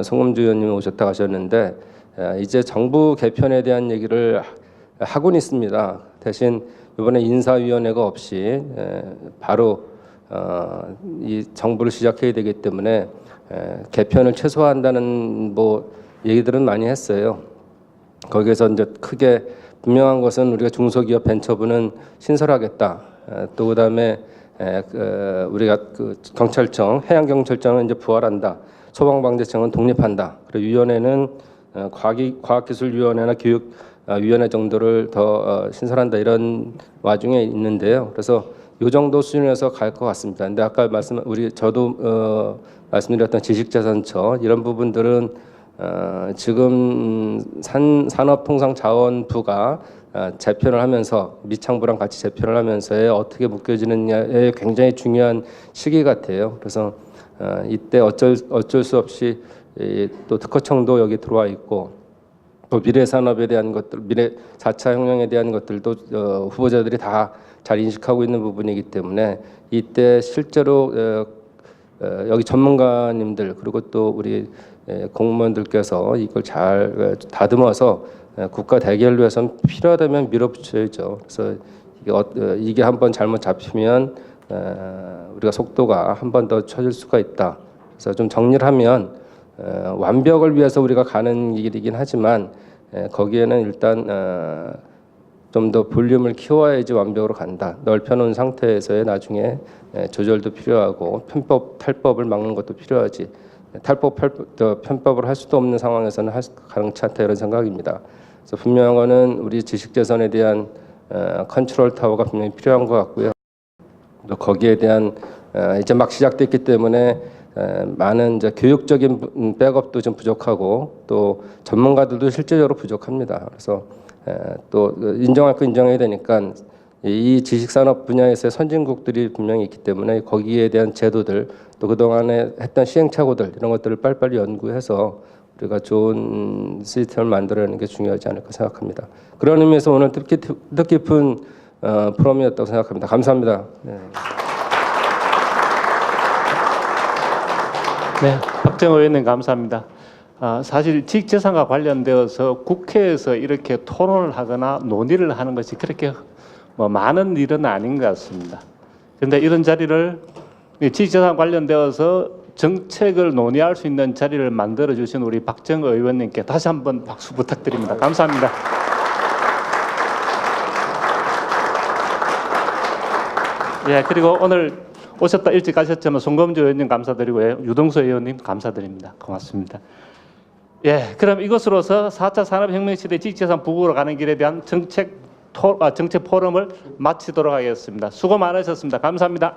Speaker 3: 송범주 의원님이 오셨다 가셨는데, 이제 정부 개편에 대한 얘기를 하고는 있습니다. 대신 이번에 인사위원회가 없이 바로 이 정부를 시작해야 되기 때문에 개편을 최소화한다는 뭐 얘기들은 많이 했어요. 거기에서 이제 크게 분명한 것은 우리가 중소기업 벤처부는 신설하겠다. 또 그다음에 우리가 그 경찰청, 해양경찰청은 이제 부활한다. 소방방재청은 독립한다. 그리고 위원회는 과학기술위원회나 교육위원회 정도를 더 신설한다, 이런 와중에 있는데요. 그래서 이 정도 수준에서 갈 것 같습니다. 근데 아까 저도 말씀드렸던 지식재산처 이런 부분들은 지금 산업통상자원부가 재편을 하면서 미창부랑 같이 재편을 하면서에 어떻게 묶여지느냐에 굉장히 중요한 시기 같아요. 그래서 이때 어쩔 수 없이 또 특허청도 여기 들어와 있고 또 미래 산업에 대한 것들, 미래 4차 혁명에 대한 것들도 후보자들이 다 잘 인식하고 있는 부분이기 때문에 이때 실제로 여기 전문가님들 그리고 또 우리 공무원들께서 이걸 잘 다듬어서 국가 대결을 위해서는 필요하다면 밀어붙여야죠. 그래서 이게 한번 잘못 잡히면 우리가 속도가 한 번 더 쳐질 수가 있다. 그래서 좀 정리를 하면 완벽을 위해서 우리가 가는 길이긴 하지만 거기에는 일단 좀 더 볼륨을 키워야지 완벽으로 간다. 넓혀놓은 상태에서의 나중에 조절도 필요하고 탈법을 막는 것도 필요하지. 편법을 할 수도 없는 상황에서는 가능치 않다 이런 생각입니다. 그래서 분명한 거는 우리 지식재산에 대한 컨트롤 타워가 분명히 필요한 것 같고요. 또 거기에 대한 이제 막 시작됐기 때문에 많은 이제 교육적인 백업도 좀 부족하고 또 전문가들도 실제적으로 부족합니다. 그래서 또 인정할 거 인정해야 되니까 이 지식산업 분야에서의 선진국들이 분명히 있기 때문에 거기에 대한 제도들 또 그동안에 했던 시행착오들 이런 것들을 빨리빨리 연구해서 우리가 좋은 시스템을 만들어내는 게 중요하지 않을까 생각합니다. 그런 의미에서 오늘 뜻깊은 프로그램이었다고 생각합니다. 감사합니다.
Speaker 6: 네, 박정호 의원님 감사합니다. 사실 지식재산과 관련되어서 국회에서 이렇게 토론을 하거나 논의를 하는 것이 그렇게 많은 일은 아닌 것 같습니다. 그런데 이런 자리를 지식재산 관련되어서 정책을 논의할 수 있는 자리를 만들어 주신 우리 박정호 의원님께 다시 한번 박수 부탁드립니다. 감사합니다. 예, 그리고 오늘 오셨다 일찍 가셨지만 송검주 의원님 감사드리고요. 유동수 의원님 감사드립니다. 고맙습니다. 예, 그럼 이것으로서 4차 산업혁명 시대 지식재산 부국으로 가는 길에 대한 정책 포럼을 마치도록 하겠습니다. 수고 많으셨습니다. 감사합니다.